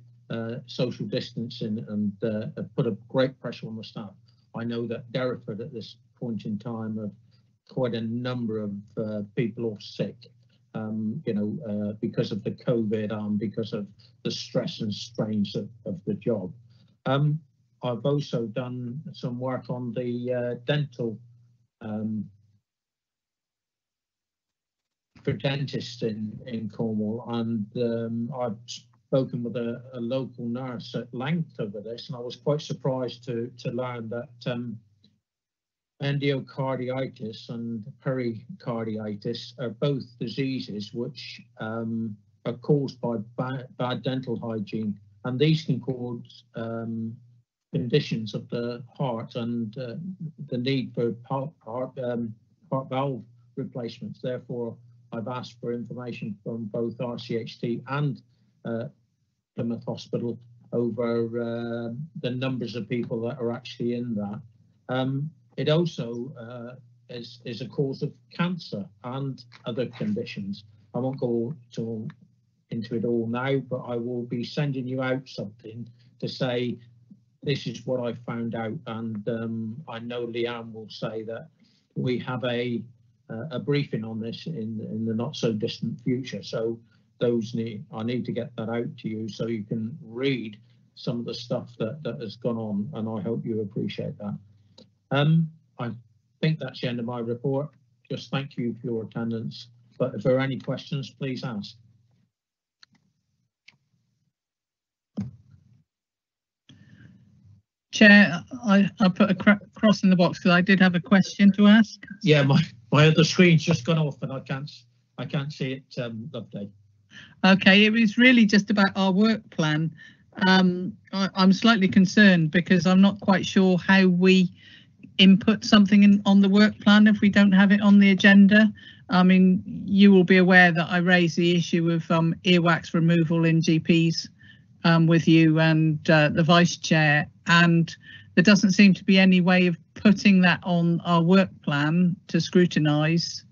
social distancing, and put a great pressure on the staff. I know that Derriford at this point in time have quite a number of people off sick, because of the COVID and because of the stress and strains of the job. I've also done some work on the dental for dentists in Cornwall, and I've spoken with a local nurse at length over this, and I was quite surprised to learn that endocarditis and pericarditis are both diseases which are caused by bad dental hygiene, and these can cause conditions of the heart and the need for heart valve replacements. Therefore, I've asked for information from both RCHT and Plymouth Hospital over the numbers of people that are actually in that. It also is a cause of cancer and other conditions. I won't go into it all now, but I will be sending you out something to say this is what I found out, and I know Leanne will say that we have a briefing on this in the not so distant future. So I need to get that out to you so you can read some of the stuff that has gone on, and I hope you appreciate that. I think that's the end of my report. Just thank you for your attendance, but if there are any questions, please ask. Chair, I put a cross in the box because I did have a question to ask. Yeah, my other screen's just gone off and I can't see it, Loveday. Okay, it was really just about our work plan. I'm slightly concerned because I'm not quite sure how we input something on the work plan if we don't have it on the agenda. I mean, you will be aware that I raised the issue of earwax removal in GPs with you and the vice chair, and there doesn't seem to be any way of putting that on our work plan to scrutinise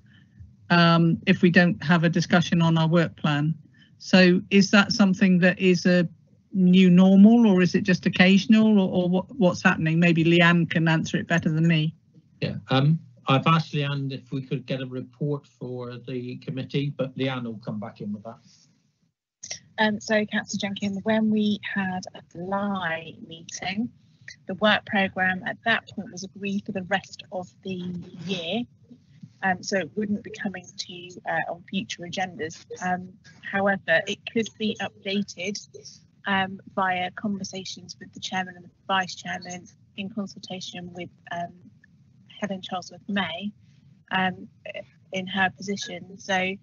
if we don't have a discussion on our work plan. So is that something that is a new normal, or is it just occasional, or what's happening? Maybe Leanne can answer it better than me. Yeah, I've asked Leanne if we could get a report for the committee, but Leanne will come back in with that. So, Councillor Jenkins, when we had a July meeting, the work programme at that point was agreed for the rest of the year. So it wouldn't be coming to on future agendas. However, it could be updated via conversations with the chairman and the vice chairman in consultation with Helen Charlesworth-May in her position. So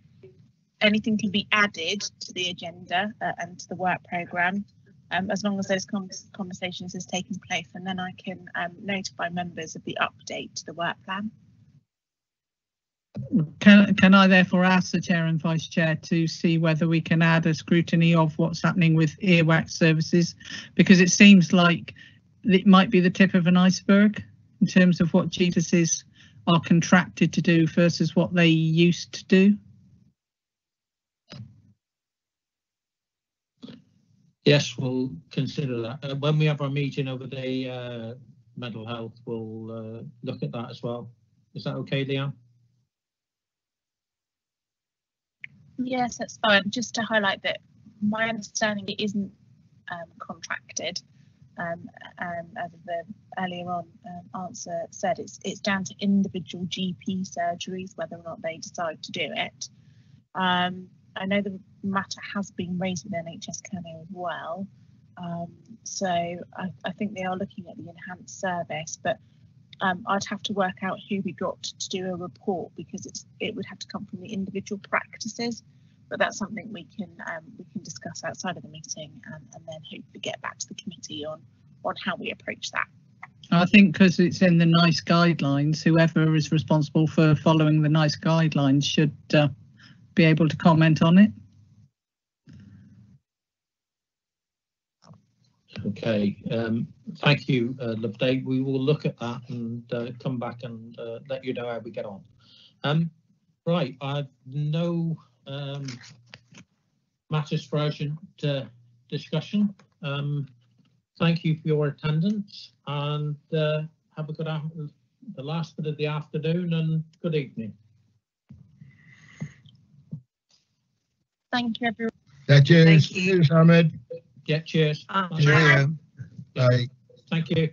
anything can be added to the agenda and to the work programme as long as those conversations has taken place, and then I can notify members of the update to the work plan. Can I therefore ask the chair and vice chair to see whether we can add a scrutiny of what's happening with earwax services, because it seems like it might be the tip of an iceberg in terms of what GPs are contracted to do versus what they used to do. Yes, we'll consider that. When we have our meeting over the mental health, we'll look at that as well. Is that okay, Leanne? Yes, that's fine. Just to highlight that my understanding it isn't contracted, as the earlier on answer said, it's down to individual GP surgeries whether or not they decide to do it. I know the matter has been raised with NHS Kernow as well, so I think they are looking at the enhanced service, but I'd have to work out who we got to do a report, because it would have to come from the individual practices, but that's something we can discuss outside of the meeting and then hopefully get back to the committee on how we approach that. I think because it's in the NICE guidelines, whoever is responsible for following the NICE guidelines should be able to comment on it. Okay, thank you, Loveday. We will look at that and come back and let you know how we get on. Right, I've no matters for urgent discussion. Thank you for your attendance, and have a good the last bit of the afternoon and good evening. Thank you, everyone. Yeah, cheers. Thank you. Cheers, Ahmed. Yeah, cheers. Cheerio. Bye. Thank you.